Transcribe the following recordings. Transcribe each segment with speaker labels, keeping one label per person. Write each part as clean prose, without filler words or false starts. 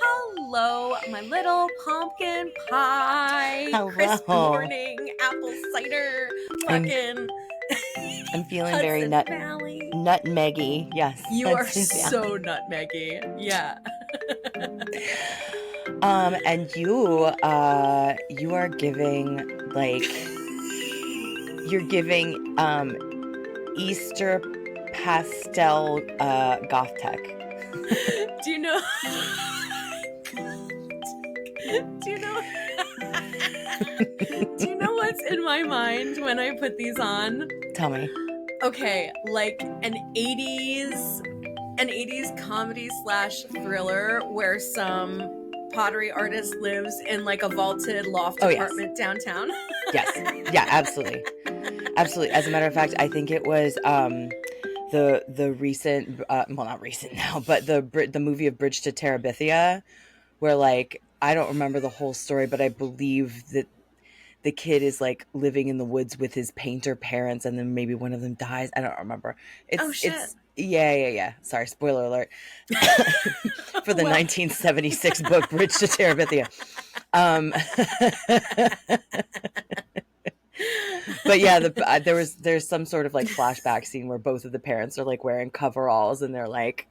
Speaker 1: Hello, my little pumpkin pie. Crisp
Speaker 2: Hello.
Speaker 1: morning, apple cider,
Speaker 2: I'm
Speaker 1: fucking
Speaker 2: I'm feeling very
Speaker 1: Hudson Valley.
Speaker 2: nutmeggy. Yes,
Speaker 1: You are
Speaker 2: Hudson Valley.
Speaker 1: so nutmeggy. Yeah.
Speaker 2: And you are giving you're giving Easter pastel goth tech.
Speaker 1: Do you know? Do you know? Do you know what's in my mind when I put these on?
Speaker 2: Tell me.
Speaker 1: Okay, like an 80s comedy slash thriller where some pottery artist lives in like a vaulted loft
Speaker 2: Oh yes.
Speaker 1: apartment downtown.
Speaker 2: Yes. Yeah, absolutely. Absolutely. As a matter of fact, I think it was the recent well, not recent now, but the movie of Bridge to Terabithia, where like I don't remember the whole story, but I believe that the kid is like living in the woods with his painter parents, and then maybe one of them dies. I don't remember.
Speaker 1: Oh shit.
Speaker 2: It's yeah. Sorry, spoiler alert for the
Speaker 1: Well,
Speaker 2: 1976 book Bridge to Terabithia. Um, but yeah, there's some sort of like flashback scene where both of the parents are like wearing coveralls, and they're like,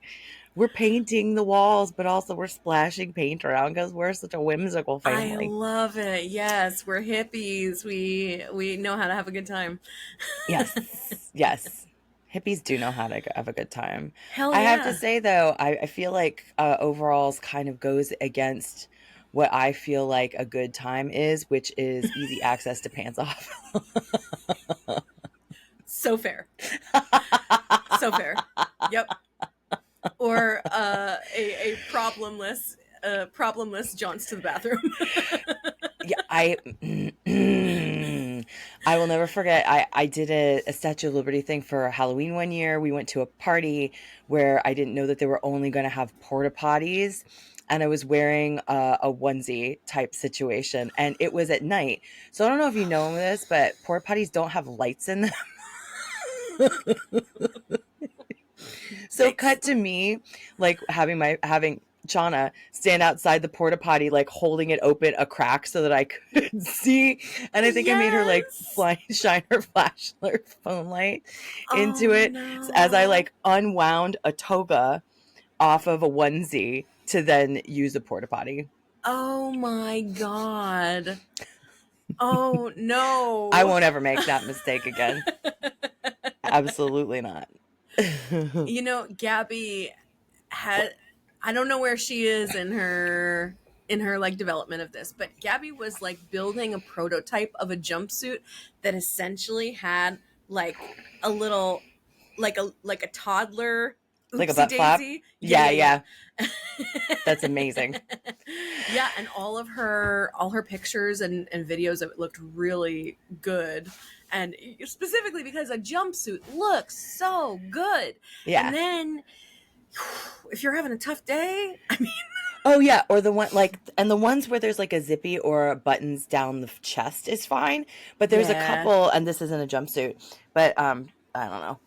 Speaker 2: we're painting the walls, but also we're splashing paint around because we're such a whimsical
Speaker 1: I
Speaker 2: family.
Speaker 1: love it. Yes, we're hippies. We know how to have a good time.
Speaker 2: Yes. Hippies do know how to have a good time.
Speaker 1: Hell
Speaker 2: I have to
Speaker 1: yeah.
Speaker 2: say though, I feel like overalls kind of goes against what I feel like a good time is, which is easy access to pants off.
Speaker 1: So fair. So fair. Yep. Or a problemless jaunts to the bathroom.
Speaker 2: Yeah, I will never forget. I did a Statue of Liberty thing for Halloween one year. We went to a party where I didn't know that they were only going to have porta potties, and I was wearing a onesie type situation, and it was at night. So I don't know if you know this, but porta potties don't have lights in them. So
Speaker 1: Yikes.
Speaker 2: cut to me, like having Chana stand outside the porta potty, like holding it open a crack so that I could see. And I think I made her like
Speaker 1: Yes.
Speaker 2: shine her flashlight phone light into
Speaker 1: Oh
Speaker 2: it as I
Speaker 1: no.
Speaker 2: like unwound a toga off of a onesie to then use a porta potty.
Speaker 1: Oh my god. Oh
Speaker 2: I
Speaker 1: no.
Speaker 2: won't ever make that mistake again. Absolutely not.
Speaker 1: You know, Gabby had, I don't know where she is in her like development of this, but Gabby was like building a prototype of a jumpsuit that essentially had like a little like a toddler
Speaker 2: Like a
Speaker 1: oopsie
Speaker 2: butt flap.
Speaker 1: daisy. Yeah,
Speaker 2: Yeah,
Speaker 1: yeah,
Speaker 2: yeah. That's amazing.
Speaker 1: yeah. Yeah, and all her pictures and videos of it looked really good. And specifically because a jumpsuit looks so good. And
Speaker 2: Yeah.
Speaker 1: then if you're having a tough day, I mean,
Speaker 2: Oh yeah, or the one like, and the ones where there's like a zippy or buttons down the chest is fine, but there's a
Speaker 1: yeah.
Speaker 2: couple, and this isn't a jumpsuit, but I don't know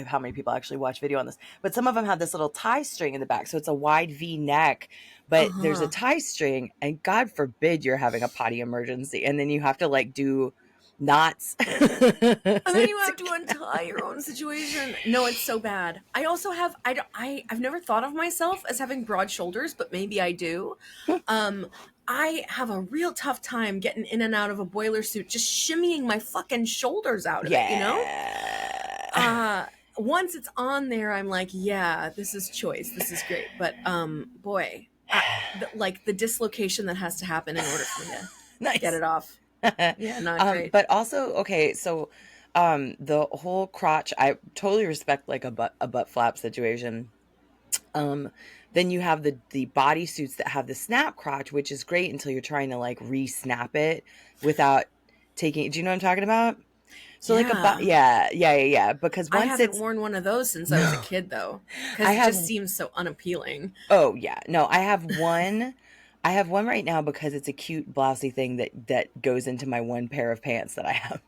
Speaker 2: how many people actually watch video on this, but some of them have this little tie string in the back, so it's a wide V neck, but there's a
Speaker 1: Uh-huh.
Speaker 2: tie string, and God forbid you're having a potty emergency, and then you have to like do knots.
Speaker 1: And then you have to untie your own situation. No, it's so bad. I also have I've never thought of myself as having broad shoulders, but maybe I do. Um I have a real tough time getting in and out of a boiler suit, just shimmying my fucking shoulders out of it, you know?
Speaker 2: Yeah.
Speaker 1: Once it's on there, I'm like, yeah, this is choice. This is great. But boy, like the dislocation that has to happen in order for me to get
Speaker 2: Nice.
Speaker 1: it off. Yeah, not great.
Speaker 2: But also, okay, so the whole crotch, I totally respect like a butt flap situation. Um, then you have the bodysuits that have the snap crotch, which is great until you're trying to like re-snap it without taking. Do you know what I'm talking about? So like
Speaker 1: Yeah.
Speaker 2: yeah. Because
Speaker 1: I
Speaker 2: once
Speaker 1: haven't
Speaker 2: it's
Speaker 1: worn one of those since I was a
Speaker 2: no,
Speaker 1: kid, though,
Speaker 2: I
Speaker 1: because it
Speaker 2: have.
Speaker 1: just seems so unappealing.
Speaker 2: Oh yeah, no, I have one. I have one right now because it's a cute blousey thing that goes into my one pair of pants that I have.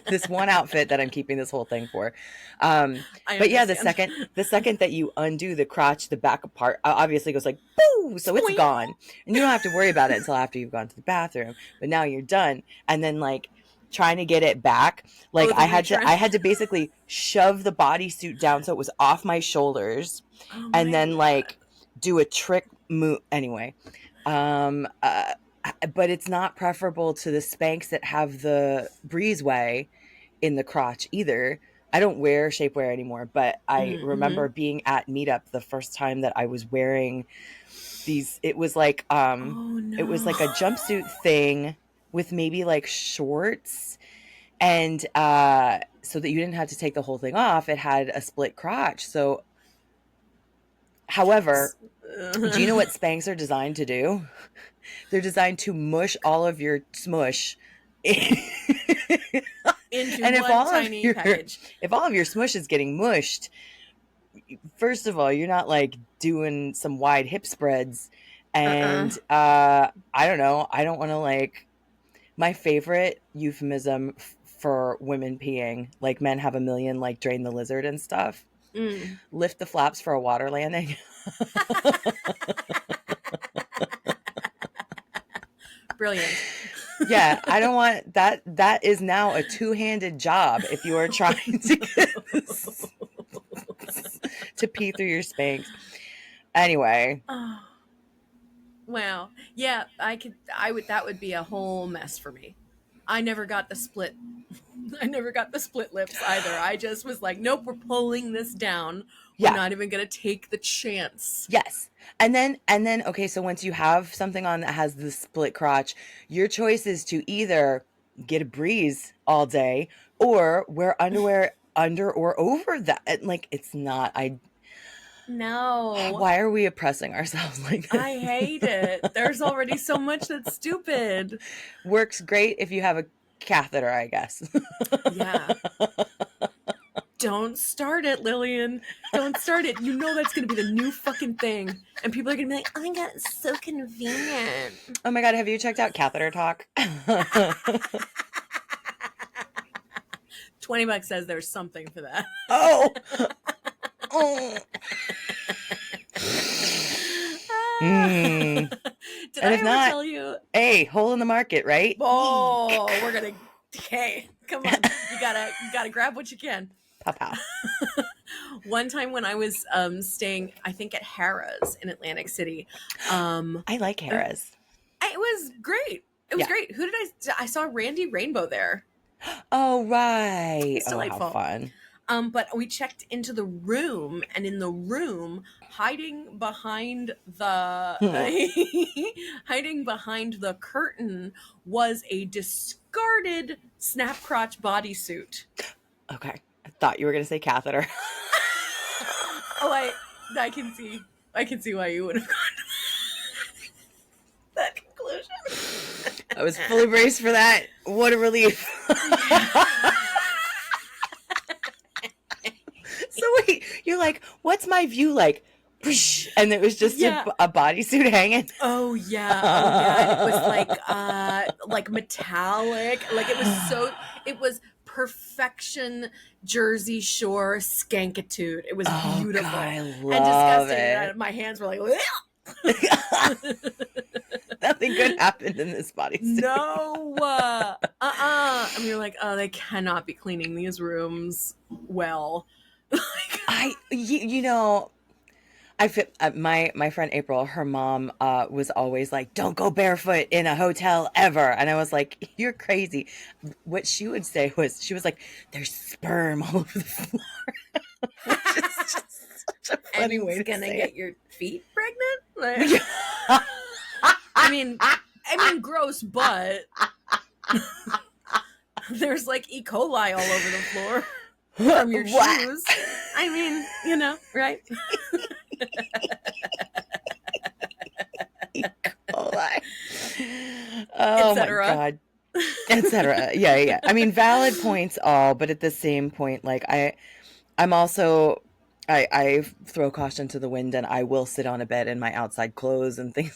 Speaker 2: this one outfit that I'm keeping this whole thing for. Um,
Speaker 1: I
Speaker 2: but yeah,
Speaker 1: understand.
Speaker 2: the second that you undo the crotch, the back part obviously goes like boo, so it's
Speaker 1: Spoing.
Speaker 2: gone, and you don't have to worry about it until after you've gone to the bathroom. But now you're done, and then like trying to get it back, like
Speaker 1: Oh, the reach
Speaker 2: I
Speaker 1: around.
Speaker 2: had to basically shove the bodysuit down so it was off my shoulders,
Speaker 1: Oh
Speaker 2: and
Speaker 1: my
Speaker 2: then
Speaker 1: god.
Speaker 2: like do a trick move anyway. Um, uh, but it's not preferable to the Spanx that have the breezeway in the crotch either. I don't wear shapewear anymore, but I
Speaker 1: Mm-hmm.
Speaker 2: remember being at meetup the first time that I was wearing these.
Speaker 1: Oh
Speaker 2: It was
Speaker 1: no.
Speaker 2: like a jumpsuit thing with maybe like shorts, and so that you didn't have to take the whole thing off. It had a split crotch. So, however, do you know what Spanx are designed to do? They're designed to mush all of your smush. And
Speaker 1: Into
Speaker 2: if
Speaker 1: one tiny package.
Speaker 2: all of your smush is getting mushed, first of all, you're not like doing some wide hip spreads.
Speaker 1: Uh-uh.
Speaker 2: And I don't know. I don't want to like my favorite euphemism for women peeing, like men have a million like drain the lizard and stuff.
Speaker 1: Mm.
Speaker 2: Lift the flaps for a water landing.
Speaker 1: Brilliant.
Speaker 2: Yeah, I don't want that. That is now a two-handed job if you are trying to get this, to pee through your Spanx. Anyway,
Speaker 1: Oh, wow. Yeah, I would that would be a whole mess for me. I never got the split I never got the split lips either. I just was like, nope, we're pulling this down. We're
Speaker 2: yeah,
Speaker 1: not even going to take the chance.
Speaker 2: yes. And then okay, so once you have something on that has the split crotch, your choice is to either get a breeze all day or wear underwear under or over that. Like it's not I
Speaker 1: No,
Speaker 2: why are we oppressing ourselves like this?
Speaker 1: I hate it. There's already so much that's stupid.
Speaker 2: Works great if you have a catheter, I guess.
Speaker 1: Yeah. Don't start it, Lillian. Don't start it. You know that's going to be the new fucking thing. And people are going to be like, oh my god, it's so convenient.
Speaker 2: Oh my god, have you checked out Catheter Talk?
Speaker 1: $20 says there's something for that.
Speaker 2: Oh. Oh. Mm.
Speaker 1: Did
Speaker 2: And
Speaker 1: I
Speaker 2: if
Speaker 1: ever
Speaker 2: not,
Speaker 1: tell you?
Speaker 2: hey, hole in the market, right?
Speaker 1: Oh, we're gonna. Hey, come on! You gotta grab what you can.
Speaker 2: Pow pow.
Speaker 1: One time when I was staying, I think at Harrah's in Atlantic City,
Speaker 2: I like
Speaker 1: it
Speaker 2: Harris.
Speaker 1: was great. It was
Speaker 2: Yeah.
Speaker 1: great. Who did I saw Randy Rainbow there.
Speaker 2: Oh right.
Speaker 1: It's
Speaker 2: Oh, how
Speaker 1: delightful.
Speaker 2: fun.
Speaker 1: But we checked into the room, and in the room, hiding behind the hiding behind the curtain was a discarded snap crotch bodysuit.
Speaker 2: Okay. I thought you were gonna say catheter.
Speaker 1: Oh, I can see why you would have gone to that conclusion.
Speaker 2: I was fully braced for that. What a relief. So wait, you're like, what's my view like? And it was just
Speaker 1: Yeah.
Speaker 2: a bodysuit hanging.
Speaker 1: Oh yeah, and it was like metallic, like it was perfection Jersey Shore skankitude. It was
Speaker 2: Oh
Speaker 1: beautiful
Speaker 2: god, I
Speaker 1: and
Speaker 2: love
Speaker 1: disgusting.
Speaker 2: it.
Speaker 1: And my hands were like,
Speaker 2: Nothing good happened in this bodysuit.
Speaker 1: no, and we were like, oh, they cannot be cleaning these rooms well.
Speaker 2: You know, I feel my friend April, her mom was always like, "Don't go barefoot in a hotel ever," and I was like, "You're crazy." What she would say was, she was like, "There's sperm all over the floor," which is just such a funny
Speaker 1: And
Speaker 2: way
Speaker 1: it's
Speaker 2: to
Speaker 1: gonna
Speaker 2: say
Speaker 1: get
Speaker 2: it.
Speaker 1: your feet pregnant. Like, I mean, gross, but there's like E. coli all over the floor from your
Speaker 2: What?
Speaker 1: shoes. I mean, you know, right?
Speaker 2: Oh my, oh my
Speaker 1: Etc.
Speaker 2: god, etc. Yeah, yeah. I mean, valid points all, but at the same point, like I'm also I throw caution to the wind, and I will sit on a bed in my outside clothes and things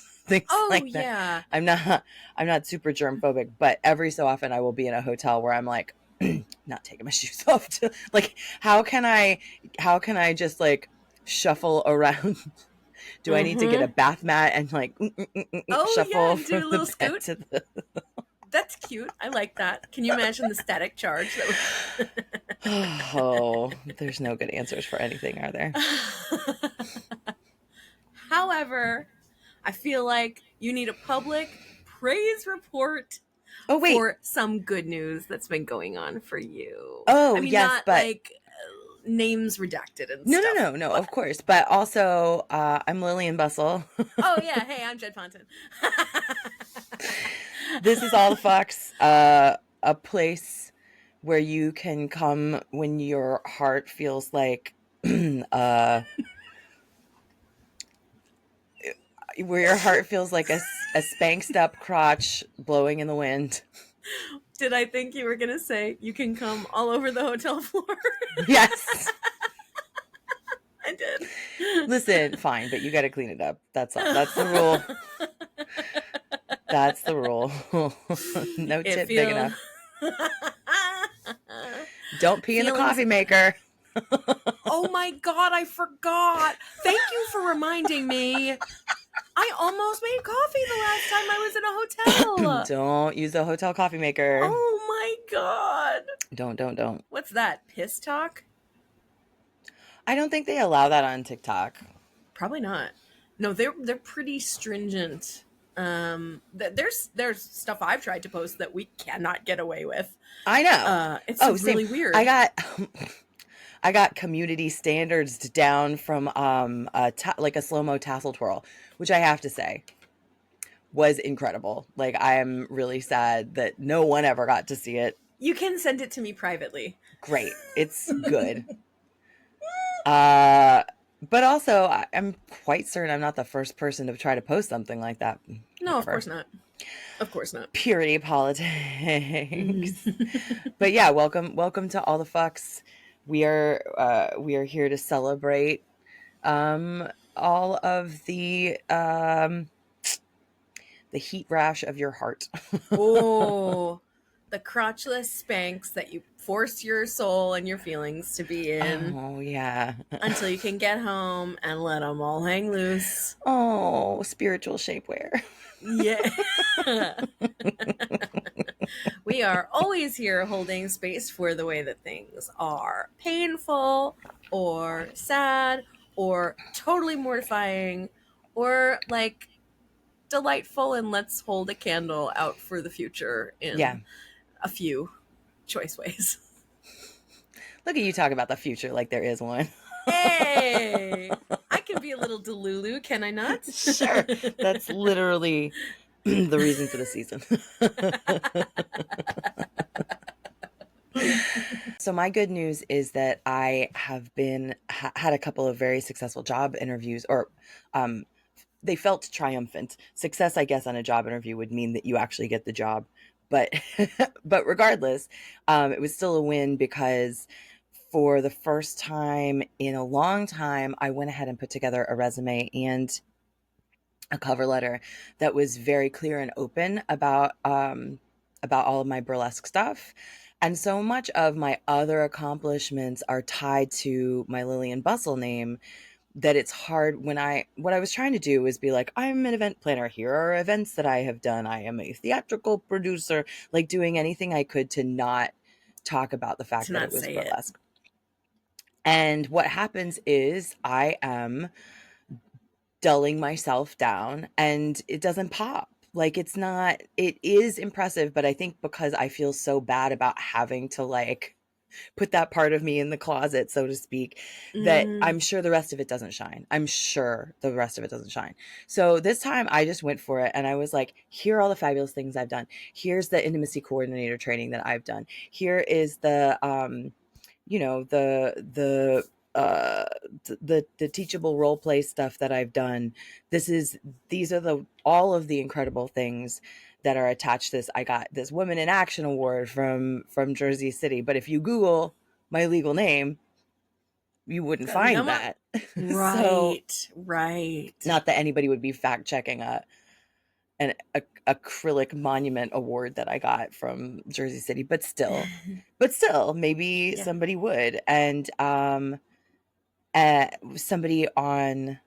Speaker 1: Oh
Speaker 2: like that.
Speaker 1: yeah.
Speaker 2: I'm not super germ phobic, but every so often I will be in a hotel where I'm like, not taking my shoes off to, like, how can I just like shuffle around? Do I need to get a
Speaker 1: Mm-hmm.
Speaker 2: bath mat and like
Speaker 1: Oh yeah,
Speaker 2: shuffle
Speaker 1: and do
Speaker 2: from
Speaker 1: a
Speaker 2: the
Speaker 1: little
Speaker 2: bed
Speaker 1: scoot.
Speaker 2: to the
Speaker 1: That's cute. I like that. Can you imagine the static charge that
Speaker 2: Oh, there's no good answers for anything, are there?
Speaker 1: would However, I feel like you need a public praise report
Speaker 2: Oh wait.
Speaker 1: for some good news that's been going on for you. I
Speaker 2: Oh
Speaker 1: mean,
Speaker 2: yes,
Speaker 1: not
Speaker 2: but
Speaker 1: like names redacted and
Speaker 2: no, no,
Speaker 1: stuff,
Speaker 2: no, no,
Speaker 1: but
Speaker 2: of course. But also, I'm Lillian Bustle.
Speaker 1: oh yeah, hey, I'm Jed Ponton.
Speaker 2: This is all the fucks. A place where you can come when your heart feels like where your heart feels like a spanked up crotch blowing in the wind.
Speaker 1: Did I think you were gonna say you can come all over the hotel floor?
Speaker 2: Yes.
Speaker 1: I did.
Speaker 2: Listen, fine, but you got to clean it up. That's all. That's the rule. That's the rule. No
Speaker 1: It
Speaker 2: tip big
Speaker 1: feels
Speaker 2: enough. Don't pee in the
Speaker 1: feelings.
Speaker 2: coffee maker.
Speaker 1: Oh my god, I forgot. Thank you for reminding me. I almost made coffee the last time I was in a hotel.
Speaker 2: Don't use the hotel coffee maker.
Speaker 1: Oh my god.
Speaker 2: Don't.
Speaker 1: What's that? Piss talk?
Speaker 2: I don't think they allow that on TikTok.
Speaker 1: Probably not. No, they're pretty stringent. There's stuff I've tried to post that we cannot get away with.
Speaker 2: I know.
Speaker 1: It's
Speaker 2: Oh,
Speaker 1: really
Speaker 2: same.
Speaker 1: weird.
Speaker 2: I got community standards down from like a slow-mo tassel twirl, which I have to say was incredible. Like, I am really sad that no one ever got to see it.
Speaker 1: You can send it to me privately.
Speaker 2: Great. It's good. But also I'm quite certain I'm not the first person to try to post something like that.
Speaker 1: No, of
Speaker 2: Whatever.
Speaker 1: course not. Of course not.
Speaker 2: Purity politics. But yeah, welcome to all the fucks. We are here to celebrate all of the heat rash of your heart.
Speaker 1: Oh, the crotchless Spanx that you force your soul and your feelings to be in.
Speaker 2: Oh yeah.
Speaker 1: Until you can get home and let them all hang loose.
Speaker 2: Oh, spiritual shapewear.
Speaker 1: Yeah. We are always here holding space for the way that things are painful or sad or totally mortifying or like delightful, and let's hold a candle out for the future in a few choice ways.
Speaker 2: Look at you talk about the future like there is one.
Speaker 1: Hey, I can be a little delulu, can I not?
Speaker 2: Sure. That's literally the reason for the season. So my good news is that I have had a couple of very successful job interviews, or they felt triumphant. Success, I guess, on a job interview would mean that you actually get the job. But but regardless, it was still a win because for the first time in a long time, I went ahead and put together a resume and a cover letter that was very clear and open about all of my burlesque stuff. And so much of my other accomplishments are tied to my Lillian Bustle name that it's hard what I was trying to do is be like, I'm an event planner. Here are events that I have done. I am a theatrical producer, like doing anything I could to not talk about the fact that it was burlesque. And what happens is I am dulling myself down and it doesn't pop. Like, it is impressive, but I think because I feel so bad about having to like put that part of me in the closet, so to speak, that I'm sure the rest of it doesn't shine. So this time I just went for it and I was like, here are all the fabulous things I've done. Here's the intimacy coordinator training that I've done. Here is the the teachable role play stuff that I've done. These are all of the incredible things that are attached to this. I got this Women in Action Award from Jersey City, but if you Google my legal name, you wouldn't find that.
Speaker 1: Right, right.
Speaker 2: Not that anybody would be fact checking a acrylic monument award that I got from Jersey City, but still, maybe
Speaker 1: Yeah.
Speaker 2: somebody would. And somebody on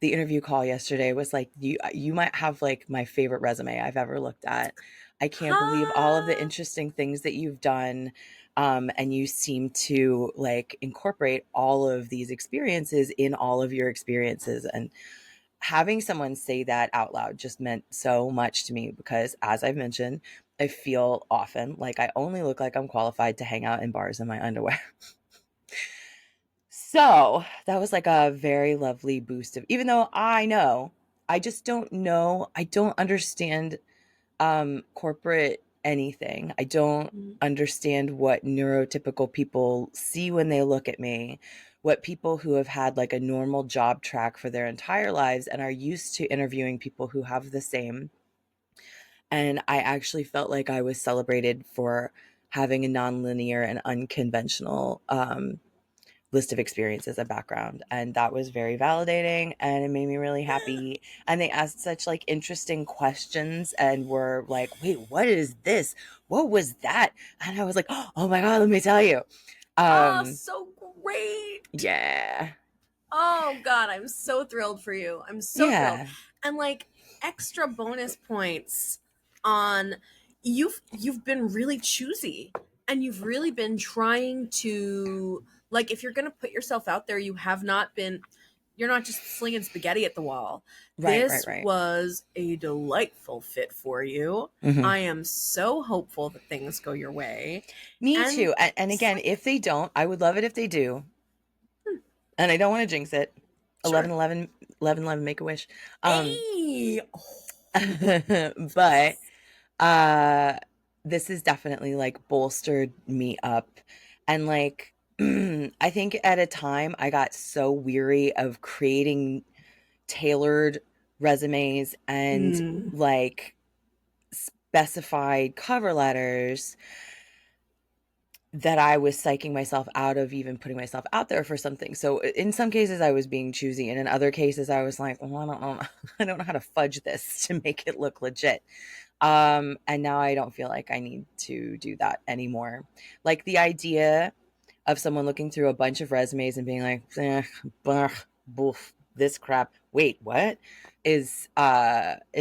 Speaker 2: the interview call yesterday was like, you might have like my favorite resume I've ever looked at. I can't believe all of the
Speaker 1: Huh?
Speaker 2: interesting things that you've done. And you seem to like incorporate all of these experiences in all of your experiences. And having someone say that out loud just meant so much to me because, as I've mentioned, I feel often like I only look like I'm qualified to hang out in bars in my underwear. So that was like a very lovely boost of, even though I know, I just don't know, I don't understand corporate anything. I don't
Speaker 1: Mm.
Speaker 2: understand what neurotypical people see when they look at me, what people who have had like a normal job track for their entire lives and are used to interviewing people who have the same. And I actually felt like I was celebrated for having a nonlinear and unconventional list of experiences and background, and that was very validating and it made me really happy. And they asked such like interesting questions and were like, wait, what is this, what was that? And I was like, oh my god, let me tell you.
Speaker 1: Oh,
Speaker 2: um
Speaker 1: so great.
Speaker 2: yeah,
Speaker 1: Oh God, I'm so thrilled for you. I'm so thrilled.
Speaker 2: yeah,
Speaker 1: And like extra bonus points on you've been really choosy and you've really been trying to, like, if you're going to put yourself out there, you're not just slinging spaghetti at the wall.
Speaker 2: right, right,
Speaker 1: This
Speaker 2: right.
Speaker 1: was a delightful fit for you.
Speaker 2: Hmm.
Speaker 1: I am so hopeful that things go your way.
Speaker 2: Me
Speaker 1: And
Speaker 2: too. And
Speaker 1: it's
Speaker 2: again,
Speaker 1: like,
Speaker 2: if they don't, I would love it if they do. And I don't want to jinx it.
Speaker 1: sure.
Speaker 2: 11 11 make a wish. um
Speaker 1: Hey.
Speaker 2: but uh this has definitely like bolstered me up. And like I think at a time I got so weary of creating tailored resumes and
Speaker 1: Mm.
Speaker 2: like specified cover letters that I was psyching myself out of even putting myself out there for something. So in some cases I was being choosy, and in other cases I was like, well, I don't know, I don't know how to fudge this to make it look legit. And now I don't feel like I need to do that anymore. Like the idea of someone looking through a bunch of resumes and being like, boof, this crap. Wait, what? Is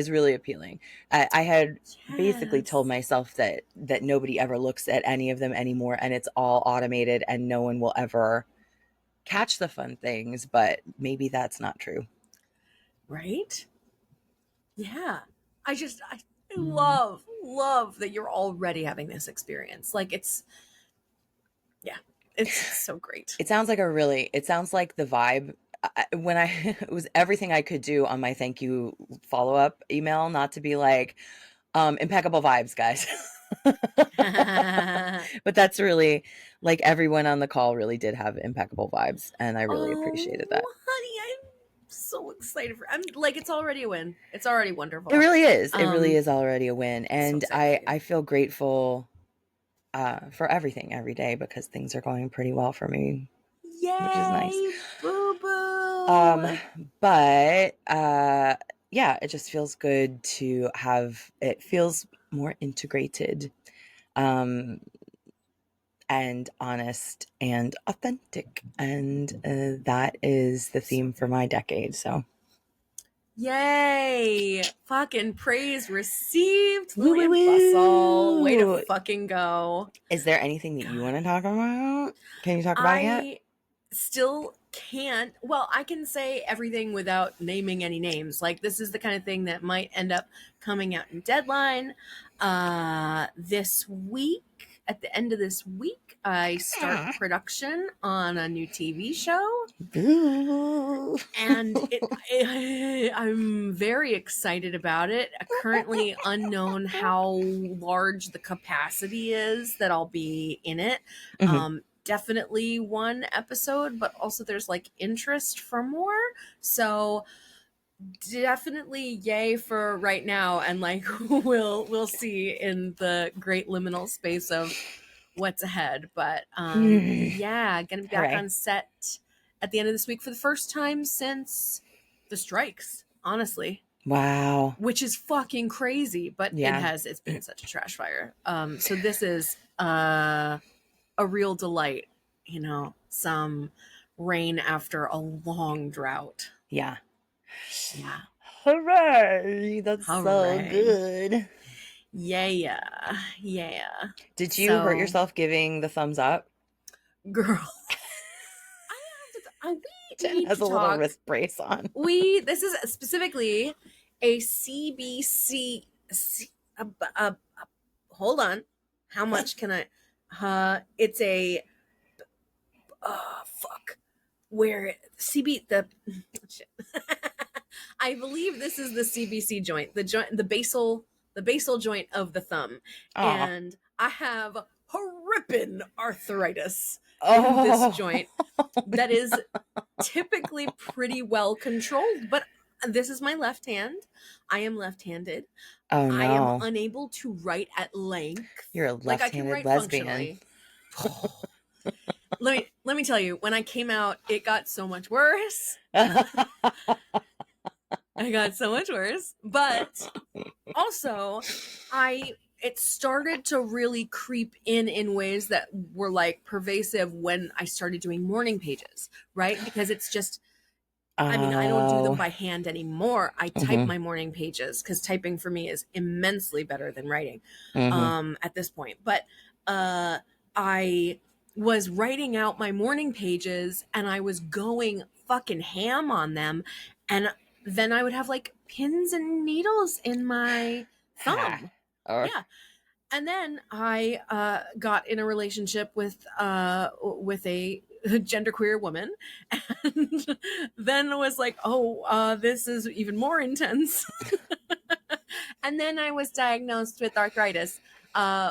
Speaker 2: really appealing. I had basically told
Speaker 1: Yes.
Speaker 2: myself that nobody ever looks at any of them anymore, and it's all automated, and no one will ever catch the fun things. But maybe that's not true.
Speaker 1: Right? Yeah. I
Speaker 2: Mm.
Speaker 1: love that you're already having this experience. Like yeah, it's so great.
Speaker 2: It sounds like the vibe. When I, it was everything I could do on my thank you follow up email, not to be like, impeccable vibes, guys. But that's really like everyone on the call really did have impeccable vibes, and I really appreciated that.
Speaker 1: Oh, honey, I'm so excited I'm like, it's already a win. It's already
Speaker 2: It
Speaker 1: wonderful.
Speaker 2: really is. It really
Speaker 1: Um,
Speaker 2: is already a win,
Speaker 1: so
Speaker 2: and
Speaker 1: excited for you.
Speaker 2: I feel grateful for everything every day because things are going pretty well for me, which is nice.
Speaker 1: Yay, boo
Speaker 2: Um,
Speaker 1: boo.
Speaker 2: but yeah, it just feels good to have. It feels more integrated, um, and honest and authentic, and that is the
Speaker 1: So
Speaker 2: theme for
Speaker 1: good.
Speaker 2: my decade. So,
Speaker 1: Yay! Fucking praise received,
Speaker 2: woo woo
Speaker 1: Lillian Bustle. Way to
Speaker 2: woo!
Speaker 1: fucking go.
Speaker 2: Is there anything that you
Speaker 1: God.
Speaker 2: want to talk about? Can you talk about it yet?
Speaker 1: I still can't. Well, I can say everything without naming any names. Like, this is the kind of thing that might end up coming out in Deadline this week. At the end of this week, I start production on a new TV show.
Speaker 2: Boo.
Speaker 1: And I'm very excited about it. Currently unknown how large the capacity is that I'll be in it.
Speaker 2: Mhm.
Speaker 1: Definitely one episode, but also there's like interest for more. So definitely yay for right now, and like we'll see in the great liminal space of what's ahead. But yeah, gonna be back
Speaker 2: Hooray.
Speaker 1: on set at the end of this week for the first time since the strikes, honestly.
Speaker 2: Wow.
Speaker 1: which is fucking crazy, but
Speaker 2: Yeah.
Speaker 1: it's been such a trash fire. So this is a real delight, some rain after a long drought.
Speaker 2: Yeah.
Speaker 1: Yeah.
Speaker 2: Hooray! That's so
Speaker 1: Hooray.
Speaker 2: good.
Speaker 1: Yeah. Yeah.
Speaker 2: Did you hurt
Speaker 1: So,
Speaker 2: yourself giving the thumbs up?
Speaker 1: girl, I have we
Speaker 2: Jen
Speaker 1: need
Speaker 2: has
Speaker 1: to
Speaker 2: a little
Speaker 1: talk.
Speaker 2: wrist brace on.
Speaker 1: This is specifically a CBC. Hold on. How much can I? It's a. Fuck. Where CB the shit. I believe this is the CBC joint, the basal joint of the thumb,
Speaker 2: Aw.
Speaker 1: and I have horrippin arthritis in this
Speaker 2: Oh.
Speaker 1: joint that is typically pretty well controlled, but this is my left hand. I am left-handed.
Speaker 2: Oh
Speaker 1: I am
Speaker 2: no.
Speaker 1: unable to write at length.
Speaker 2: You're a
Speaker 1: Like I can
Speaker 2: left-handed
Speaker 1: write
Speaker 2: lesbian.
Speaker 1: functionally. Let me tell you, when I came out, it got so much worse. I got so much worse. But also, it started to really creep in ways that were like pervasive when I started doing morning pages, right? Because it's just, I mean, I don't do them
Speaker 2: Oh.
Speaker 1: by hand anymore. I type my morning pages because typing for me is immensely better than writing at this point. But I was writing out my morning pages and I was going fucking ham on them. And then I would have like pins and needles in my thumb. Yeah. And then I got in a relationship with a genderqueer woman, and then was like, oh, this is even more intense. And then I was diagnosed with arthritis,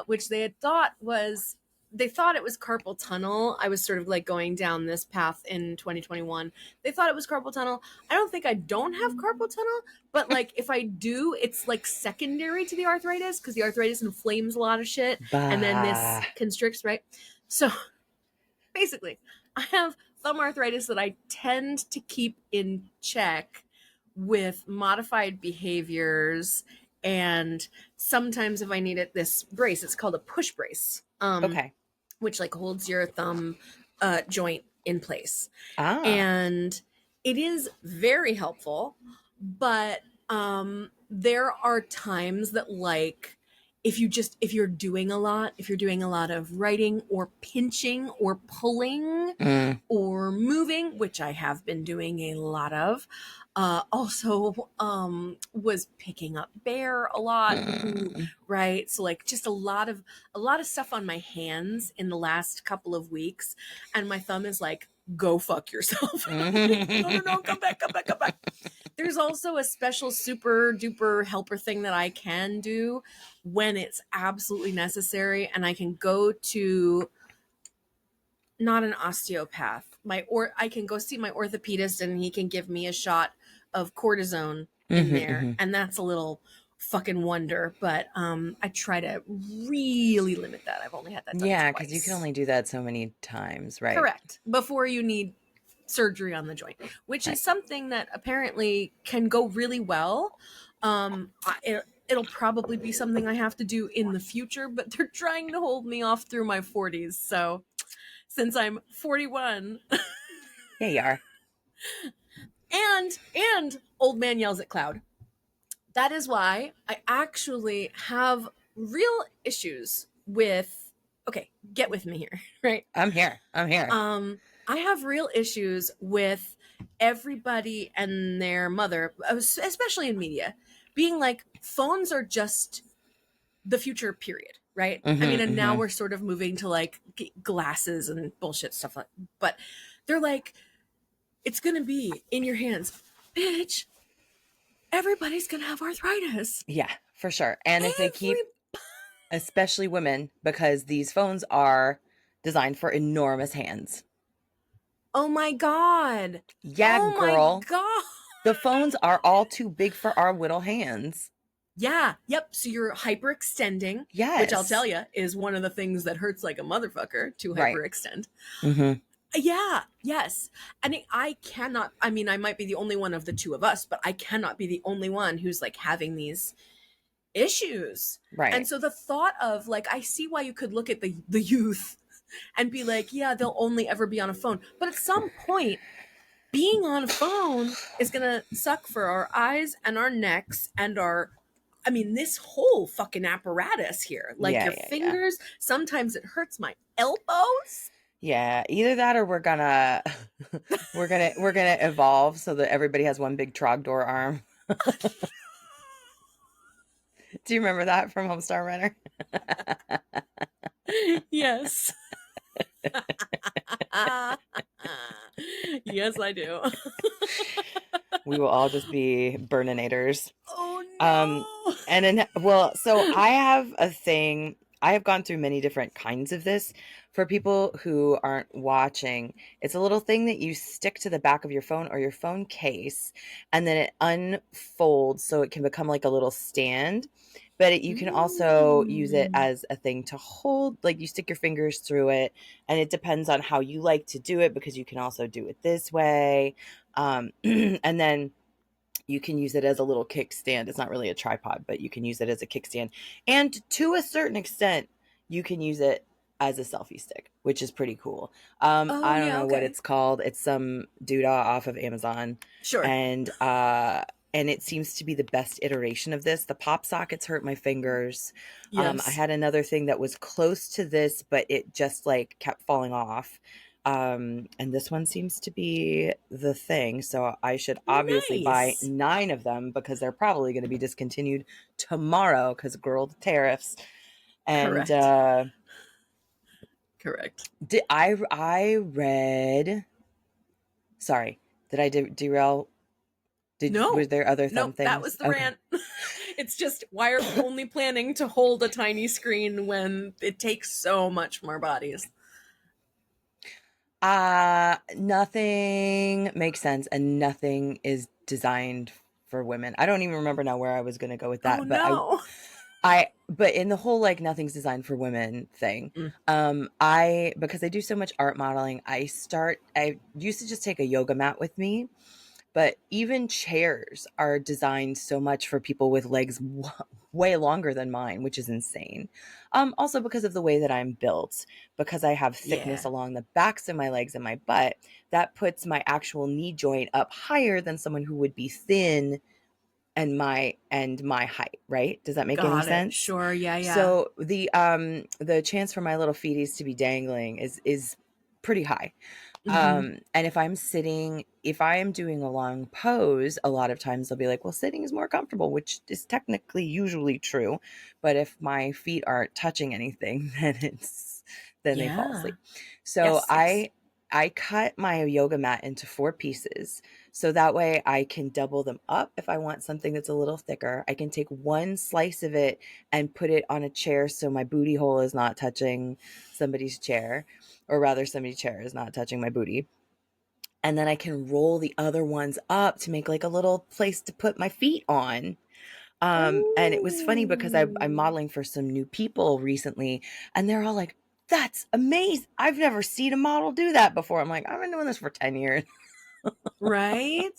Speaker 1: which they thought it was carpal tunnel. I was sort of like going down this path in 2021. They thought it was carpal tunnel. I don't have carpal tunnel, but like if I do, it's like secondary to the arthritis because the arthritis inflames a lot of shit. And then this constricts, right? So basically, I have thumb arthritis that I tend to keep in check with modified behaviors. And sometimes if I need it, this brace, it's called a push brace.
Speaker 2: Okay.
Speaker 1: Which like holds your thumb joint in place.
Speaker 2: Ah.
Speaker 1: And it is very helpful, but there are times that like if you're doing a lot of writing or pinching or pulling or moving, which I have been doing a lot of, also was picking up bear a lot, right? So like just a lot of stuff on my hands in the last couple of weeks, and my thumb is like, go fuck yourself. No, come back. There's also a special super duper helper thing that I can do when it's absolutely necessary, and I can go to not an osteopath, I can go see my orthopedist and he can give me a shot of cortisone in there, and that's a little fucking wonder, but I try to really limit that. I've only had that done
Speaker 2: yeah,
Speaker 1: twice.
Speaker 2: because you can only do that so many times, right?
Speaker 1: Correct. Before you need surgery on the joint, which is something that apparently can go really well. It'll probably be something I have to do in the future, but they're trying to hold me off through my 40s. So since I'm 41,
Speaker 2: Yeah, you are.
Speaker 1: and old man yells at cloud. That is why I actually have real issues with, okay, get with me here, right?
Speaker 2: I'm here.
Speaker 1: I have real issues with everybody and their mother, especially in media, being like, phones are just the future, period, right? I mean, and now we're sort of moving to like glasses and bullshit stuff like, but they're like, it's gonna be in your hands. Bitch, everybody's gonna have arthritis.
Speaker 2: Yeah, for sure. And if they keep, especially women, because these phones are designed for enormous hands.
Speaker 1: Oh my God.
Speaker 2: Yeah,
Speaker 1: oh
Speaker 2: girl.
Speaker 1: My God.
Speaker 2: The phones are all too big for our little hands.
Speaker 1: Yeah. Yep. So you're hyperextending.
Speaker 2: Yes.
Speaker 1: Which I'll tell you is one of the things that hurts like a motherfucker to hyperextend. Yeah, yes. And I cannot, I mean, I might be the only one of the two of us, but I cannot be the only one who's like having these issues. And
Speaker 2: Right.
Speaker 1: so the thought of like, I see why you could look at the youth and be like, yeah, they'll only ever be on a phone. But at some point, being on a phone is going to suck for our eyes and our necks and our, I mean, this whole fucking apparatus here. Like
Speaker 2: Yeah,
Speaker 1: your
Speaker 2: yeah, yeah.
Speaker 1: fingers, sometimes it hurts my elbows.
Speaker 2: Yeah, either that or we're gonna we're gonna evolve so that everybody has one big Trogdor arm. Do you remember that from Homestar Runner?
Speaker 1: Yes. Yes, I do.
Speaker 2: We will all just be burninators. Um,
Speaker 1: Oh
Speaker 2: and then, well, so I have a thing. I have gone through many different kinds of this. For people who aren't watching, it's a little thing that you stick to the back of your phone or your phone case, and then it unfolds so it can become like a little stand. But you can also use it
Speaker 1: no.
Speaker 2: as a thing to hold, like you stick your fingers through it, and it depends on how you like to do it because you can also do it this way. And then you can use it as a little kickstand. It's not really a tripod, but you can use it as a kickstand. And to a certain extent, you can use it as a selfie stick, which is pretty cool.
Speaker 1: Oh
Speaker 2: I don't
Speaker 1: yeah,
Speaker 2: know what
Speaker 1: okay.
Speaker 2: it's called. It's some doodah off of Amazon.
Speaker 1: Sure.
Speaker 2: And it seems to be the best iteration of this. The pop sockets hurt my fingers. I
Speaker 1: Yes.
Speaker 2: had another thing that was close to this, but it just like kept falling off. And this one seems to be the thing. So I should obviously buy
Speaker 1: Nice.
Speaker 2: 9 of them because they're probably going to be discontinued tomorrow because girl, the tariffs. And
Speaker 1: Correct. Correct.
Speaker 2: did I read? Sorry, did I derail? Were
Speaker 1: No.
Speaker 2: there other thumb
Speaker 1: Nope, that
Speaker 2: things?
Speaker 1: was the
Speaker 2: Okay.
Speaker 1: rant. It's just why are we only planning to hold a tiny screen when it takes so much more bodies?
Speaker 2: Nothing makes sense and nothing is designed for women. I don't even remember now where I was going to go with
Speaker 1: Oh
Speaker 2: that, but I
Speaker 1: no.
Speaker 2: I but in the whole like nothing's designed for women thing,
Speaker 1: Mm.
Speaker 2: I because I do so much art modeling, I used to just take a yoga mat with me, but even chairs are designed so much for people with legs way longer than mine, which is insane. Also because of the way that I'm built, because I have thickness
Speaker 1: Yeah.
Speaker 2: along the backs of my legs and my butt, that puts my actual knee joint up higher than someone who would be thin and my height, right? Does that make any
Speaker 1: Got it.
Speaker 2: sense?
Speaker 1: Sure. Yeah, yeah.
Speaker 2: So the chance for my little feeties to be dangling is pretty high.
Speaker 1: Mhm.
Speaker 2: And if I am doing a long pose, a lot of times they'll be like, well, sitting is more comfortable, which is technically usually true. But if my feet aren't touching anything, then they fall
Speaker 1: Yeah.
Speaker 2: asleep. So
Speaker 1: Yes, yes.
Speaker 2: I cut my yoga mat into 4 pieces. So that way I can double them up if I want something that's a little thicker. I can take one slice of it and put it on a chair so my booty hole is not touching somebody's chair, or rather somebody's chair is not touching my booty. And then I can roll the other ones up to make like a little place to put my feet on. And it was funny because I'm
Speaker 1: Ooh.
Speaker 2: modeling for some new people recently, and they're all like, that's amazing. I've never seen a model do that before. I'm like, I've been doing this for 10 years.
Speaker 1: Right?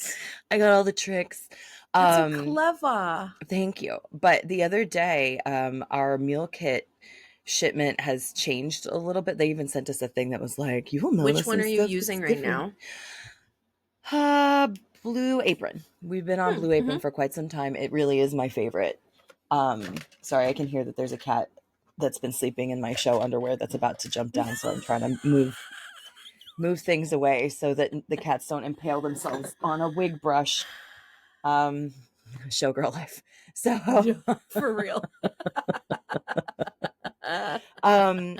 Speaker 2: I got all the tricks.
Speaker 1: That's so
Speaker 2: Um,
Speaker 1: clever.
Speaker 2: Thank you. But the other day, our meal kit shipment has changed a little bit. They even sent us a thing that was like, you'll
Speaker 1: Which
Speaker 2: notice
Speaker 1: one
Speaker 2: some
Speaker 1: are you
Speaker 2: stuff that's
Speaker 1: using right
Speaker 2: different.
Speaker 1: now?
Speaker 2: Uh, Blue Apron. We've been on Blue Apron
Speaker 1: Mhm.
Speaker 2: for quite some time. It really is my favorite. Sorry, I can hear that there's a cat that's been sleeping in my show underwear that's about to jump down, so I'm trying to move things away so that the cats don't impale themselves on a wig brush. Um, Showgirl life. So,
Speaker 1: Yeah, for real.
Speaker 2: um,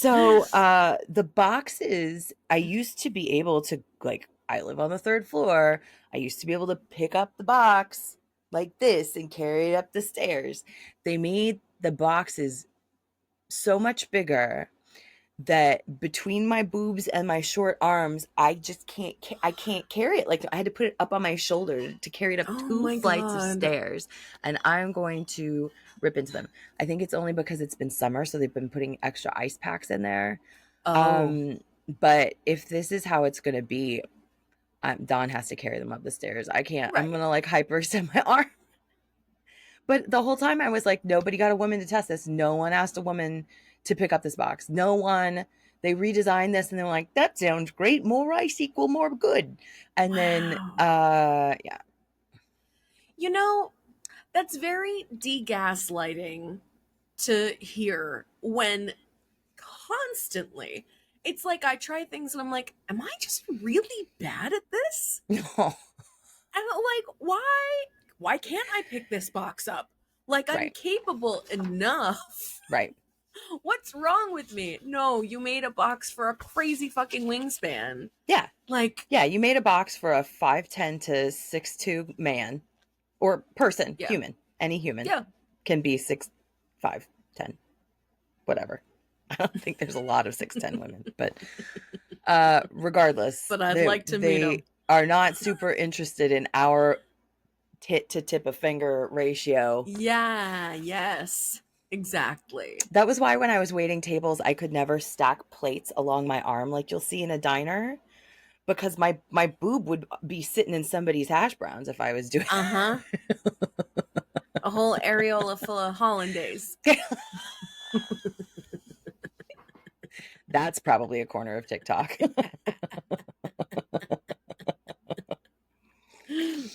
Speaker 2: the boxes, I used to be able to like I live on the 3rd floor. I used to be able to pick up the box like this and carry it up the stairs. They made the boxes so much bigger that between my boobs and my short arms, I just I can't carry it. Like I had to put it up on my shoulder to carry it up
Speaker 1: Oh
Speaker 2: 2
Speaker 1: my
Speaker 2: flights of
Speaker 1: god.
Speaker 2: stairs, and I'm going to rip into them. I think it's only because it's been summer, so they've been putting extra ice packs in there.
Speaker 1: Oh.
Speaker 2: Um, But if this is how it's going to be, Dawn has to carry them up the stairs. I can't. I'm
Speaker 1: Right.
Speaker 2: going to like hyperextend my arm. But the whole time I was like, nobody got a woman to test this. No one asked a woman to pick up this box. No one. They redesigned this and they're like, that sounds great. More rice equal more good. And then,
Speaker 1: Wow.
Speaker 2: yeah.
Speaker 1: You know, that's very degaslighting to hear when constantly it's like I try things and I'm like, am I just really bad at this?
Speaker 2: No.
Speaker 1: And I'm like, why can't I pick this box up? Like I'm
Speaker 2: Right.
Speaker 1: capable enough.
Speaker 2: Right.
Speaker 1: What's wrong with me? No, you made a box for a crazy fucking wingspan.
Speaker 2: Yeah.
Speaker 1: Like,
Speaker 2: Yeah. You made a box for a 5'10" to 6'2" man or person,
Speaker 1: yeah.
Speaker 2: human. Any human
Speaker 1: Yeah.
Speaker 2: can be 6'5", 10, whatever. I don't think there's a lot of 6'10" women, but regardless,
Speaker 1: But I'd like to meet
Speaker 2: they
Speaker 1: them.
Speaker 2: are not super interested in our tit to tip of finger ratio.
Speaker 1: Yeah, yes. Exactly.
Speaker 2: That was why when I was waiting tables, I could never stack plates along my arm like you'll see in a diner, because my boob would be sitting in somebody's hash browns if I was doing
Speaker 1: Uh-huh. A whole areola full of hollandaise.
Speaker 2: That's probably a corner of TikTok.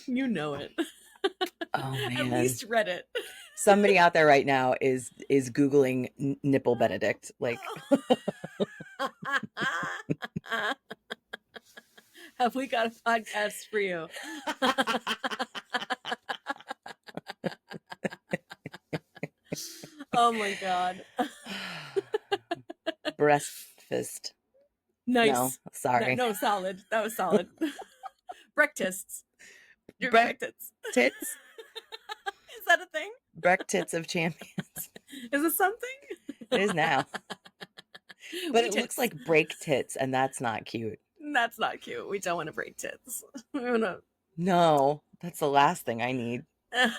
Speaker 1: You know it.
Speaker 2: Oh
Speaker 1: At
Speaker 2: man.
Speaker 1: least Reddit.
Speaker 2: Somebody out there right now is Googling nipple Benedict. Like,
Speaker 1: Have we got a podcast for you? Oh my god.
Speaker 2: breast fist.
Speaker 1: Nice.
Speaker 2: No, sorry.
Speaker 1: No, solid. That was solid. Breaktists. Your
Speaker 2: Breck
Speaker 1: breaktits.
Speaker 2: tits.
Speaker 1: Is that a thing?
Speaker 2: Breck tits of champions.
Speaker 1: Is it something?
Speaker 2: It is now. But
Speaker 1: We
Speaker 2: it
Speaker 1: tits.
Speaker 2: looks like break tits, and that's not cute.
Speaker 1: That's not cute. We don't want to break tits. We want to.
Speaker 2: No, that's the last thing I need. I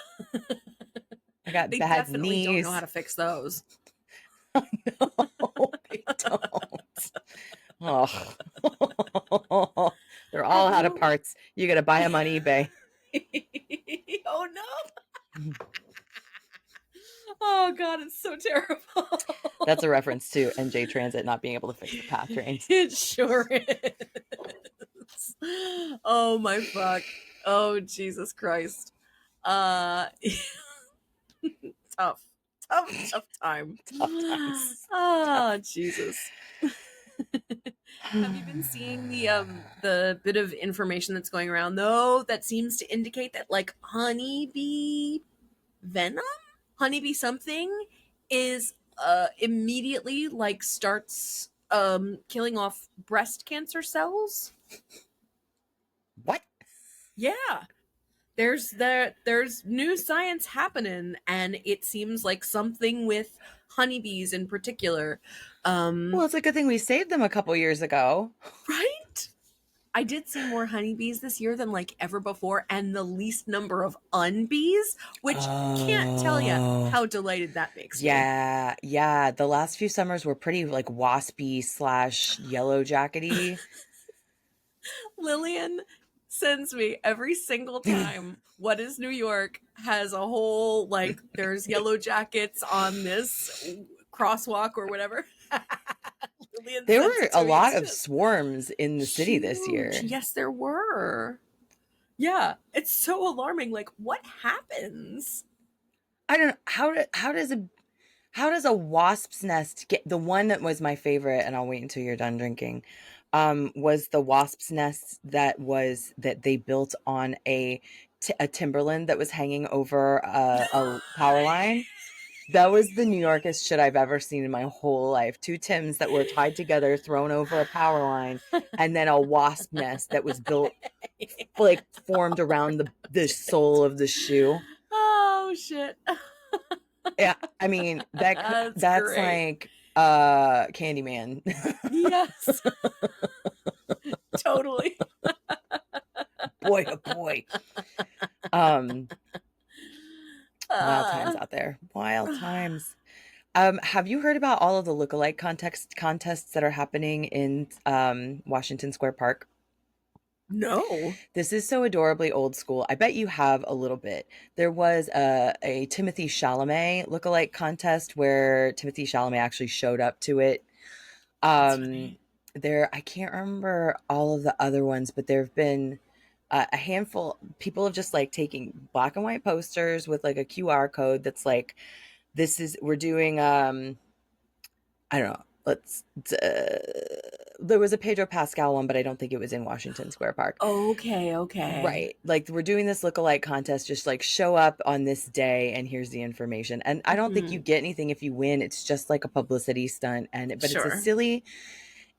Speaker 2: got
Speaker 1: They
Speaker 2: bad
Speaker 1: definitely
Speaker 2: knees.
Speaker 1: don't know how to fix those.
Speaker 2: No, they don't. Oh. They're all out of parts. You got to buy them on eBay.
Speaker 1: Oh no. Oh god, it's so terrible.
Speaker 2: That's a reference to NJ Transit not being able to fix the path trains.
Speaker 1: It sure is. Oh my fuck. Oh Jesus Christ. Tough time.
Speaker 2: Tough times.
Speaker 1: Oh Jesus. Have you been seeing the bit of information that's going around though that seems to indicate that like honeybee venom, honeybee something is immediately like starts killing off breast cancer cells?
Speaker 2: What?
Speaker 1: Yeah. There's new science happening, and it seems like something with honeybees in particular.
Speaker 2: Well, it's a good thing we saved them a couple years ago.
Speaker 1: Right? I did see more honeybees this year than like ever before, and the least number of unbees, which can't tell you how delighted that makes me.
Speaker 2: Yeah. The last few summers were pretty like waspy / yellow jackety.
Speaker 1: Lillian sends me every single time What is New York has a whole like there's yellow jackets on this crosswalk or whatever.
Speaker 2: There were a lot of swarms in the city this year.
Speaker 1: Yes, there were. Yeah, it's so alarming. Like, what happens?
Speaker 2: I don't know. How does a wasp's nest get, the one that was my favorite, and I'll wait until you're done drinking, was the wasp's nest that they built on a timberland that was hanging over a power line. That was the New Yorkest shit I've ever seen in my whole life. 2 Tims that were tied together, thrown over a power line, and then a wasp nest that was built, like formed around the sole of the shoe.
Speaker 1: Oh shit.
Speaker 2: Yeah, I mean that's
Speaker 1: great.
Speaker 2: like Candyman.
Speaker 1: Yes. Totally.
Speaker 2: Boy, oh boy. Wild times out there. Wild times. Have you heard about all of the lookalike contests that are happening in Washington Square Park?
Speaker 1: No.
Speaker 2: This is so adorably old school. I bet you have a little bit. There was a Timothy Chalamet lookalike contest where Timothy Chalamet actually showed up to it.
Speaker 1: That's
Speaker 2: Um,
Speaker 1: funny.
Speaker 2: I can't remember all of the other ones, but there have been a handful. People have just like taking black and white posters with like a QR code that's like, this is, we're doing, I don't know. There was a Pedro Pascal one, but I don't think it was in Washington Square Park.
Speaker 1: Okay, okay.
Speaker 2: Right. Like we're doing this lookalike contest, just like show up on this day and here's the information. And I don't think you
Speaker 1: Hmm.
Speaker 2: get anything if you win. It's just like a publicity stunt. But it's a
Speaker 1: Sure.
Speaker 2: silly,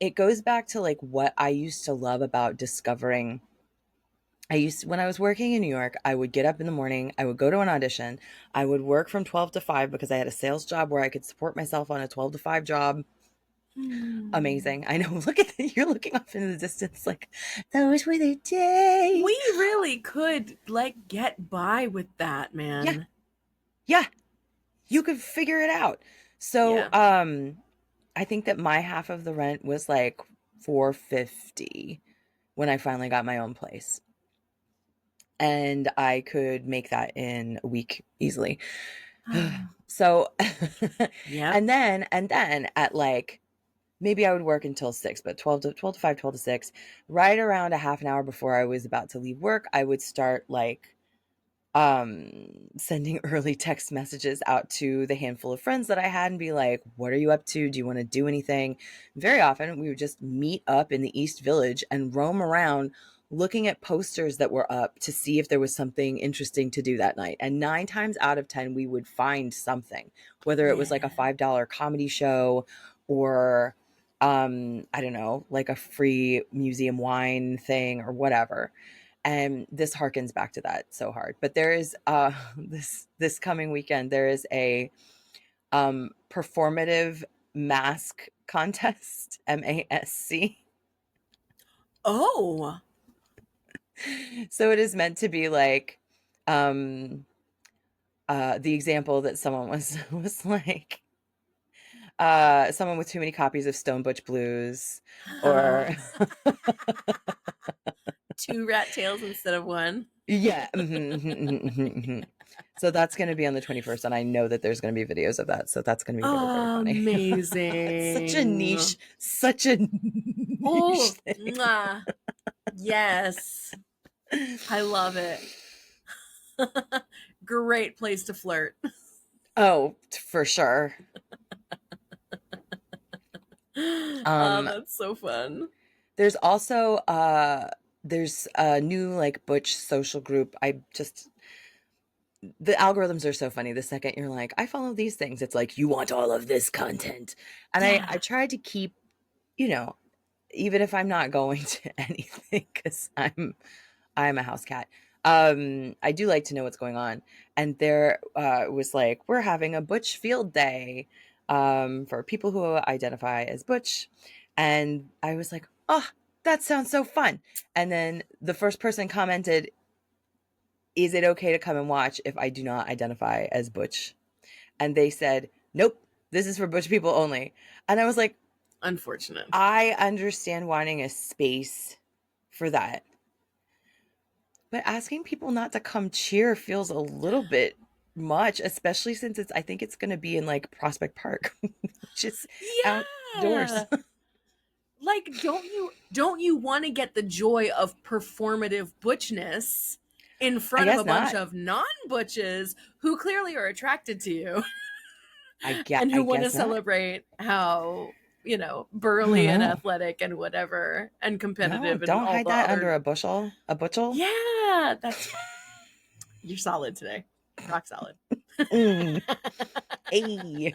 Speaker 2: it goes back to like what I used to love about discovering. When I was working in New York, I would get up in the morning, I would go to an audition, I would work from 12 to 5 because I had a sales job where I could support myself on a 12 to 5 job.
Speaker 1: Hmm.
Speaker 2: Amazing. I know. Look at you're looking off into the distance like those were the
Speaker 1: We
Speaker 2: days.
Speaker 1: really could like get by with that,
Speaker 2: Yeah.
Speaker 1: man.
Speaker 2: Yeah. You could figure it out. So,
Speaker 1: Yeah.
Speaker 2: I think that my half of the rent was like 450 when I finally got my own place. And I could make that in a week easily. So,
Speaker 1: Yep.
Speaker 2: and then at like maybe I would work until 6, but 12 to 5, 12 to 6, right around a half an hour before I was about to leave work, I would start like sending early text messages out to the handful of friends that I had and be like, what are you up to? Do you want to do anything? Very often we would just meet up in the East Village and roam around looking at posters that were up to see if there was something interesting to do that night. And 9 times out of 10 we would find something, whether it was like a
Speaker 1: Yeah.
Speaker 2: $5 comedy show or I don't know, like a free museum wine thing or whatever. And this harkens back to that so hard. But there is this coming weekend there is a performative mask contest, MASC.
Speaker 1: Oh.
Speaker 2: So it is meant to be like um the example that someone was like someone with too many copies of Stone Butch Blues or
Speaker 1: Two rat tails instead of one.
Speaker 2: yeah. So that's going to be on the 21st, and I know that there's going to be videos of that. So that's going to be very, very funny. It's
Speaker 1: Amazing.
Speaker 2: such a niche
Speaker 1: Oh,
Speaker 2: thing.
Speaker 1: mwah. Yes. I love it. Great place to flirt.
Speaker 2: Oh, for sure.
Speaker 1: Oh,
Speaker 2: Um,
Speaker 1: that's so fun.
Speaker 2: there's also there's a new like Butch social group. The algorithms are so funny. The second you're like, I follow these things, it's like you want all of this content. And I
Speaker 1: Yeah.
Speaker 2: tried to keep, you know, even if I'm not going to anything, because I'm a house cat. I do like to know what's going on. And there was like, we're having a Butch field day for people who identify as Butch. And I was like, oh, that sounds so fun. And then the first person commented, is it okay to come and watch if I do not identify as Butch? And they said, nope, this is for Butch people only. And I was like,
Speaker 1: Unfortunate.
Speaker 2: I understand wanting a space for that. But asking people not to come cheer feels a little bit much, especially since I think it's going to be in like Prospect Park, which is outdoors.
Speaker 1: Yeah. Like, don't you want to get the joy of performative butchness in
Speaker 2: I
Speaker 1: front of a
Speaker 2: guess
Speaker 1: bunch
Speaker 2: not.
Speaker 1: of non-butches who clearly are attracted to you and
Speaker 2: I
Speaker 1: who want to
Speaker 2: guess not.
Speaker 1: celebrate how,
Speaker 2: I don't
Speaker 1: burly and
Speaker 2: know.
Speaker 1: athletic and whatever and
Speaker 2: No,
Speaker 1: competitive and
Speaker 2: don't
Speaker 1: all
Speaker 2: hide
Speaker 1: the
Speaker 2: that under
Speaker 1: other.
Speaker 2: a bushel. A butchel.
Speaker 1: Yeah, that's you're solid today. Rock solid.
Speaker 2: Mm. Hey,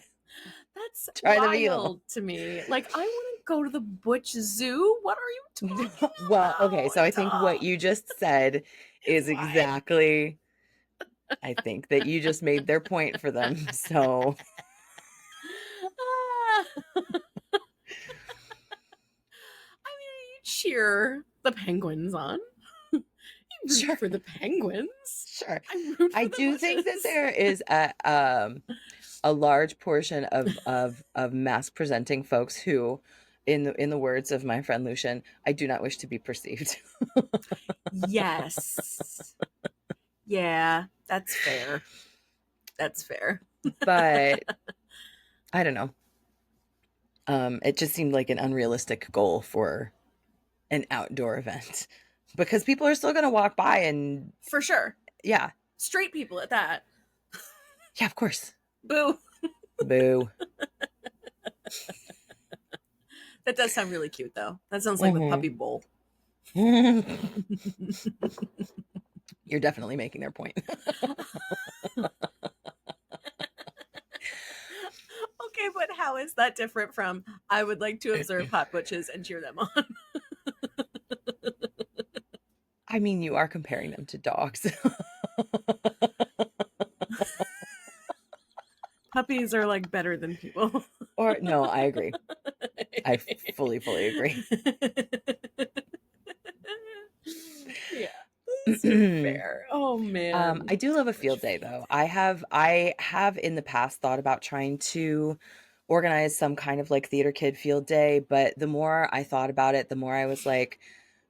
Speaker 1: That's
Speaker 2: try the veal.
Speaker 1: wild to me. Like, I want to go to the Butch Zoo. What are you talking
Speaker 2: Well, okay, so I think what
Speaker 1: about?
Speaker 2: you just said
Speaker 1: It's
Speaker 2: is
Speaker 1: wild.
Speaker 2: exactly, I think that you just made their point for them. So,
Speaker 1: Ah. I mean, you cheer the penguins on. You root
Speaker 2: sure,
Speaker 1: for the penguins.
Speaker 2: sure.
Speaker 1: I root
Speaker 2: I
Speaker 1: for the
Speaker 2: do think that
Speaker 1: bushes.
Speaker 2: there is a large portion of mask presenting folks who, in the words of my friend Lucian, I do not wish to be perceived.
Speaker 1: Yes. Yeah, that's fair. That's fair.
Speaker 2: But I don't know. It just seemed like an unrealistic goal for an outdoor event because people are still going to walk by and
Speaker 1: For sure.
Speaker 2: yeah,
Speaker 1: Straight people at that.
Speaker 2: yeah, of course.
Speaker 1: Boo.
Speaker 2: Boo.
Speaker 1: That does sound really cute, though. That sounds like the
Speaker 2: Mm-hmm.
Speaker 1: puppy bowl.
Speaker 2: You're definitely making their point.
Speaker 1: Okay, but how is that different from I would like to observe hot butches and cheer them on?
Speaker 2: I mean, you are comparing them to dogs.
Speaker 1: Puppies are like better than people.
Speaker 2: Or no, I agree. I fully agree.
Speaker 1: Yeah. That's so fair. Oh man.
Speaker 2: I do love a
Speaker 1: So much
Speaker 2: field day
Speaker 1: fun.
Speaker 2: though. I have in the past thought about trying to organize some kind of like theater kid field day, but the more I thought about it, the more I was like,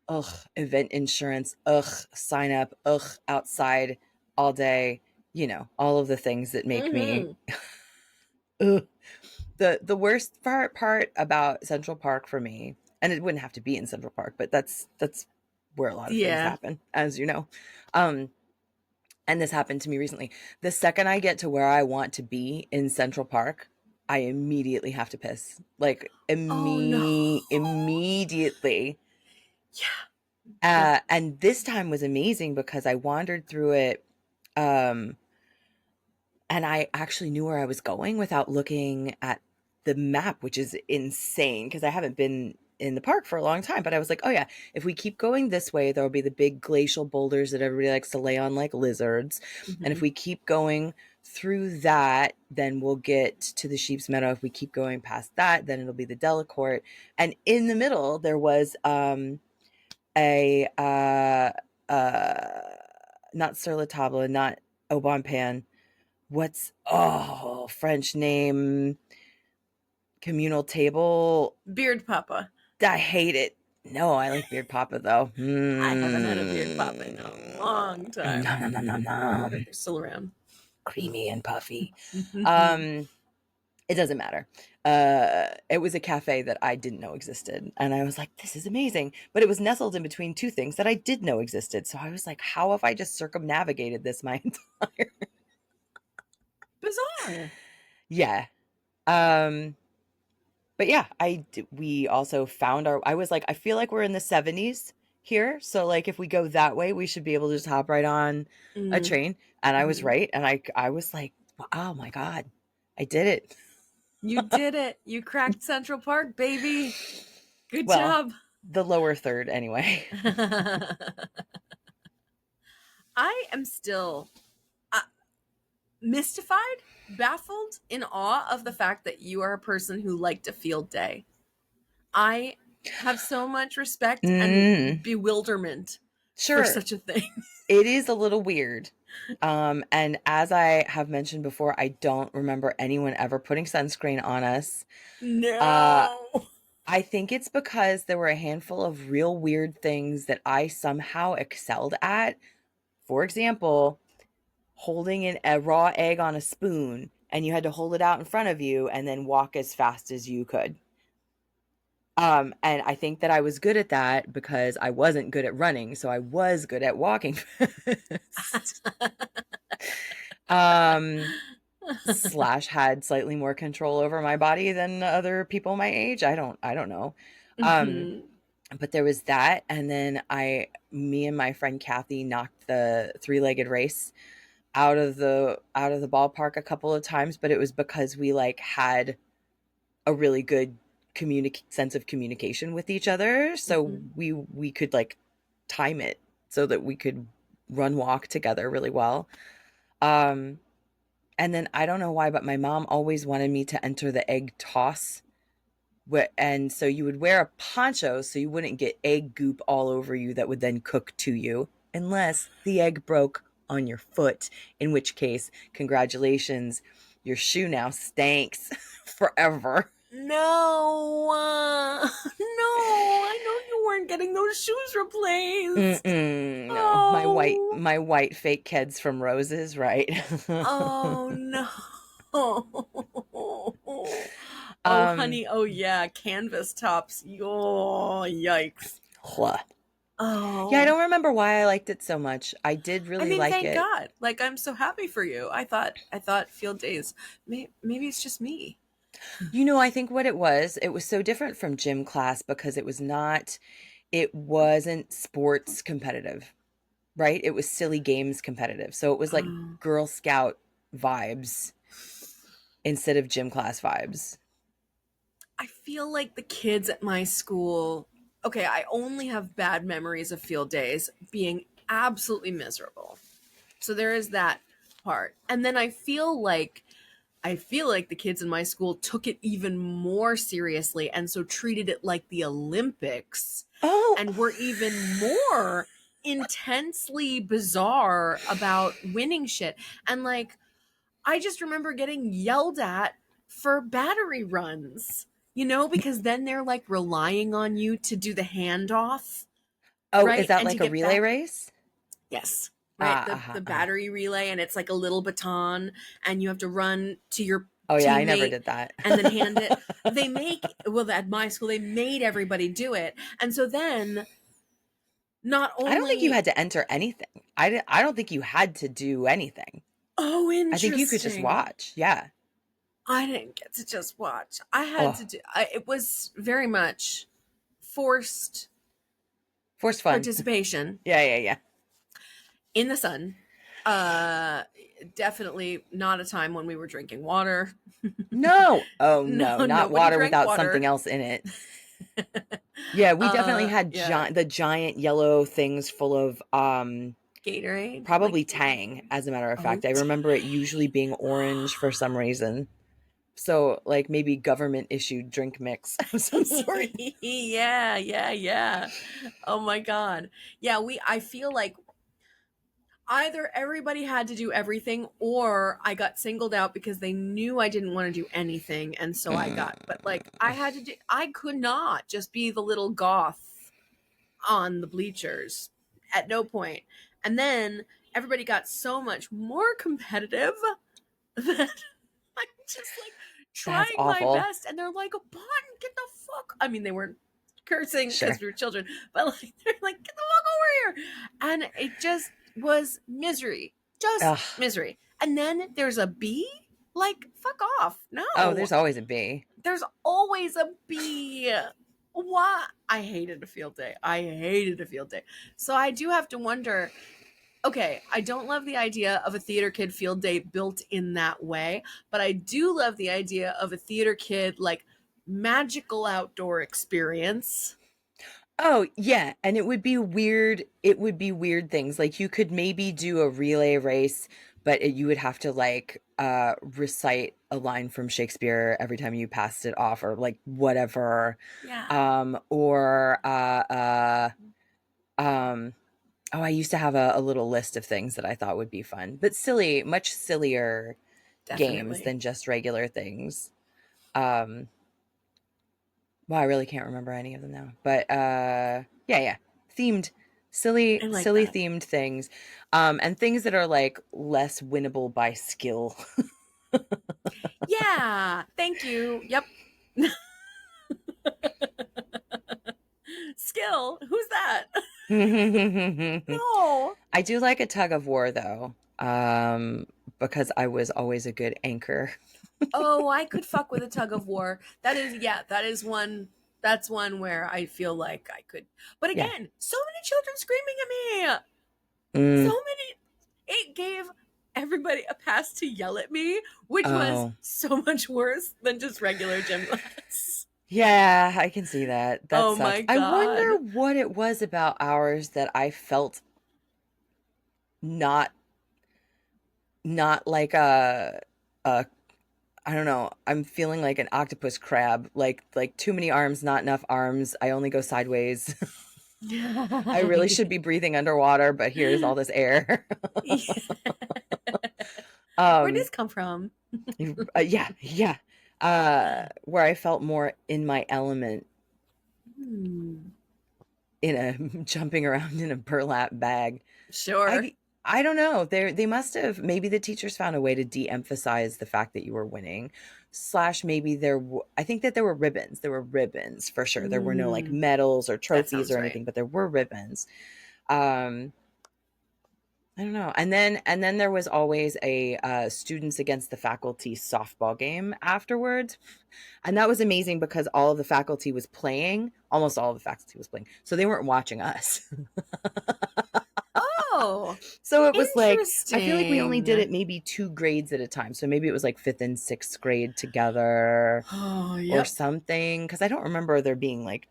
Speaker 2: ugh, event insurance, ugh, sign up, ugh, outside all day, all of the things that make me
Speaker 1: Mm-hmm.
Speaker 2: ugh. The worst part about Central Park for me, and it wouldn't have to be in Central Park, but that's where a lot of things
Speaker 1: Yeah.
Speaker 2: happen, as you know. Um, and this happened to me recently. The second I get to where I want to be in Central Park, I immediately have to piss. Like
Speaker 1: Oh no.
Speaker 2: immediately.
Speaker 1: Yeah. Yeah.
Speaker 2: And this time was amazing because I wandered through it, um, and I actually knew where I was going without looking at the map, which is insane because I haven't been in the park for a long time. But I was like, oh yeah, if we keep going this way, there'll be the big glacial boulders that everybody likes to lay on like lizards. And if
Speaker 1: Mm-hmm.
Speaker 2: we keep going through that, then we'll get to the Sheep's Meadow. If we keep going past that, then it'll be the Delacorte. And in the middle, there was a not sur la table, not au bon pan. What's French name? Communal table.
Speaker 1: Beard Papa.
Speaker 2: I hate it. No, I like Beard Papa though.
Speaker 1: I haven't had a beard papa in a long
Speaker 2: Nom,
Speaker 1: time.
Speaker 2: nom, nom, nom, nom.
Speaker 1: They're still around.
Speaker 2: Creamy and puffy.
Speaker 1: Mm-hmm.
Speaker 2: Um, it doesn't matter. It was a cafe that I didn't know existed, and I was like, "This is amazing!" But it was nestled in between two things that I did know existed. So I was like, "How have I just circumnavigated this my entire?"
Speaker 1: Bizarre.
Speaker 2: Yeah. But yeah, we also found I was like, I feel like we're in the 70s here. So like if we go that way, we should be able to just hop right on a
Speaker 1: Mm-hmm.
Speaker 2: train. And I was right. And I was like, oh my God, I did it.
Speaker 1: You did it. You cracked Central Park, baby. Good
Speaker 2: Well,
Speaker 1: job.
Speaker 2: the lower third anyway.
Speaker 1: I am still mystified, baffled, in awe of the fact that you are a person who liked a field day. I have so much respect and
Speaker 2: Mm,
Speaker 1: bewilderment for
Speaker 2: sure.
Speaker 1: such a thing.
Speaker 2: It is a little weird. And as I have mentioned before, I don't remember anyone ever putting sunscreen on us. Uh,
Speaker 1: No.
Speaker 2: I think it's because there were a handful of real weird things that I somehow excelled at. For example, holding a raw egg on a spoon and you had to hold it out in front of you and then walk as fast as you could. And I think that I was good at that because I wasn't good at running, so I was good at walking fast. Um, slash had slightly more control over my body than other people my age. I don't know. Um,
Speaker 1: Mhm.
Speaker 2: but there was that, and then me and my friend Kathy knocked the three-legged race out of the ballpark a couple of times, but it was because we like had a really good sense of communication with each other, so
Speaker 1: Mhm.
Speaker 2: we could like time it so that we could run walk together really well. Um, and then I don't know why, but my mom always wanted me to enter the egg toss. And so you would wear a poncho so you wouldn't get egg goop all over you that would then cook to you, unless the egg broke on your foot, in which case, congratulations, your shoe now stinks forever.
Speaker 1: No, no, I know you weren't getting those shoes replaced.
Speaker 2: Mm-mm, no,
Speaker 1: Oh,
Speaker 2: my white fake kids from Roses, right?
Speaker 1: oh no. Oh,
Speaker 2: um,
Speaker 1: honey, oh yeah, canvas tops. Oh, yikes.
Speaker 2: yeah, I
Speaker 1: Oh,
Speaker 2: don't remember why I liked it so much. I did
Speaker 1: I
Speaker 2: really
Speaker 1: mean,
Speaker 2: like
Speaker 1: thank
Speaker 2: it.
Speaker 1: God. Like, I'm so happy for you. I thought field days. Maybe it's just me.
Speaker 2: You know, I think what it was so different from gym class because it wasn't sports competitive, right? It was silly games competitive. So it was like
Speaker 1: Oh.
Speaker 2: Girl Scout vibes instead of gym class vibes.
Speaker 1: I feel like the kids at my school, okay, I only have bad memories of field days being absolutely miserable. So there is that part. And then I feel like the kids in my school took it even more seriously and so treated it like the Olympics
Speaker 2: Oh,
Speaker 1: and were even more intensely bizarre about winning shit. And like I just remember getting yelled at for battery runs, because then they're like relying on you to do the handoff,
Speaker 2: oh, is
Speaker 1: right?
Speaker 2: that
Speaker 1: And to
Speaker 2: like a
Speaker 1: get
Speaker 2: relay
Speaker 1: back.
Speaker 2: race?
Speaker 1: Yes. Right.
Speaker 2: Ah,
Speaker 1: The
Speaker 2: uh-huh, uh-huh.
Speaker 1: battery relay, and it's like a little baton, and you have to run to your
Speaker 2: Oh yeah, I never
Speaker 1: teammate
Speaker 2: did that.
Speaker 1: and then hand it. At my school, they made everybody do it. And so then not
Speaker 2: I don't think you
Speaker 1: only,
Speaker 2: had to enter anything. I don't think you had to do anything.
Speaker 1: oh,
Speaker 2: I think you could just
Speaker 1: interesting.
Speaker 2: watch. Yeah.
Speaker 1: I didn't get to just watch. I had
Speaker 2: Oh,
Speaker 1: to do, it was very much forced
Speaker 2: forced fun.
Speaker 1: participation
Speaker 2: Yeah, yeah, yeah.
Speaker 1: in the sun. Uh, Definitely not a time when we were drinking water.
Speaker 2: No. Oh
Speaker 1: No,
Speaker 2: no, not
Speaker 1: nobody
Speaker 2: water
Speaker 1: drank
Speaker 2: without something
Speaker 1: water.
Speaker 2: else in it. Yeah, we definitely had
Speaker 1: Yeah,
Speaker 2: the giant yellow things full of
Speaker 1: Gatorade, like,
Speaker 2: probably Tang, as a matter of
Speaker 1: oh,
Speaker 2: fact. I remember it usually being orange for some reason. So, like maybe government issued drink mix of some sort.
Speaker 1: yeah, yeah, yeah. Oh my God. Yeah, I feel like either everybody had to do everything or I got singled out because they knew I didn't want to do anything and so but like
Speaker 2: Mm.
Speaker 1: I could not just be the little goth on the bleachers at no point. And then everybody got so much more competitive that I'm just like
Speaker 2: That's
Speaker 1: trying my
Speaker 2: awful.
Speaker 1: best and they're like, "Bon, get the fuck." I mean, they weren't cursing because
Speaker 2: Sure.
Speaker 1: we were children, but like they're like, "Get the fuck over here." And it just was misery. Just
Speaker 2: Ugh.
Speaker 1: misery. And then there's a bee? Like, fuck off.
Speaker 2: Oh, there's
Speaker 1: No.
Speaker 2: always a bee.
Speaker 1: There's always a bee. Why? I hated a field day. I hated a field day. So I do have to wonder, okay, I don't love the idea of a theater kid field day built in that way, but I do love the idea of a theater kid like magical outdoor experience.
Speaker 2: Oh, yeah, and it would be weird things, like, you could maybe do a relay race, but you would have to, like, recite a line from Shakespeare every time you passed it off or, like, whatever,
Speaker 1: Yeah,
Speaker 2: or, um oh, I used to have a little list of things that I thought would be fun, but much sillier games
Speaker 1: definitely.
Speaker 2: than just regular things. Um Well, I really can't remember any of them now. But yeah, yeah. Themed
Speaker 1: I like
Speaker 2: silly
Speaker 1: that.
Speaker 2: themed things. And things that are like less winnable by skill.
Speaker 1: Yeah, thank you. Yep. Skill. Who's that?
Speaker 2: I
Speaker 1: No.
Speaker 2: do like a tug of war though. Because I was always a good anchor.
Speaker 1: Oh, I could fuck with a tug of war. That is, yeah, that is one. That's one where I feel like I could. But
Speaker 2: Yeah.
Speaker 1: again, so many children screaming at me. So
Speaker 2: Mm,
Speaker 1: many. It gave everybody a pass to yell at me, which was
Speaker 2: oh.
Speaker 1: so much worse than just regular gym class.
Speaker 2: Yeah, I can see that. That
Speaker 1: Oh my
Speaker 2: sucks. I wonder
Speaker 1: God.
Speaker 2: what it was about ours that I felt not not like a I don't know. I'm feeling like an octopus crab. Like too many arms, not enough arms. I only go sideways. I really should be breathing underwater, but here's all this air.
Speaker 1: Yeah. Where did
Speaker 2: um
Speaker 1: this come from?
Speaker 2: Yeah. Where I felt more in my element
Speaker 1: Hmm.
Speaker 2: in a jumping around in a burlap bag.
Speaker 1: Sure.
Speaker 2: I don't know. They must have, maybe the teachers found a way to de-emphasize the fact that you were winning. Slash maybe I think that there were ribbons. There were ribbons for sure. There were no like
Speaker 1: Mm,
Speaker 2: medals or
Speaker 1: that
Speaker 2: trophies
Speaker 1: sounds
Speaker 2: or
Speaker 1: right.
Speaker 2: anything, but there were ribbons. Um I don't know. And then there was always a students against the faculty softball game afterwards. And that was amazing because all of the faculty was playing, almost all of the faculty was playing. So they weren't watching us.
Speaker 1: Oh,
Speaker 2: So it was like, I feel like we only did
Speaker 1: interesting.
Speaker 2: it maybe 2 grades at a time. So maybe it was like fifth and sixth grade together
Speaker 1: Oh,
Speaker 2: or
Speaker 1: yep.
Speaker 2: something. Cause I don't remember there being like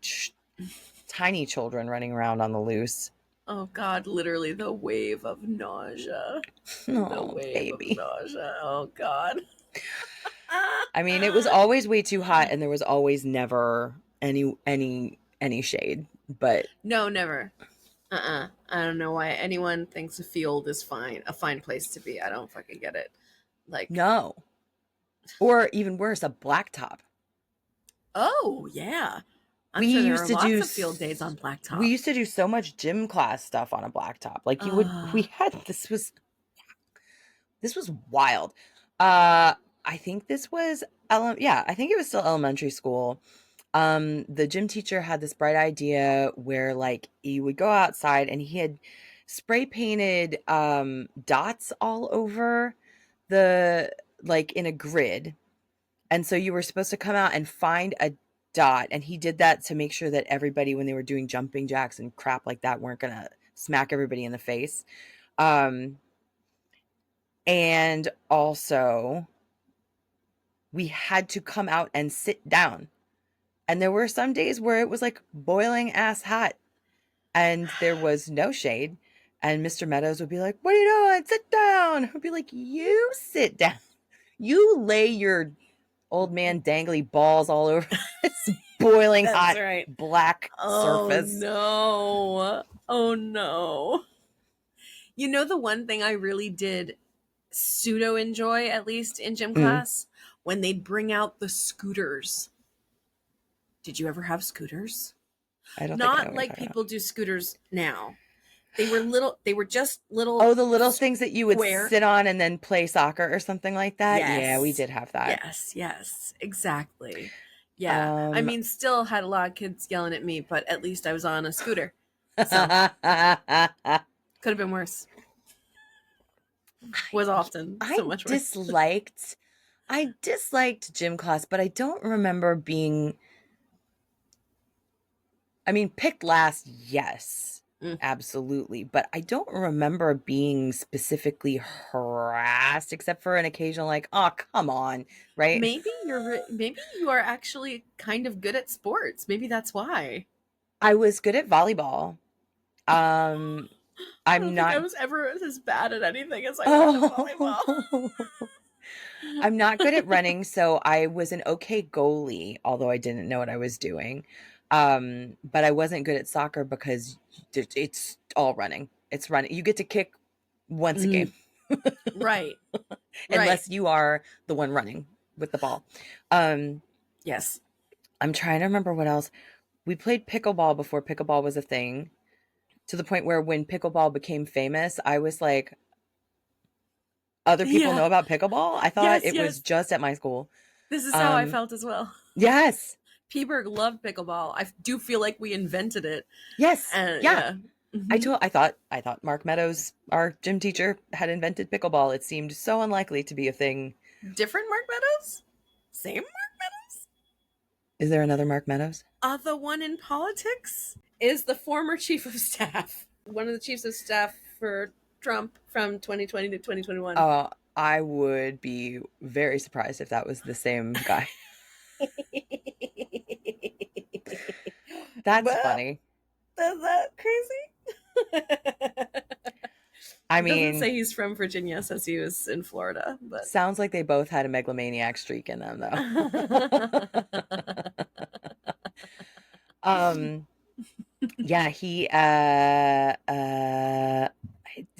Speaker 2: tiny children running around on the loose.
Speaker 1: Oh God, literally the wave of nausea. The
Speaker 2: Oh,
Speaker 1: wave of
Speaker 2: baby.
Speaker 1: nausea. Oh God.
Speaker 2: I mean, it was always way too hot and there was always never any shade. But
Speaker 1: No, never. I don't know why anyone thinks a field is fine, a fine place to be. I don't fucking get it. Like,
Speaker 2: no. Or even worse, a blacktop.
Speaker 1: oh yeah. I'm
Speaker 2: We
Speaker 1: sure there
Speaker 2: used
Speaker 1: are
Speaker 2: to do
Speaker 1: lots of field days on
Speaker 2: we
Speaker 1: blacktop.
Speaker 2: used to do so much gym class stuff on a blacktop. Like you would we
Speaker 1: Uh,
Speaker 2: had this was wild. I think this was yeah, I think it was still elementary school. The gym teacher had this bright idea where like you would go outside and he had spray painted dots all over the like in a grid. And so you were supposed to come out and find a dot. And he did that to make sure that everybody, when they were doing jumping jacks and crap like that, weren't going to smack everybody in the face. Um, and also, we had to come out and sit down. And there were some days where it was like boiling ass hot and there was no shade. And Mr. Meadows would be like, "What are you doing? Sit down." I'd be like, "You sit down. You lay your old man dangly balls all over this boiling
Speaker 1: that's
Speaker 2: hot
Speaker 1: right.
Speaker 2: black
Speaker 1: Oh
Speaker 2: surface."
Speaker 1: no. Oh no. You know the one thing I really did pseudo enjoy, at least in gym
Speaker 2: Mm,
Speaker 1: class, when they'd bring out the scooters. Did you ever have scooters?
Speaker 2: I don't think I know
Speaker 1: Not
Speaker 2: what you're
Speaker 1: like
Speaker 2: talking about.
Speaker 1: people do scooters now. They were just little
Speaker 2: Oh, the little things that you would
Speaker 1: square.
Speaker 2: sit on and then play soccer or something like that? Yeah, we
Speaker 1: Yes.
Speaker 2: did have that.
Speaker 1: Yes, exactly. Yeah. I
Speaker 2: Um,
Speaker 1: mean, still had a lot of kids yelling at me, but at least I was on a scooter. So
Speaker 2: I
Speaker 1: could have been worse. Was often
Speaker 2: I
Speaker 1: so much worse.
Speaker 2: disliked gym class, but I don't remember being, I mean, picked last, yes,
Speaker 1: Mm.
Speaker 2: absolutely. But I don't remember being specifically harassed, except for an occasional, like, "Oh, come on," right?
Speaker 1: Maybe you are actually kind of good at sports. Maybe that's why.
Speaker 2: I was good at volleyball. Um,
Speaker 1: I
Speaker 2: I'm
Speaker 1: don't think I
Speaker 2: not,
Speaker 1: was ever as bad at anything as I was at volleyball.
Speaker 2: oh, I'm not good at running. So I was an okay goalie, although I didn't know what I was doing. But I wasn't good at soccer because it's all running. It's running. You get to kick once a game.
Speaker 1: Mm, right, right.
Speaker 2: Unless you are the one running with the ball. Um,
Speaker 1: Yes.
Speaker 2: I'm trying to remember what else. We played pickleball before pickleball was a thing, to the point where when pickleball became famous, I was like, other people
Speaker 1: Yeah.
Speaker 2: know about pickleball? I thought
Speaker 1: Yes,
Speaker 2: it was
Speaker 1: yes.
Speaker 2: just at my school.
Speaker 1: This is how I
Speaker 2: Um,
Speaker 1: felt as well.
Speaker 2: yes,
Speaker 1: Peaburg loved pickleball. I do feel like we invented it.
Speaker 2: yes,
Speaker 1: And
Speaker 2: yeah.
Speaker 1: yeah. Hmm.
Speaker 2: I thought Mark Meadows, our gym teacher, had invented pickleball. It seemed so unlikely to be a thing.
Speaker 1: Different Mark Meadows? Same Mark Meadows?
Speaker 2: Is there another Mark Meadows?
Speaker 1: The one in politics is the former chief of staff. One of the chiefs of staff for Trump from 2020 to 2021.
Speaker 2: I would be very surprised if that was the same guy. That's
Speaker 1: Well,
Speaker 2: funny.
Speaker 1: is that crazy?
Speaker 2: I
Speaker 1: It doesn't
Speaker 2: mean,
Speaker 1: say he's from Virginia, says he was in Florida, but
Speaker 2: sounds like they both had a megalomaniac streak in them, though. um, yeah, he I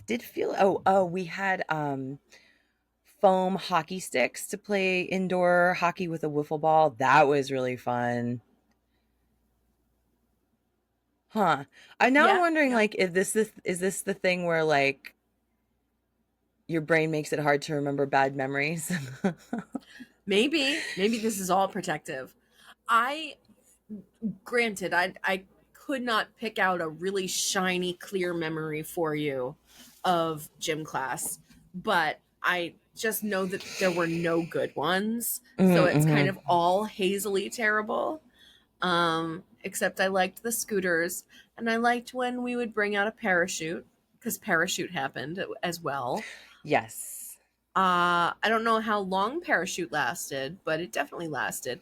Speaker 2: did feel, we had foam hockey sticks to play indoor hockey with a wiffle ball. That was really fun. Huh. I'm
Speaker 1: Yeah,
Speaker 2: wondering,
Speaker 1: yeah.
Speaker 2: like, if is this the thing where, like, your brain makes it hard to remember bad memories?
Speaker 1: Maybe this is all protective. I granted, I could not pick out a really shiny, clear memory for you of gym class, but I just know that there were no good ones. So it's kind
Speaker 2: Mm-hmm.
Speaker 1: of all hazily terrible. Except I liked the scooters, and I liked when we would bring out a parachute because parachute happened as well.
Speaker 2: Yes.
Speaker 1: I don't know how long parachute lasted, but it definitely lasted.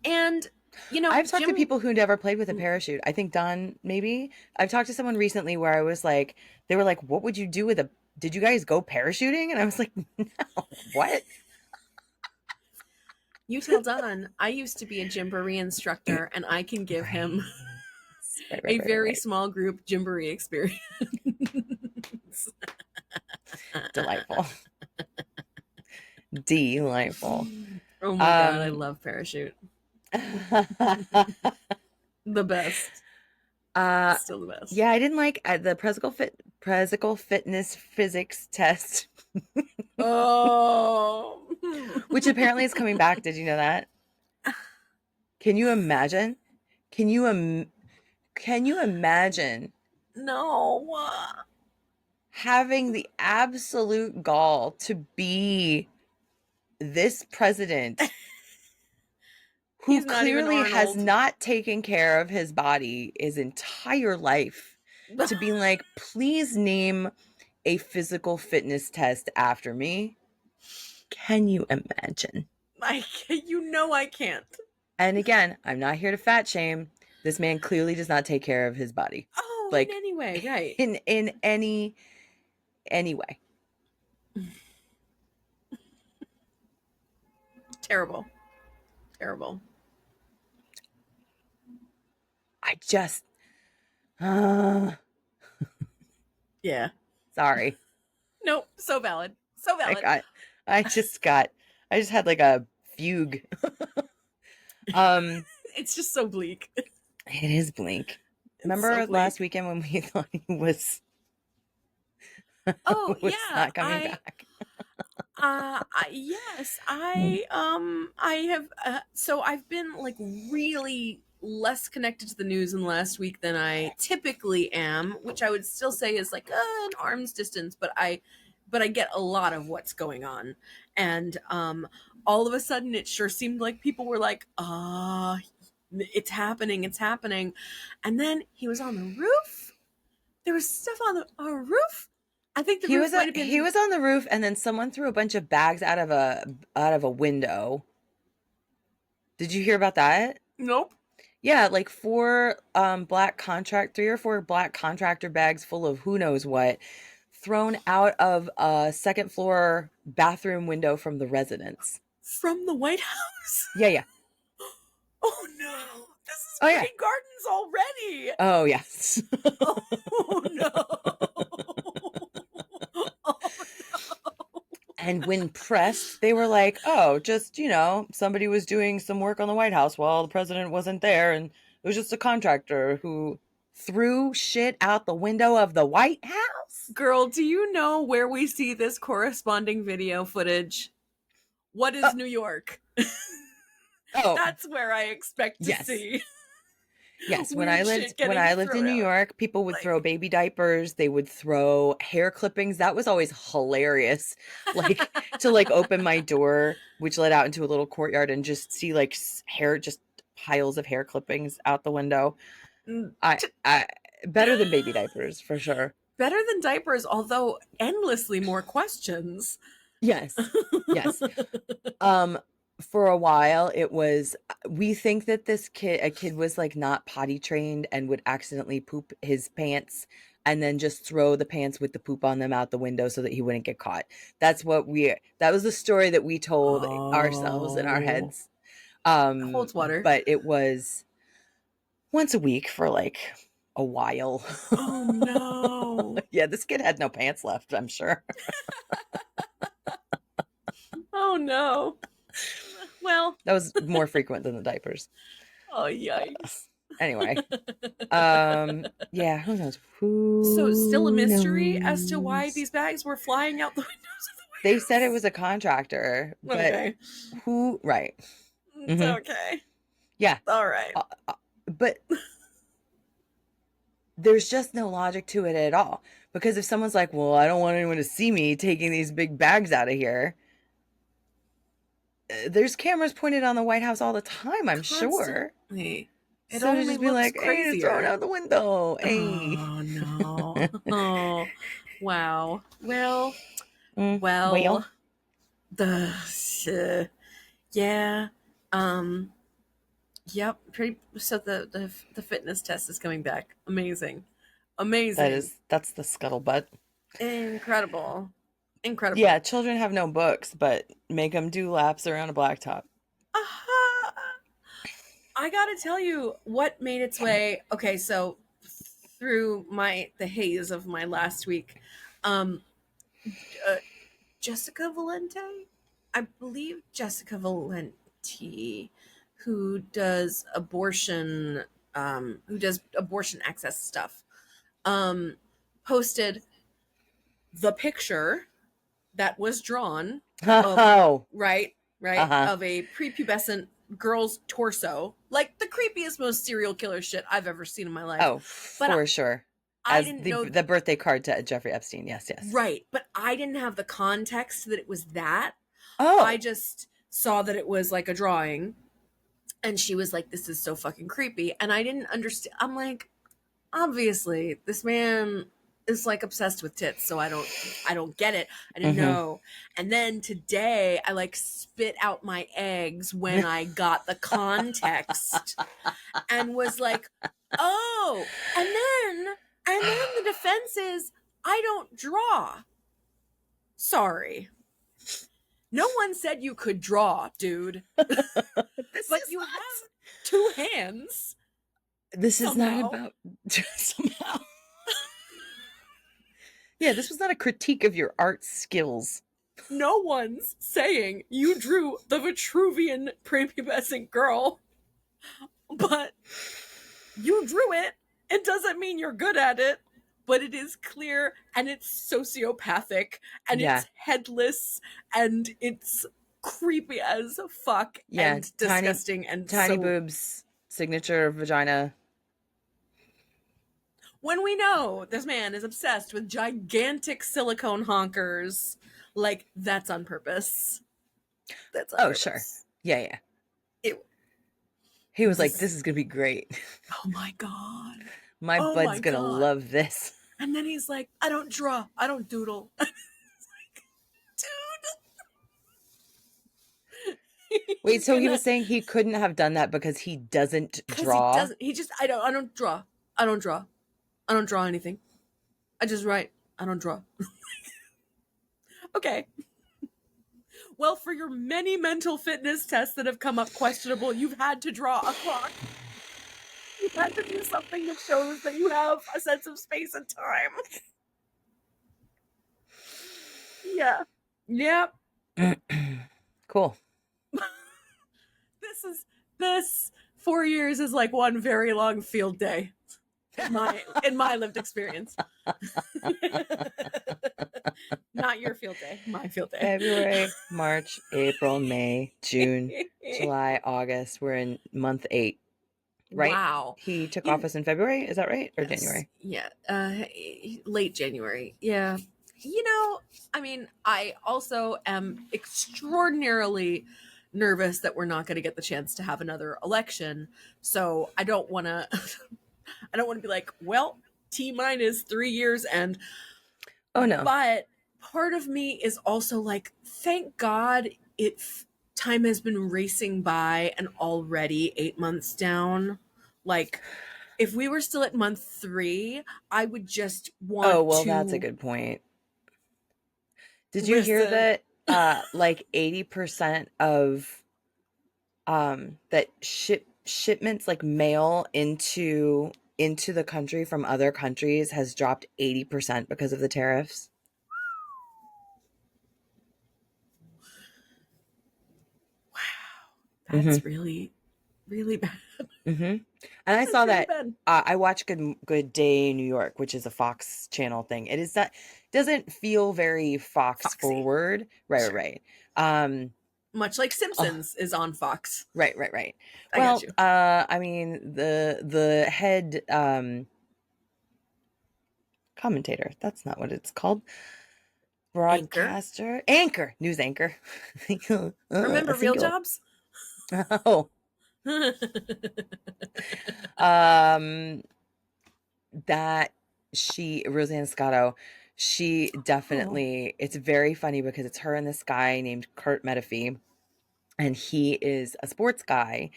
Speaker 1: And
Speaker 2: I've talked to
Speaker 1: gym.
Speaker 2: people who never played with a parachute. I think Don, maybe. I've talked to someone recently where I was like, they were like, what would you do with a, did you guys go parachuting? And I was like, no, what?
Speaker 1: You tell Don, I used to be a gymboree instructor, and I can give him
Speaker 2: Right. Right, right,
Speaker 1: a
Speaker 2: right,
Speaker 1: very
Speaker 2: right.
Speaker 1: small group gymboree experience.
Speaker 2: Delightful. Delightful.
Speaker 1: Oh my god, I
Speaker 2: Um,
Speaker 1: love parachute. The best.
Speaker 2: uh,
Speaker 1: Still the best.
Speaker 2: yeah, I didn't like the Presical fitness physics test,
Speaker 1: Oh.
Speaker 2: which apparently is coming back. Did you know that? Can you imagine? Can you can you imagine
Speaker 1: No.
Speaker 2: having the absolute gall to be this president who
Speaker 1: He's not even
Speaker 2: clearly has
Speaker 1: Arnold.
Speaker 2: not taken care of his body his entire life to be like, please name a physical fitness test after me? Can you imagine?
Speaker 1: I can't.
Speaker 2: And again, I'm not here to fat shame. This man clearly does not take care of his body.
Speaker 1: Oh, in
Speaker 2: Like
Speaker 1: any way, right.
Speaker 2: in any way.
Speaker 1: Terrible. Terrible.
Speaker 2: I just uh,
Speaker 1: Yeah.
Speaker 2: sorry.
Speaker 1: Nope. So valid. So
Speaker 2: I
Speaker 1: valid.
Speaker 2: got I just got I just had like a fugue. Um
Speaker 1: It's just so bleak.
Speaker 2: it is Blink.
Speaker 1: It's so
Speaker 2: Remember last
Speaker 1: bleak.
Speaker 2: weekend when we thought he was
Speaker 1: Oh,
Speaker 2: was
Speaker 1: yeah.
Speaker 2: not coming back?
Speaker 1: Yes, I have, so I've been like really less connected to the news in the last week than I typically am, which I would still say is like an arm's distance, but I get a lot of what's going on. And, all of a sudden it sure seemed like people were like, it's happening, it's happening. And then he was on the roof. There was stuff on the roof. I think the roof might have
Speaker 2: He
Speaker 1: been.
Speaker 2: was on the roof and then someone threw a bunch of bags out of a window. Did you hear about that?
Speaker 1: Nope.
Speaker 2: Yeah, like three or four black contractor bags full of who knows what thrown out of a second floor bathroom window from the residence.
Speaker 1: From the White House?
Speaker 2: Yeah, yeah.
Speaker 1: Oh no! This is
Speaker 2: Oh yeah.
Speaker 1: Green Gardens already!
Speaker 2: Oh yes.
Speaker 1: Oh no! Oh no!
Speaker 2: And when pressed, they were like, "Oh, just, somebody was doing some work on the White House while the president wasn't there and it was just a contractor who threw shit out the window of the White House."
Speaker 1: Girl, do you know where we see this corresponding video footage? What
Speaker 2: Oh,
Speaker 1: is New York?
Speaker 2: oh,
Speaker 1: That's where I expect to
Speaker 2: yes.
Speaker 1: see
Speaker 2: Yes,
Speaker 1: weird shit
Speaker 2: when
Speaker 1: getting
Speaker 2: I lived in
Speaker 1: thrown
Speaker 2: New
Speaker 1: out.
Speaker 2: York, people would throw
Speaker 1: Like,
Speaker 2: baby diapers, they would throw hair clippings. That was always hilarious. Like to like open my door, which led out into a little courtyard and just see like hair just piles of hair clippings out the window.
Speaker 1: mm,
Speaker 2: I better than baby diapers for sure.
Speaker 1: better than diapers, although endlessly more questions.
Speaker 2: Yes. Yes. Um, for a while it was we think that a kid was like not potty trained and would accidentally poop his pants and then just throw the pants with the poop on them out the window so that he wouldn't get caught. That was the story that we told ourselves in our
Speaker 1: Oh,
Speaker 2: heads.
Speaker 1: holds water.
Speaker 2: But it was once a week for like a while.
Speaker 1: Oh no.
Speaker 2: Yeah, this kid had no pants left, I'm sure.
Speaker 1: Oh no. Well,
Speaker 2: That was more frequent than the diapers.
Speaker 1: oh yikes.
Speaker 2: Anyway, yeah, who knows?
Speaker 1: So still a
Speaker 2: Who
Speaker 1: mystery as to why
Speaker 2: knows?
Speaker 1: these bags were flying out the windows of the
Speaker 2: They said it
Speaker 1: White
Speaker 2: was a contractor,
Speaker 1: House.
Speaker 2: but
Speaker 1: Okay.
Speaker 2: who? Right?
Speaker 1: It's
Speaker 2: Hmm.
Speaker 1: okay.
Speaker 2: Yeah,
Speaker 1: All right.
Speaker 2: but there's just no logic to it at all. Because if someone's like, "Well, I don't want anyone to see me taking these big bags out of here," there's cameras pointed on the White House all the time, I'm sure.
Speaker 1: Constantly. It
Speaker 2: So to
Speaker 1: only
Speaker 2: just be
Speaker 1: looks
Speaker 2: like, "Hey, just throw it
Speaker 1: crazier.
Speaker 2: out the window," hey.
Speaker 1: Oh no. Oh wow. Well,
Speaker 2: Well,
Speaker 1: well, the yeah. Um yep, pretty so the fitness test is coming back. Amazing. Amazing.
Speaker 2: that's the scuttlebutt.
Speaker 1: Incredible.
Speaker 2: Yeah,
Speaker 1: Incredible.
Speaker 2: children have no books, but make them do laps around a blacktop.
Speaker 1: Aha! I gotta tell you what made its way. Okay, so through the haze of my last week, um, uh, Jessica Valente, I believe Jessica Valente, who does abortion access stuff, um, posted the picture that was drawn of
Speaker 2: Oh,
Speaker 1: right
Speaker 2: uh-huh.
Speaker 1: of a prepubescent girl's torso, like the creepiest, most serial killer shit I've ever seen in my life.
Speaker 2: Oh,
Speaker 1: But
Speaker 2: for sure.
Speaker 1: I
Speaker 2: As
Speaker 1: didn't
Speaker 2: the
Speaker 1: know.
Speaker 2: the birthday card to Jeffrey Epstein. Yes, yes.
Speaker 1: Right, but I didn't have the context that it was that. I
Speaker 2: Oh.
Speaker 1: just saw that it was like a drawing, and she was like, "This is so fucking creepy," and I didn't understand. I'm like, obviously this man is like obsessed with tits, so I don't get it. I didn't
Speaker 2: Hmm.
Speaker 1: know. And then today I like spit out my eggs when I got the context and was like, oh, and then the defense is I don't draw. Sorry, no one said you could draw, dude.
Speaker 2: This
Speaker 1: But
Speaker 2: is
Speaker 1: you
Speaker 2: not.
Speaker 1: have two hands
Speaker 2: This is not
Speaker 1: somehow.
Speaker 2: about somehow. Yeah, this was not a critique of your art skills.
Speaker 1: No one's saying you drew the Vitruvian prepubescent girl, but you drew it. It doesn't mean you're good at it, but it is clear and it's sociopathic and
Speaker 2: Yeah.
Speaker 1: it's headless and it's creepy as fuck
Speaker 2: Yeah,
Speaker 1: and disgusting and
Speaker 2: tiny
Speaker 1: so.
Speaker 2: boobs, signature vagina.
Speaker 1: When we know this man is obsessed with gigantic silicone honkers, like that's on purpose. That's on
Speaker 2: Oh, sure.
Speaker 1: purpose.
Speaker 2: Yeah, yeah.
Speaker 1: It,
Speaker 2: He was like,
Speaker 1: this,
Speaker 2: "This is gonna be great.
Speaker 1: oh my god.
Speaker 2: My
Speaker 1: Oh
Speaker 2: bud's
Speaker 1: my
Speaker 2: gonna
Speaker 1: god.
Speaker 2: love this."
Speaker 1: And then he's like, I don't draw. I don't doodle. It's like, dude.
Speaker 2: Wait, so he was saying he couldn't have done that because he doesn't
Speaker 1: Because he
Speaker 2: draw?
Speaker 1: doesn't. He just, I don't draw. I don't draw. I don't draw anything. I just write. I don't draw. Okay. Well, for your many mental fitness tests that have come up questionable, you've had to draw a clock. You've had to do something that shows that you have a sense of space and time. Yeah. Yep.
Speaker 2: Cool.
Speaker 1: This 4 years is like one very long field day. In my lived experience. Not your field day, my field day.
Speaker 2: February, March, April, May, June, July, August. We're in month 8, right?
Speaker 1: Wow.
Speaker 2: He took office in February, is that right? Or
Speaker 1: Yes.
Speaker 2: January?
Speaker 1: Yeah. Late January. Yeah. You know, I mean, I also am extraordinarily nervous that we're not going to get the chance to have another election. So I don't want to I don't want to be like, well, T-minus 3 years and
Speaker 2: Oh no.
Speaker 1: but part of me is also like, thank God time has been racing by and already 8 months down. Like, if we were still at month 3, I would just want
Speaker 2: Oh, well,
Speaker 1: to
Speaker 2: that's a good point. Did you hear
Speaker 1: listen.
Speaker 2: that like 80% of that shipments like mail into the country from other countries has dropped 80% because of the tariffs? Mhm.
Speaker 1: That's really, really bad.
Speaker 2: Mhm. And I
Speaker 1: That's
Speaker 2: saw
Speaker 1: really
Speaker 2: that
Speaker 1: bad.
Speaker 2: I watch Good Day New York, which is a Fox channel thing. It is not doesn't feel very Fox
Speaker 1: Foxy.
Speaker 2: forward. Right, right,
Speaker 1: Sure.
Speaker 2: right. Um,
Speaker 1: Much like
Speaker 2: uh,
Speaker 1: Simpsons is on Fox.
Speaker 2: right, right, right.
Speaker 1: I got
Speaker 2: Well,
Speaker 1: you.
Speaker 2: I mean, the head commentator, that's not what it's called.
Speaker 1: Anchor.
Speaker 2: Broadcaster, anchor, news anchor.
Speaker 1: Remember Real
Speaker 2: Singular.
Speaker 1: Jobs?
Speaker 2: Oh, um, that Roseanne Scotto, she
Speaker 1: Oh.
Speaker 2: definitely, it's very funny because it's her and this guy named Kurt Menefee, and he is a sports guy.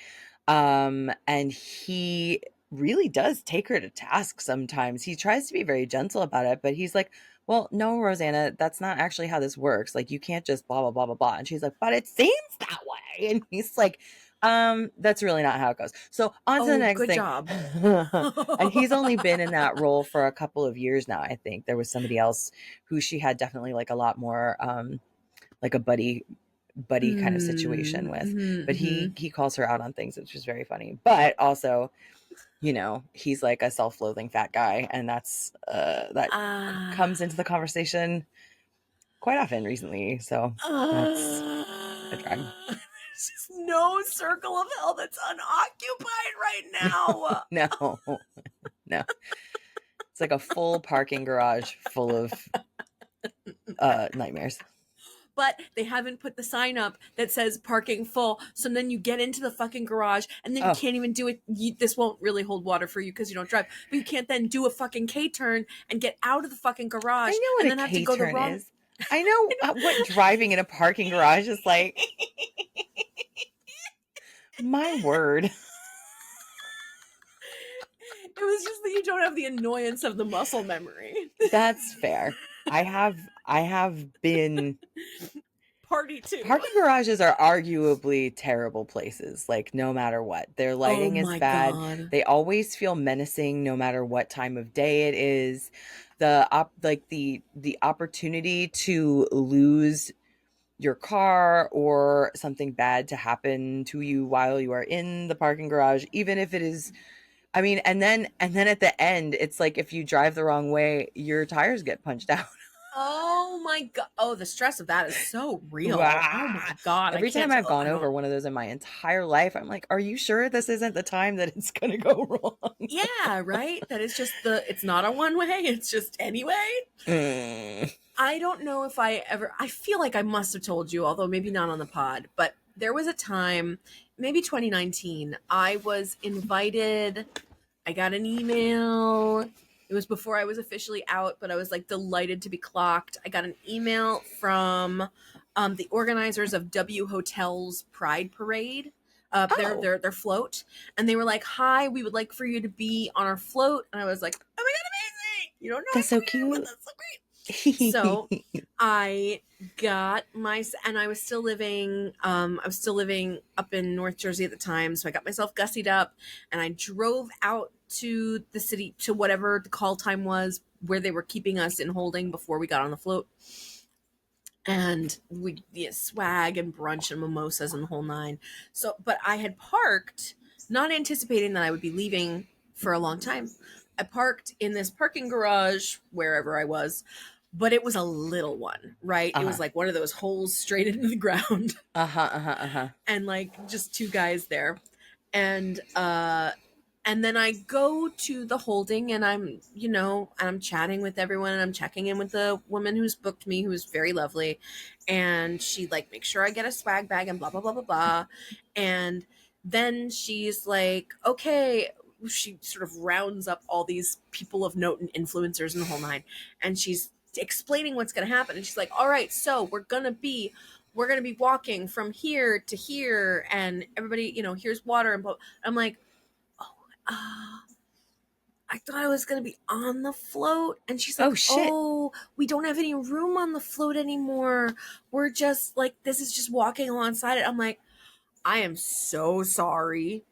Speaker 2: And he really does take her to task sometimes. He tries to be very gentle about it, but he's like, well, no, Rosanna, that's not actually how this works. Like, you can't just blah, blah, blah, blah, blah. And she's like, but it seems that way. And he's like, that's really not how it goes. So on to the
Speaker 1: Oh,
Speaker 2: next
Speaker 1: good
Speaker 2: thing.
Speaker 1: job.
Speaker 2: And he's only been in that role for a couple of years now, I think. There was somebody else who she had definitely like a lot more like a buddy kind of situation with. But
Speaker 1: Mm-hmm.
Speaker 2: he calls her out on things, which is very funny. But also, he's like a self-loathing fat guy, and that comes into
Speaker 1: Ah.
Speaker 2: the conversation quite often recently. So that's a drag.
Speaker 1: There's just no circle of hell that's unoccupied right now.
Speaker 2: No, no. It's like a full parking garage full of nightmares.
Speaker 1: But they haven't put the sign up that says parking full. So then you get into the fucking garage and then you
Speaker 2: Oh,
Speaker 1: can't even do it. This won't really hold water for you because you don't drive. But you can't then do a fucking K turn and get out of the fucking
Speaker 2: I
Speaker 1: garage
Speaker 2: know
Speaker 1: and
Speaker 2: what a
Speaker 1: then have to go the
Speaker 2: K-turn
Speaker 1: wrong.
Speaker 2: is. I know what driving in a parking garage is like. My word.
Speaker 1: It was just that you don't have the annoyance of the muscle memory.
Speaker 2: That's fair. I have been
Speaker 1: Party two.
Speaker 2: parking garages are arguably terrible places, like no matter what. Their
Speaker 1: Oh
Speaker 2: lighting is
Speaker 1: my
Speaker 2: bad.
Speaker 1: God.
Speaker 2: They always feel menacing no matter what time of day it is. The opportunity to lose your car or something bad to happen to you while you are in the parking garage, even if it is, I mean, and then at the end, it's like if you drive the wrong way, your tires get punched out.
Speaker 1: Oh my God. Oh, the stress of that is so real. Oh
Speaker 2: Wah!
Speaker 1: my God. I
Speaker 2: Every time
Speaker 1: can't.
Speaker 2: I've gone
Speaker 1: I don't.
Speaker 2: over one of those in my entire life, I'm like, are you sure this isn't the time that it's going to go wrong?
Speaker 1: Yeah, right? That is just it's not a one way. It's just anyway.
Speaker 2: Mm.
Speaker 1: I don't know if I feel like I must have told you, although maybe not on the pod, but there was a time, maybe 2019, I was invited. I got an email. It was before I was officially out, but I was like delighted to be clocked. I got an email from the organizers of W Hotel's Pride Parade,
Speaker 2: Oh,
Speaker 1: their float, and they were like, "Hi, we would like for you to be on our float." And I was like, "Oh my God, amazing! You don't know
Speaker 2: that's so
Speaker 1: I'm queer, but
Speaker 2: cute.
Speaker 1: that's so great." So I got and I was still living up in North Jersey at the time. So I got myself gussied up and I drove out to the city, to whatever the call time was where they were keeping us in holding before we got on the float. And swag and brunch and mimosas and the whole nine. So, but I had parked, not anticipating that I would be leaving for a long time. I parked in this parking garage wherever I was, but it was a little one, right? It was
Speaker 2: Uh-huh.
Speaker 1: like one of those holes straight into the ground
Speaker 2: Uh-huh, uh-huh, uh-huh.
Speaker 1: and like just two guys there. And then I go to the holding and I'm chatting with everyone and I'm checking in with the woman who's booked me, who's very lovely. And she like makes sure I get a swag bag and blah, blah, blah, blah, blah. And then she's like, okay, she sort of rounds up all these people of note and influencers and the whole nine. And she's explaining what's going to happen. And she's like, all right, so we're going to be walking from here to here and everybody, here's water. And I'm like, I thought I was going to be on the float. And she's like,
Speaker 2: Oh shit.
Speaker 1: oh, we don't have any room on the float anymore. We're just like, this is just walking alongside it. I'm like, I am so sorry.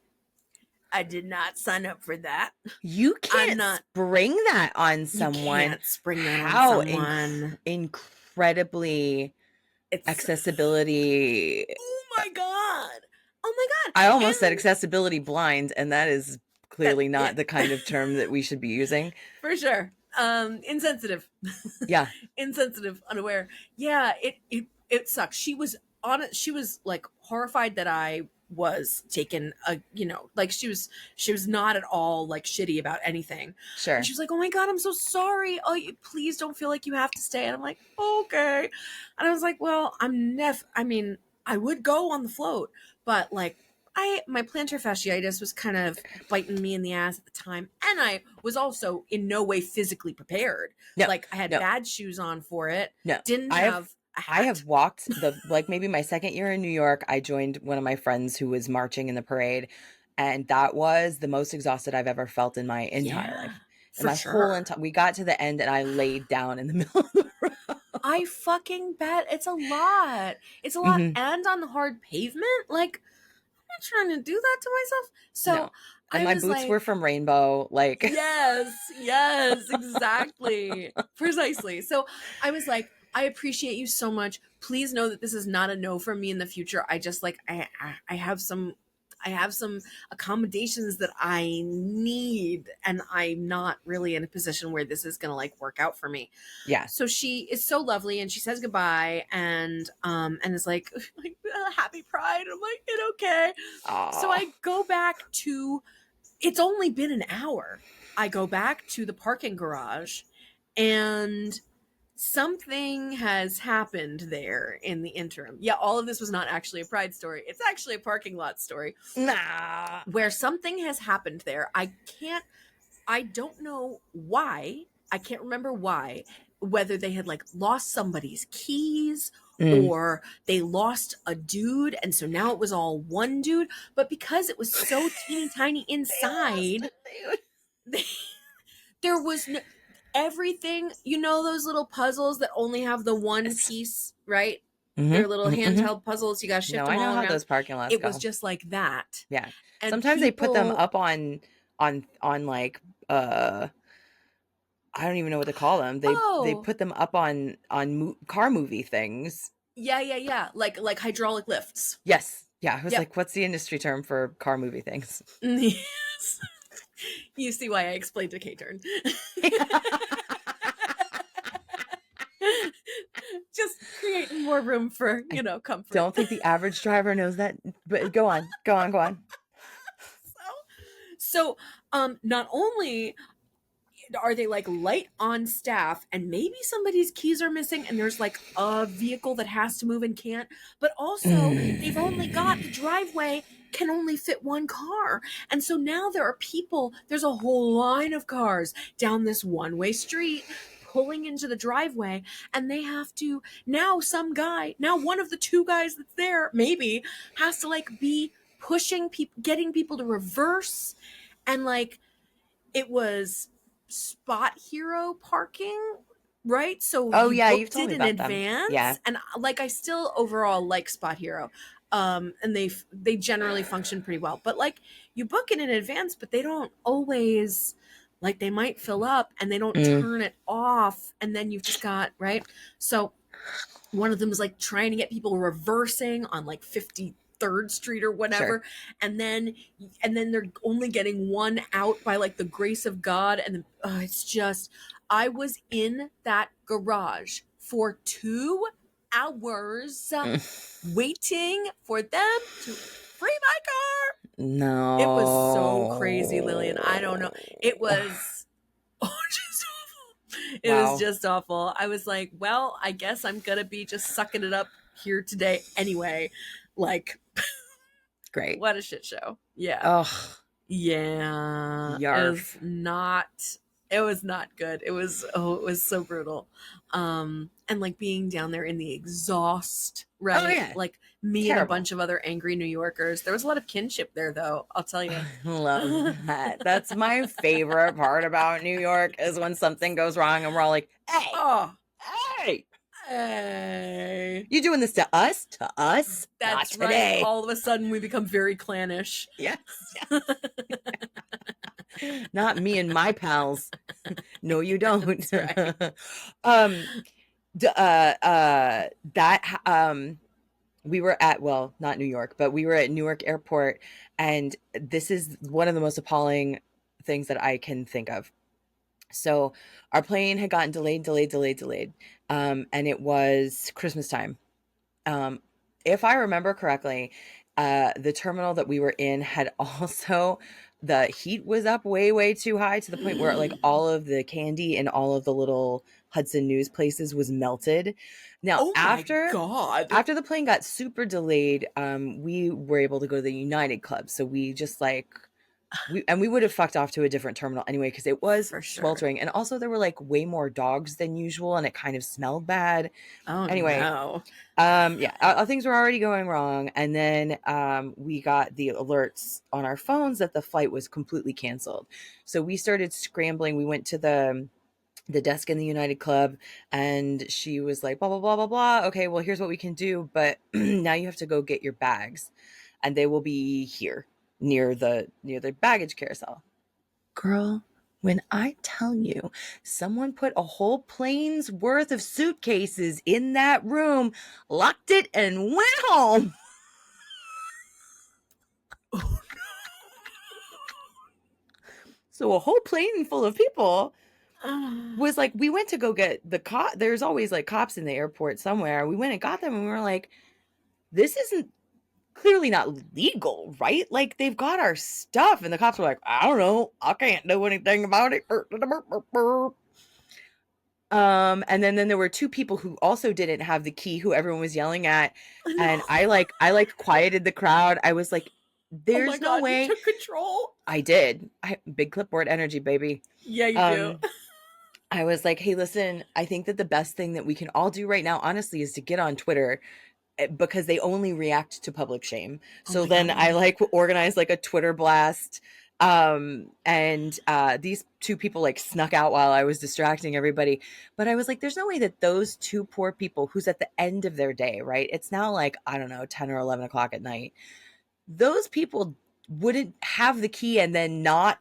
Speaker 1: I did not sign up for that.
Speaker 2: You
Speaker 1: I'm
Speaker 2: can't
Speaker 1: not,
Speaker 2: spring that on
Speaker 1: you
Speaker 2: someone.
Speaker 1: can't spring that on
Speaker 2: How
Speaker 1: someone.
Speaker 2: incredibly
Speaker 1: It's,
Speaker 2: accessibility.
Speaker 1: oh my God. Oh my
Speaker 2: I
Speaker 1: God.
Speaker 2: almost said
Speaker 1: And
Speaker 2: accessibility blind, and that is
Speaker 1: that,
Speaker 2: clearly
Speaker 1: yeah,
Speaker 2: not the kind of term that we should be using.
Speaker 1: for sure. Insensitive.
Speaker 2: Yeah,
Speaker 1: Insensitive, unaware. Yeah, it sucks. She was on it. She was like horrified that I was taken like she was not at all like shitty about anything. And she
Speaker 2: sure.
Speaker 1: was like, "Oh my God, I'm so sorry. Oh, please don't feel like you have to stay." And I'm like, "Okay." And I was like, "Well, I mean, I would go on the float, but like my plantar fasciitis was kind of biting me in the ass at the time, and I was also in no way physically prepared.
Speaker 2: No,
Speaker 1: Like I had
Speaker 2: no,
Speaker 1: bad shoes on for it,
Speaker 2: no.
Speaker 1: didn't
Speaker 2: I have
Speaker 1: have a
Speaker 2: I
Speaker 1: hat.
Speaker 2: have walked the like maybe my second year in New York, I joined one of my friends who was marching in the parade, and that was the most exhausted I've ever felt in my entire
Speaker 1: Yeah,
Speaker 2: life. In
Speaker 1: for
Speaker 2: my whole
Speaker 1: sure.
Speaker 2: entire we got to the end and I laid down in the middle of the road.
Speaker 1: I fucking bet it's a lot. It's a lot,
Speaker 2: Mhm.
Speaker 1: and on the hard pavement. Like I'm not trying to do that to myself.
Speaker 2: No.
Speaker 1: So
Speaker 2: And
Speaker 1: I
Speaker 2: my
Speaker 1: was
Speaker 2: boots were
Speaker 1: like,
Speaker 2: from Rainbow, like
Speaker 1: yes, yes, exactly. Precisely. So I was like, I appreciate you so much. Please know that this is not a no from me in the future. I just like I have some accommodations that I need, and I'm not really in a position where this is gonna like work out for me.
Speaker 2: yeah.
Speaker 1: So she is so lovely, and she says goodbye, and is like, happy pride. I'm like, it okay. So
Speaker 2: Aw.
Speaker 1: I go back to, it's only been an hour. I go back to the parking garage, and something has happened there in the interim. Yeah, all of this was not actually a pride story. It's actually a parking lot story
Speaker 2: Nah.
Speaker 1: where something has happened there. I don't know why. I can't remember why. Whether they had like lost somebody's keys
Speaker 2: Mm.
Speaker 1: or they lost a dude, and so now it was all one dude. But because it was so teeny tiny
Speaker 2: They lost
Speaker 1: inside,
Speaker 2: a
Speaker 1: they, there was no everything. You know those little puzzles that only have the one
Speaker 2: dude.
Speaker 1: piece, right? They're
Speaker 2: Mhm,
Speaker 1: little
Speaker 2: mhm, mhm.
Speaker 1: handheld puzzles. You got to shift
Speaker 2: No,
Speaker 1: them
Speaker 2: I know
Speaker 1: all
Speaker 2: how
Speaker 1: around.
Speaker 2: those parking lots
Speaker 1: It was
Speaker 2: go.
Speaker 1: just like that,
Speaker 2: Yeah.
Speaker 1: and
Speaker 2: Sometimes they put them
Speaker 1: people.
Speaker 2: up on, like, I don't even know what to call them. They
Speaker 1: Oh,
Speaker 2: put them up on car movie things.
Speaker 1: yeah, yeah, yeah. Like hydraulic lifts.
Speaker 2: Yes. Yeah, I was
Speaker 1: Yep.
Speaker 2: like, "What's the industry term for car movie things?"
Speaker 1: Yes. You see why I explained to K-turn. Just creating more room for,
Speaker 2: I
Speaker 1: comfort.
Speaker 2: don't think the average driver knows that, but go on. Go on, go on.
Speaker 1: So, not only are they like light on staff and maybe somebody's keys are missing and there's like a vehicle that has to move and can't, but also they've only got the
Speaker 2: Mm.
Speaker 1: driveway can only fit one car. And so now there's a whole line of cars down this one-way street pulling into the driveway, and they have to now one of the two guys that's there maybe has to like be pushing people, getting people to reverse, and like it was spot hero parking, right? So
Speaker 2: Oh,
Speaker 1: you
Speaker 2: yeah, you've
Speaker 1: booked
Speaker 2: told
Speaker 1: it
Speaker 2: me
Speaker 1: in
Speaker 2: about them. Yeah.
Speaker 1: advance, and like I still overall like spot hero. And they generally function pretty well, but like you book it in advance, but they don't always, like they might fill up and they don't
Speaker 2: Mm.
Speaker 1: turn it off, and then you've just got, right? So one of them is like trying to get people reversing on like 53rd Street or
Speaker 2: Sure.
Speaker 1: whatever, and then they're only getting one out by like the grace of God, and then, it's just, I was in that garage for 2 hours
Speaker 2: Mm.
Speaker 1: waiting for them to free my car. It was so crazy, Lillian. I don't know. It
Speaker 2: No.
Speaker 1: was just awful. It was
Speaker 2: Wow.
Speaker 1: just awful. I was like, well, I guess I'm gonna be just sucking it up here today anyway. Like,
Speaker 2: Great.
Speaker 1: what a shit show. Yeah.
Speaker 2: Ugh.
Speaker 1: Yeah.
Speaker 2: Yarf.
Speaker 1: It was not good. It was so brutal. And like being down there in the exhaust,
Speaker 2: Oh,
Speaker 1: right?
Speaker 2: yeah.
Speaker 1: Like me and a
Speaker 2: Terrible.
Speaker 1: bunch of other angry New Yorkers. There was a lot of kinship there though, I'll tell you.
Speaker 2: I love that. That's my favorite part about New York is when something goes wrong and we're all like, "Hey,
Speaker 1: Oh,
Speaker 2: hey,
Speaker 1: hey.
Speaker 2: you doing this to us? To us? Not
Speaker 1: That's right.
Speaker 2: today."
Speaker 1: All of a sudden we become very clannish.
Speaker 2: Yes, yes. Not me and my pals. No, you don't.
Speaker 1: That's right.
Speaker 2: um, that we were at, well, not New York, but we were at Newark Airport, and this is one of the most appalling things that I can think of. So our plane had gotten delayed, and it was Christmas time. Um, if I remember correctly, the terminal that we were in had also, the heat was up way too high to the point where like all of the candy and all of the little Hudson News places was melted. Now,
Speaker 1: Oh my God.
Speaker 2: after the plane got super delayed, we were able to go to the United Club. So we just like we would have fucked off to a different terminal anyway because it was
Speaker 1: For sure.
Speaker 2: sweltering, and also there were like way more dogs than usual, and it kind of smelled bad.
Speaker 1: Oh
Speaker 2: Anyway,
Speaker 1: no.
Speaker 2: yeah, things were already going wrong, and then we got the alerts on our phones that the flight was completely canceled. So we started scrambling. We went to the desk in the United Club, and she was like, blah blah blah blah blah. Okay, well, here's what we can do, but now you have to go get your bags, and they will be here near the baggage carousel. Girl, when I tell you someone put a whole plane's worth of suitcases in that room, locked it, and went home. So a whole plane full of people was like, we went to go get the cop. There's always like cops in the airport somewhere. We went and got them, and we were like, this isn't clearly not legal, right? Like, they've got our stuff. And the cops were like, I don't know. I can't do anything about it. And then there were two people who also didn't have the key, who everyone was yelling at. And I quieted the crowd. I was like,
Speaker 1: Oh my
Speaker 2: there's no
Speaker 1: God, you
Speaker 2: way.
Speaker 1: took control.
Speaker 2: I did. Big clipboard energy, baby.
Speaker 1: Yeah, you do.
Speaker 2: I was like, hey, listen, I think that the best thing that we can all do right now, honestly, is to get on Twitter, because they only react to public shame.
Speaker 1: Oh
Speaker 2: So
Speaker 1: my
Speaker 2: then
Speaker 1: God,
Speaker 2: I
Speaker 1: yeah.
Speaker 2: like organized like a Twitter blast. And these two people like snuck out while I was distracting everybody. But I was like, there's no way that those two poor people, who's at the end of their day, right? It's now like, I don't know, 10 or 11 o'clock at night. Those people wouldn't have the key and then not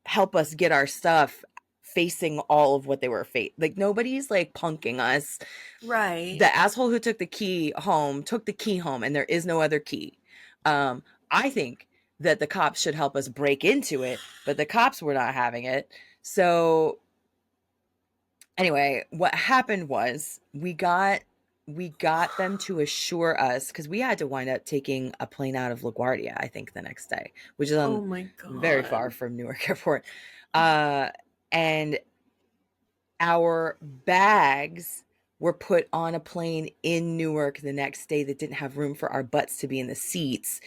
Speaker 2: help us get our stuff facing all of what they were like, nobody's like punking us.
Speaker 1: Right.
Speaker 2: The asshole who took the key home took the key home, and there is no other key. I think that the cops should help us break into it, but the cops were not having it. So anyway, what happened was we got them to assure us, because we had to wind up taking a plane out of LaGuardia, I think, the next day, which is
Speaker 1: Oh my
Speaker 2: very far
Speaker 1: God.
Speaker 2: from Newark Airport. And our bags were put on a plane in Newark the next day that didn't have room for our butts to be in the seats.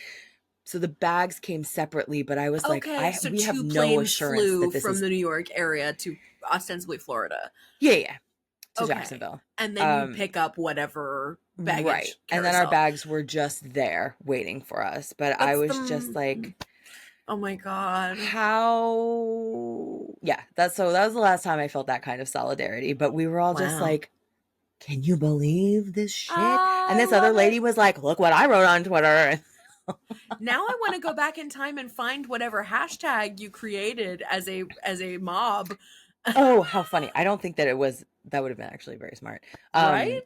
Speaker 2: So the bags came separately, but I was like,
Speaker 1: Okay, so
Speaker 2: we have
Speaker 1: two
Speaker 2: no
Speaker 1: planes
Speaker 2: assurance
Speaker 1: flew
Speaker 2: that this
Speaker 1: from
Speaker 2: is,
Speaker 1: the New York area to ostensibly Florida.
Speaker 2: yeah, to
Speaker 1: Okay.
Speaker 2: Jacksonville.
Speaker 1: And then you pick up whatever
Speaker 2: Right.
Speaker 1: baggage
Speaker 2: And then our
Speaker 1: carousel.
Speaker 2: bags were just there waiting for us. But I
Speaker 1: That's
Speaker 2: was just like,
Speaker 1: oh my God.
Speaker 2: how? Yeah, that was the last time I felt that kind of solidarity. But we were all just
Speaker 1: Wow.
Speaker 2: like, can you believe this shit? And
Speaker 1: I
Speaker 2: this other
Speaker 1: love
Speaker 2: lady
Speaker 1: it.
Speaker 2: was like, look what I wrote on Twitter.
Speaker 1: Now I want to go back in time and find whatever hashtag you created as a mob.
Speaker 2: Oh, how funny. I don't think that that would have been actually very smart.
Speaker 1: Right?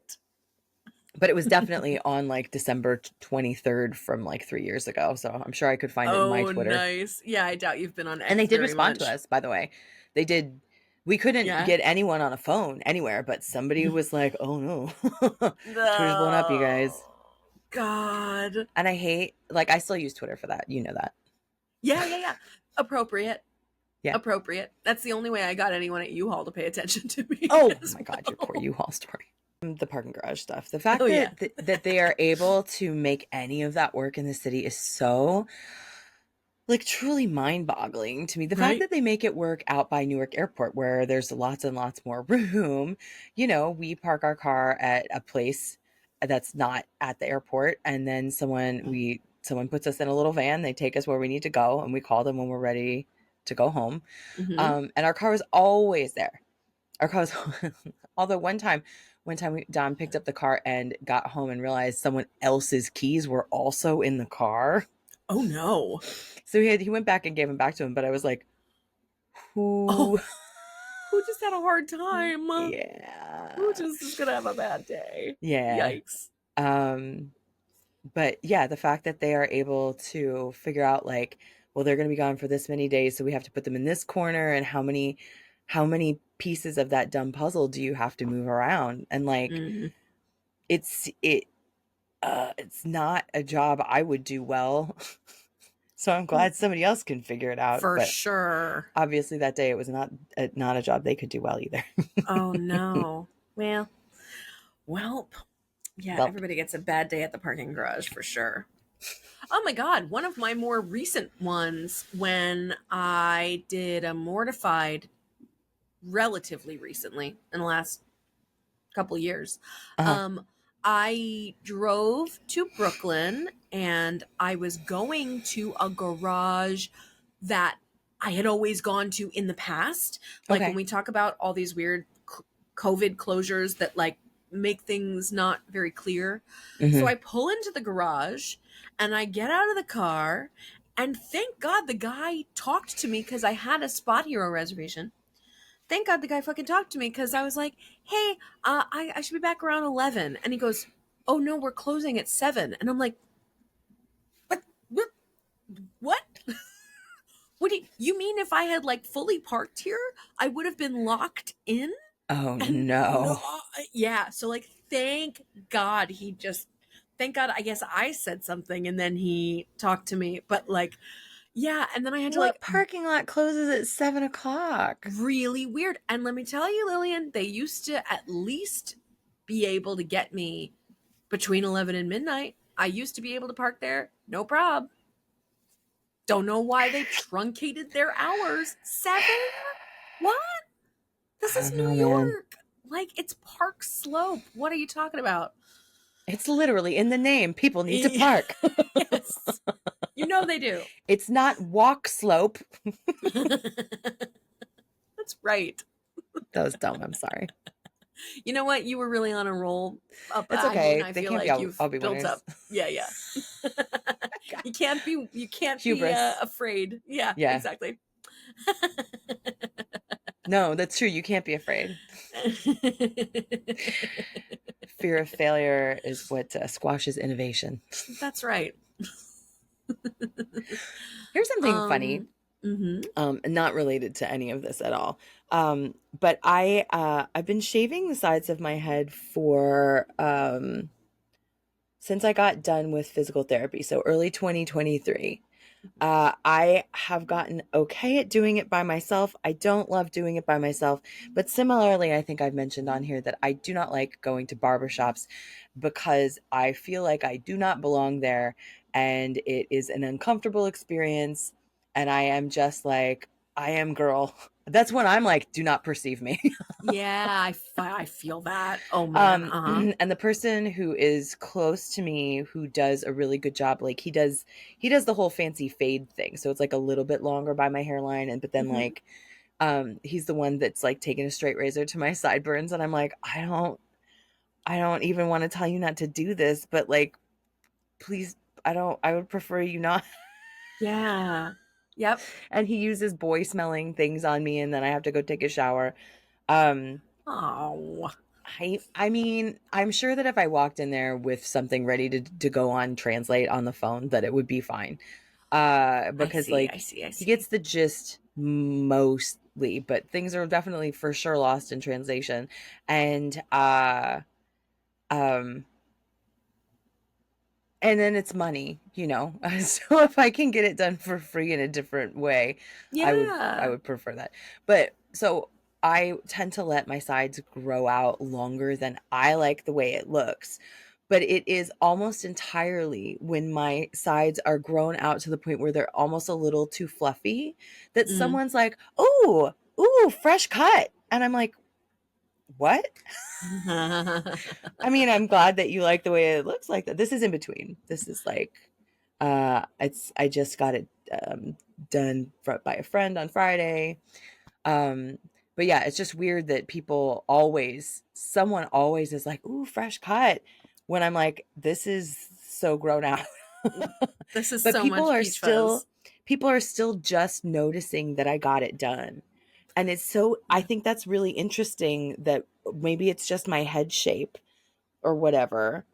Speaker 2: But it was definitely on like December 23rd from like 3 years ago. So I'm sure I could find it in my
Speaker 1: Oh,
Speaker 2: Twitter.
Speaker 1: nice. Yeah, I doubt you've been on
Speaker 2: And they
Speaker 1: X
Speaker 2: did
Speaker 1: very
Speaker 2: respond to
Speaker 1: much.
Speaker 2: us, by the way. They did. We couldn't
Speaker 1: Yeah.
Speaker 2: get anyone on a phone anywhere, but somebody was like, oh no, Twitter's blown up, you guys.
Speaker 1: No. God.
Speaker 2: And I hate, like, I still use Twitter for that. You know that.
Speaker 1: Yeah. Appropriate.
Speaker 2: Yeah.
Speaker 1: Appropriate. That's the only way I got anyone at U-Haul to pay attention to me.
Speaker 2: Oh
Speaker 1: as
Speaker 2: my God, your
Speaker 1: well.
Speaker 2: poor U-Haul story. The parking garage stuff. The fact
Speaker 1: Oh, yeah.
Speaker 2: that they are able to make any of that work in the city is so, like, truly mind-boggling to me. The fact
Speaker 1: Right?
Speaker 2: that they make it work out by Newark Airport, where there's lots and lots more room. We park our car at a place that's not at the airport, and then someone puts us in a little van. They take us where we need to go, and we call them when we're ready to go home.
Speaker 1: Mm-hmm.
Speaker 2: And our car was always there. Our car was, although one time Don picked up the car and got home and realized someone else's keys were also in the car.
Speaker 1: Oh, no.
Speaker 2: So he went back and gave them back to him. But I was like, who?
Speaker 1: Oh, who just had a hard time?
Speaker 2: Yeah.
Speaker 1: Who just is going to have a bad day?
Speaker 2: Yeah.
Speaker 1: Yikes.
Speaker 2: Um, but yeah, the fact that they are able to figure out like, well, they're going to be gone for this many days, so we have to put them in this corner, and how many pieces of that dumb puzzle do you have to move around? And like,
Speaker 1: Mhm.
Speaker 2: it's it it's not a job I would do well. So I'm glad somebody else can figure it out.
Speaker 1: For
Speaker 2: But
Speaker 1: sure.
Speaker 2: obviously that day it was not a job they could do well either.
Speaker 1: Oh no. Well, yeah,
Speaker 2: Well,
Speaker 1: everybody gets a bad day at the parking garage for sure. Oh my God. One of my more recent ones when I did a mortified relatively recently in the last couple years.
Speaker 2: uh-huh.
Speaker 1: Um, I drove to Brooklyn and I was going to a garage that I had always gone to in the past. Like when
Speaker 2: Okay.
Speaker 1: we talk about all these weird COVID closures that like make things not very clear. So
Speaker 2: Hmm.
Speaker 1: I pull into the garage and I get out of the car and thank God the guy talked to me because I had a Spot Hero reservation. Thank God the guy fucking talked to me because I was like, hey, I should be back around 11. And he goes, oh no, we're closing at 7. And I'm like, what? What? What? What do you mean if I had like fully parked here, I would have been locked in?
Speaker 2: Oh
Speaker 1: And no,
Speaker 2: no.
Speaker 1: yeah. So like, thank God, I guess I said something and then he talked to me. But like, yeah. And then I had to
Speaker 2: What
Speaker 1: like
Speaker 2: parking lot closes at 7 o'clock?
Speaker 1: really weird. And let me tell you, Lillian, they used to at least be able to get me between 11 and midnight. I used to be able to park there, no prob. Don't know why they truncated their hours. 7? What? This
Speaker 2: I
Speaker 1: is
Speaker 2: don't
Speaker 1: New
Speaker 2: know, man.
Speaker 1: York. Like, it's Park Slope. What are you talking about?
Speaker 2: It's literally in the name. People need to park.
Speaker 1: Yes. You know they do.
Speaker 2: It's not walk slope.
Speaker 1: That's right.
Speaker 2: That was dumb. I'm sorry.
Speaker 1: You know what? You were really on a roll.
Speaker 2: It's
Speaker 1: I mean,
Speaker 2: okay.
Speaker 1: I
Speaker 2: They
Speaker 1: feel
Speaker 2: can't be
Speaker 1: like
Speaker 2: all,
Speaker 1: you've
Speaker 2: all be
Speaker 1: built
Speaker 2: winners.
Speaker 1: up. Yeah, yeah. You can't be
Speaker 2: Hubris.
Speaker 1: afraid. Yeah,
Speaker 2: Yeah.
Speaker 1: exactly.
Speaker 2: No, that's true. You can't be afraid. Fear of failure is what squashes innovation.
Speaker 1: That's right.
Speaker 2: Here's something funny,
Speaker 1: Um. Mm-hmm.
Speaker 2: not related to any of this at all. But I've been shaving the sides of my head for since I got done with physical therapy, so early 2023. I have gotten okay at doing it by myself. I don't love doing it by myself, but similarly, I think I've mentioned on here that I do not like going to barbershops because I feel like I do not belong there and it is an uncomfortable experience. And I am just like, I am girl. That's when I'm like, do not perceive me.
Speaker 1: Yeah, I feel that. Oh man. Uh huh.
Speaker 2: And the person who is close to me who does a really good job, like he does the whole fancy fade thing. So it's like a little bit longer by my hairline, and but then
Speaker 1: Mm-hmm.
Speaker 2: like he's the one that's like taking a straight razor to my sideburns, and I'm like, I don't even want to tell you not to do this, but like please, I would prefer you not.
Speaker 1: Yeah. Yep.
Speaker 2: And he uses boy smelling things on me, and then I have to go take a shower. Um
Speaker 1: Oh.
Speaker 2: I mean, I'm sure that if I walked in there with something ready to go on translate on the phone, that it would be fine.
Speaker 1: I
Speaker 2: Because
Speaker 1: see. I
Speaker 2: like
Speaker 1: see. I
Speaker 2: he
Speaker 1: see.
Speaker 2: gets the gist mostly, but things are definitely for sure lost in translation. And um and then it's money, you know. So if I can get it done for free in a different way, I
Speaker 1: Yeah.
Speaker 2: would prefer that. But so I tend to let my sides grow out longer than I like the way it looks. But it is almost entirely when my sides are grown out to the point where they're almost a little too fluffy that
Speaker 1: Mm.
Speaker 2: someone's like, "Ooh, ooh, fresh cut." And I'm like, "What?" I mean, I'm glad that you like the way it looks like that. This is in between. This is like, it's I just got it done by a friend on Friday. Um, but yeah, it's just weird that someone always is like, "Ooh, fresh cut," when I'm like, "This is so grown out."
Speaker 1: This is
Speaker 2: But
Speaker 1: so
Speaker 2: people
Speaker 1: much
Speaker 2: are
Speaker 1: peach fuzz.
Speaker 2: still just noticing that I got it done. And I
Speaker 1: Yeah.
Speaker 2: think that's really interesting that maybe it's just my head shape or whatever,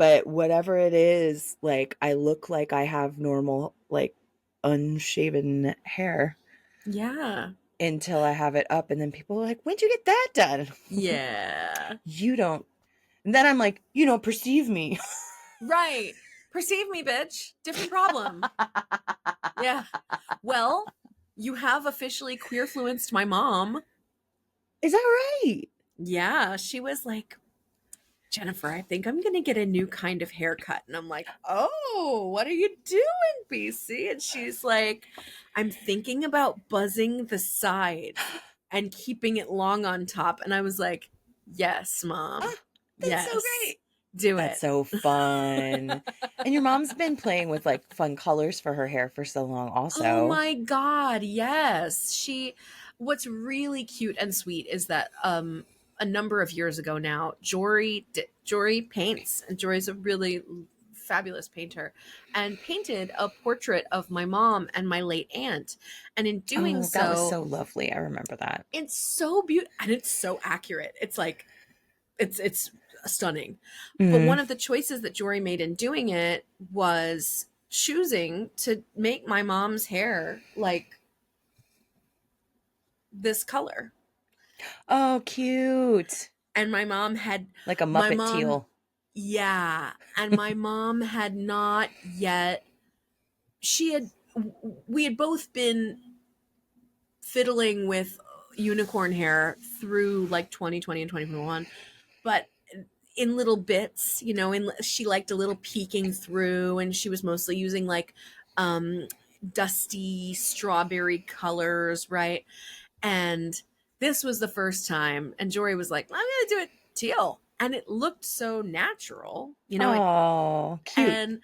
Speaker 2: But whatever it is, like, I look like I have normal, like, unshaven hair
Speaker 1: Yeah.
Speaker 2: until I have it up, and then people are like, "When'd you get that done?"
Speaker 1: Yeah.
Speaker 2: You don't. And then I'm like, "You don't perceive me."
Speaker 1: Right. Perceive me, bitch. Different problem. Yeah. Well, you have officially queer fluenced my mom.
Speaker 2: Is that right?
Speaker 1: Yeah, she was like, Jennifer, I think I'm going to get a new kind of haircut. And I'm like, oh, what are you doing, BC? And she's like, I'm thinking about buzzing the sides and keeping it long on top. And I was like, yes, mom.
Speaker 2: Ah, that's so
Speaker 1: Yes,
Speaker 2: great.
Speaker 1: do
Speaker 2: That's
Speaker 1: it.
Speaker 2: so fun. And your mom's been playing with, like, fun colors for her hair for so long
Speaker 1: Oh
Speaker 2: also.
Speaker 1: my God, yes. What's really cute and sweet is that a number of years ago now, Jory paints, and Jory's a really fabulous painter, and painted a portrait of my mom and my late aunt. And in doing
Speaker 2: Oh, that was
Speaker 1: so,
Speaker 2: so lovely. I remember that.
Speaker 1: it's so beautiful and it's so accurate. It's like it's stunning. But one
Speaker 2: Mhm.
Speaker 1: of the choices that Jory made in doing it was choosing to make my mom's hair like this color.
Speaker 2: Oh, cute.
Speaker 1: And
Speaker 2: Like a
Speaker 1: my
Speaker 2: Muppet
Speaker 1: mom,
Speaker 2: teal.
Speaker 1: yeah, and my mom had not yet, she had, we had both been fiddling with unicorn hair through like 2020 and 2021, but in little bits, she liked a little peeking through, and she was mostly using like um dusty strawberry colors, right? And this was the first time, and Jory was like, I'm gonna do it teal. And it looked so natural,
Speaker 2: Oh, cute.
Speaker 1: and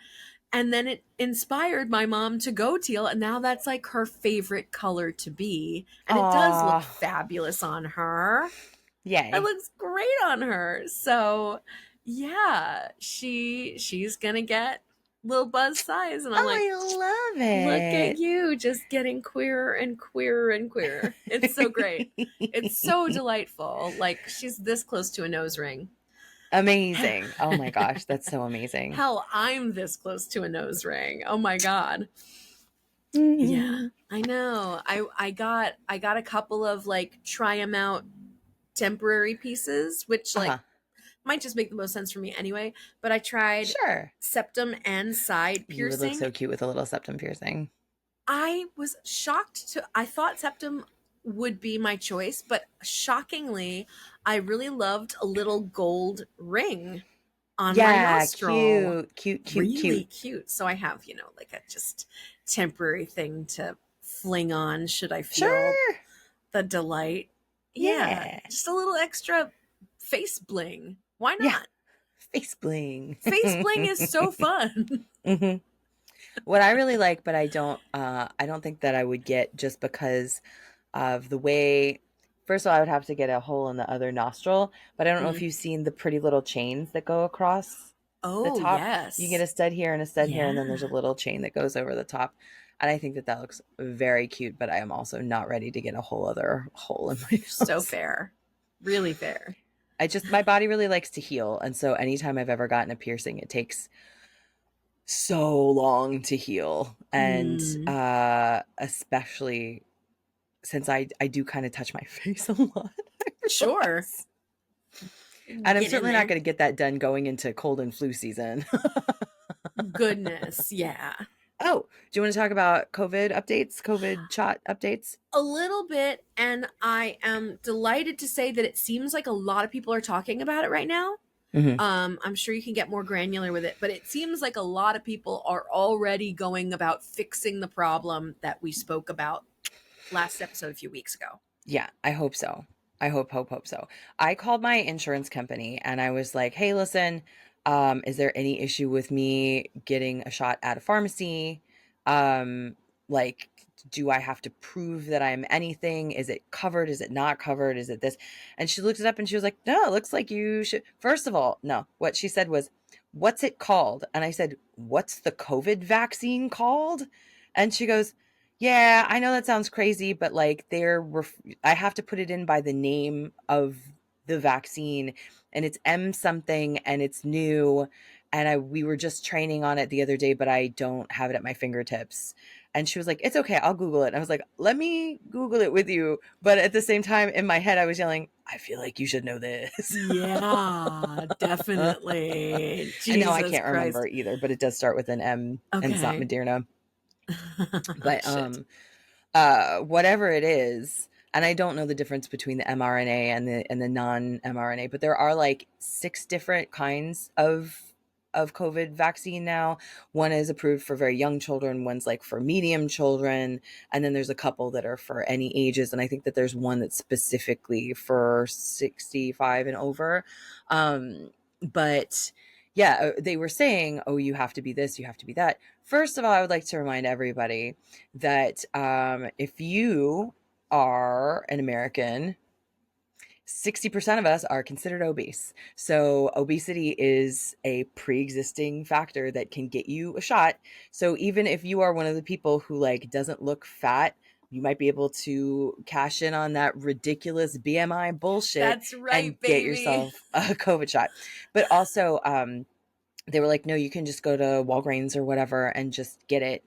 Speaker 1: and then it inspired my mom to go teal, and now that's like her favorite color to be. And it does look
Speaker 2: Aw.
Speaker 1: fabulous on her. It
Speaker 2: Yay.
Speaker 1: looks great on her. So yeah, she's gonna get little buzz size, and I'm like,
Speaker 2: Oh, I
Speaker 1: look at
Speaker 2: love
Speaker 1: you just getting queerer and queerer and queerer. It's so great. It's so
Speaker 2: it.
Speaker 1: delightful. Like she's this close to a nose ring.
Speaker 2: Amazing. Oh my gosh, that's so amazing.
Speaker 1: Hell, I'm this close to a nose ring. Oh my god. Yeah,
Speaker 2: Mhm.
Speaker 1: I know. I got a couple of like try them out temporary pieces, which like
Speaker 2: Uh-huh.
Speaker 1: might just make the most sense for me anyway. But I tried
Speaker 2: Sure.
Speaker 1: septum and side
Speaker 2: You would look
Speaker 1: piercing.
Speaker 2: so cute with a little septum piercing.
Speaker 1: I was shocked to, I thought septum would be my choice, but shockingly, I really loved a little gold ring on my
Speaker 2: Yeah,
Speaker 1: nostril.
Speaker 2: cute, cute, cute,
Speaker 1: Really
Speaker 2: cute.
Speaker 1: cute. So I have, like a just temporary thing to fling on should I feel
Speaker 2: Sure.
Speaker 1: the delight. Yeah,
Speaker 2: Yeah.
Speaker 1: just a little extra face bling. Why
Speaker 2: Yeah.
Speaker 1: not?
Speaker 2: Face bling.
Speaker 1: Face bling is so fun.
Speaker 2: hmm What I really like, but I don't think that I would get just because of the way. First of all, I would have to get a hole in the other nostril, but I don't know if
Speaker 1: Mhm.
Speaker 2: you've seen the pretty little chains that go across the
Speaker 1: Oh,
Speaker 2: top. You get
Speaker 1: yes.
Speaker 2: a stud here and a stud here, and then there's a
Speaker 1: Yeah.
Speaker 2: little chain that goes over the top. And I think that that looks very cute, but I am also not ready to get a whole other hole in my
Speaker 1: So
Speaker 2: nose.
Speaker 1: fair. Really fair.
Speaker 2: My body really likes to heal, and so anytime I've ever gotten a piercing, it takes so long to heal. And
Speaker 1: Mm,
Speaker 2: especially since I do kind of touch my face a lot, I
Speaker 1: sure.
Speaker 2: realize. And I'm
Speaker 1: Get in
Speaker 2: certainly not
Speaker 1: there.
Speaker 2: going to get that done going into cold and flu season.
Speaker 1: Goodness. Yeah.
Speaker 2: Oh, do you want to talk about COVID updates, COVID shot updates?
Speaker 1: A little bit. And I am delighted to say that it seems like a lot of people are talking about it right now.
Speaker 2: hmm
Speaker 1: I'm sure you can get more granular with it, but it seems like a lot of people are already going about fixing the problem that we spoke about last episode a few weeks ago.
Speaker 2: Yeah, I hope so. I hope so. I called my insurance company and I was like, "Hey, listen, is there any issue with me getting a shot at a pharmacy? Um, like, do I have to prove that I'm anything? Is it covered? Is it not covered? Is it this?" And she looked it up and she was like, "No, it looks like you should." First of all, no. What she said was, "What's it called?" And I said, "What's the COVID vaccine called?" And she goes, "Yeah, I know that sounds crazy, but like I have to put it in by the name of the vaccine and it's M something and it's new and we were just training on it the other day, but I don't have it at my fingertips. And she was like, "It's okay, I'll Google it." And I was like, "Let me Google it with you." But at the same time, in my head, I was yelling, "I feel like you should know this."
Speaker 1: Yeah, definitely.
Speaker 2: And now I
Speaker 1: Jesus
Speaker 2: can't remember
Speaker 1: Christ.
Speaker 2: either, but it does start with an M, and it's not
Speaker 1: Okay.
Speaker 2: Moderna. But
Speaker 1: Shit.
Speaker 2: whatever it is, and I don't know the difference between the mRNA and the non-mRNA, but there are like 6 different kinds of COVID vaccine now. One is approved for very young children, one's like for medium children, and then there's a couple that are for any ages, and I think that there's one that's specifically for 65 and over. But yeah, they were saying, "Oh, you have to be this, you have to be that." First of all, I would like to remind everybody that if you are an American, 60% of us are considered obese. So obesity is a pre-existing factor that can get you a shot. So even if you are one of the people who like doesn't look fat, you might be able to cash in on that ridiculous BMI bullshit
Speaker 1: That's
Speaker 2: and
Speaker 1: right,
Speaker 2: get
Speaker 1: baby.
Speaker 2: yourself a COVID shot. But also, they were like, "No, you can just go to Walgreens or whatever and just get it."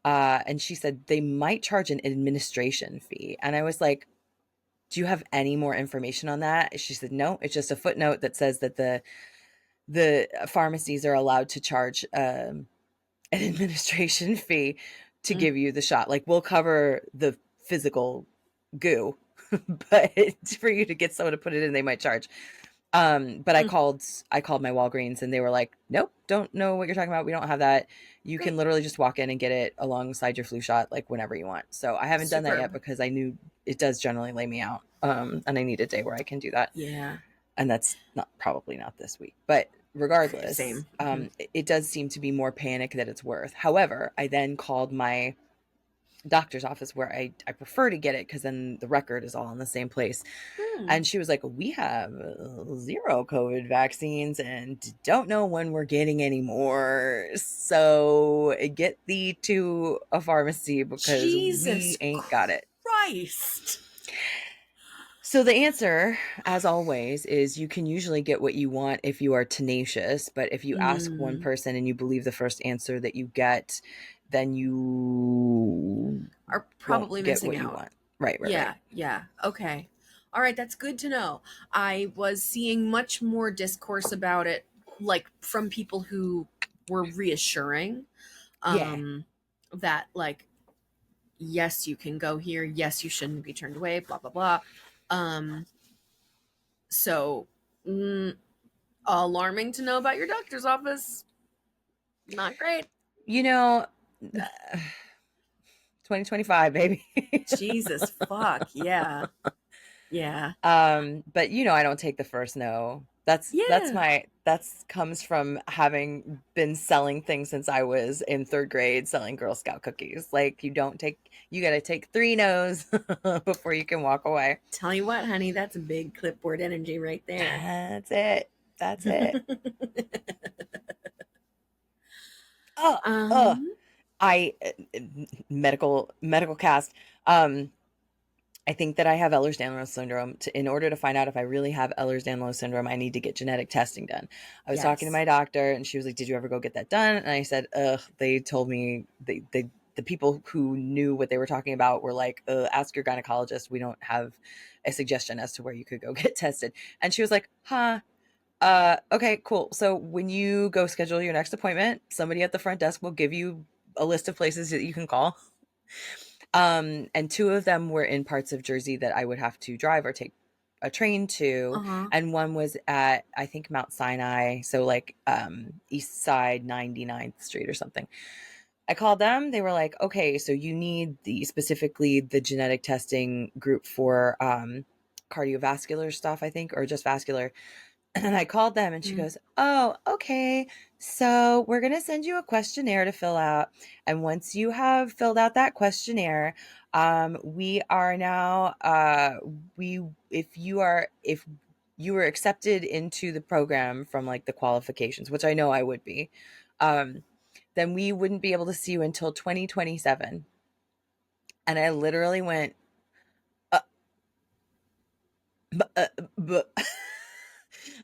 Speaker 2: And she said they might charge an administration fee. And I was like, "Do you have any more information on that?" She said, "No, it's just a footnote that says that the pharmacies are allowed to charge an administration fee to
Speaker 1: Mm,
Speaker 2: give you the shot. Like we'll cover the physical goo, but for you to get someone to put it in, they might charge." But
Speaker 1: mm.
Speaker 2: I called my Walgreens and they were like, "Nope, don't know what you're talking about. We don't have that. You can
Speaker 1: Great.
Speaker 2: literally just walk in and get it alongside your flu shot, like whenever you want." So I haven't done that yet
Speaker 1: Superb.
Speaker 2: because I knew it does generally lay me out. And I need a day where I can do that.
Speaker 1: Yeah.
Speaker 2: And that's not probably not this week. But
Speaker 1: Okay,
Speaker 2: regardless,
Speaker 1: same. Mhm.
Speaker 2: it does seem to be more panic that it's worth. However, I then called my doctor's office where I prefer to get it because then the record is all in the same place.
Speaker 1: Hmm.
Speaker 2: And she was like, "We have 0 COVID vaccines and don't know when we're getting any more. So get thee to a pharmacy because we
Speaker 1: Jesus
Speaker 2: ain't got it."
Speaker 1: Christ.
Speaker 2: So the answer, as always, is you can usually get what you want if you are tenacious. But if you ask one
Speaker 1: Mm.
Speaker 2: person and you believe the first answer that you get, then you
Speaker 1: Are
Speaker 2: won't
Speaker 1: probably
Speaker 2: get
Speaker 1: missing
Speaker 2: what you
Speaker 1: out.
Speaker 2: want. Right, right, right.
Speaker 1: Yeah, yeah. Okay. All right, that's good to know. I was seeing much more discourse about it, like from people who were reassuring,
Speaker 2: Yeah.
Speaker 1: um, that like, yes, you can go here, yes, you shouldn't be turned away, blah blah blah. Um, so mm, alarming to know about your doctor's office. Not great.
Speaker 2: You know, 2025, baby.
Speaker 1: Jesus fuck. Yeah. Yeah.
Speaker 2: But you know, I don't take the first no.
Speaker 1: Yeah.
Speaker 2: That's comes from having been selling things since I was in 3rd grade selling Girl Scout cookies. Like you got to take 3 no's before you can walk away.
Speaker 1: Tell you what, honey, that's a big clipboard energy right there.
Speaker 2: That's it. That's it. Oh, oh,
Speaker 1: um,
Speaker 2: I medical cast. Um I think that I have Ehlers-Danlos syndrome. In order to find out if I really have Ehlers-Danlos syndrome, I need to get genetic testing done. I was talking to
Speaker 1: yes.
Speaker 2: my doctor, and she was like, "Did you ever go get that done?" And I said, "Ugh." They told me the people who knew what they were talking about were like, "Ask your gynecologist. We don't have a suggestion as to where you could go get tested." And she was like, "Huh." Okay, cool. So when you go schedule your next appointment, somebody at the front desk will give you a list of places that you can call. And 2 of them were in parts of Jersey that I would have to drive or take a train to,
Speaker 1: Uh-huh.
Speaker 2: and one was at, I think, Mount Sinai, so like East Side 99th Street or something. I called them. They were like, "Okay, so you need specifically the genetic testing group for cardiovascular stuff, I think, or just vascular." And I called them and she
Speaker 1: Mm.
Speaker 2: goes, "Oh, okay. So we're going to send you a questionnaire to fill out. And once you have filled out that questionnaire, we are now, if you were accepted into the program from like the qualifications, which I know I would be, um, then we wouldn't be able to see you until 2027." And I literally went, uh, bu- uh, bu-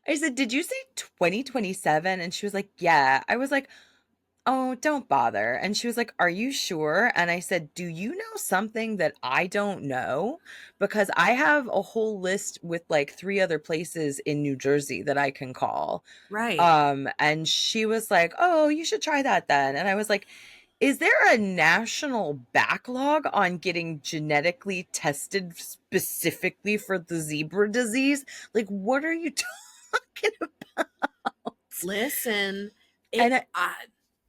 Speaker 2: I said, "Did you say 2027?" And she was like, "Yeah." I was like, "Oh, don't bother." And she was like, "Are you sure?" And I said, "Do you know something that I don't know? Because I have a whole list with like 3 other places in New Jersey that I can call."
Speaker 1: Right.
Speaker 2: And she was like, "Oh, you should try that then." And I was like, "Is there a national backlog on getting genetically tested specifically for the zebra disease? Like, what are you talking about?"
Speaker 1: Listen,
Speaker 2: And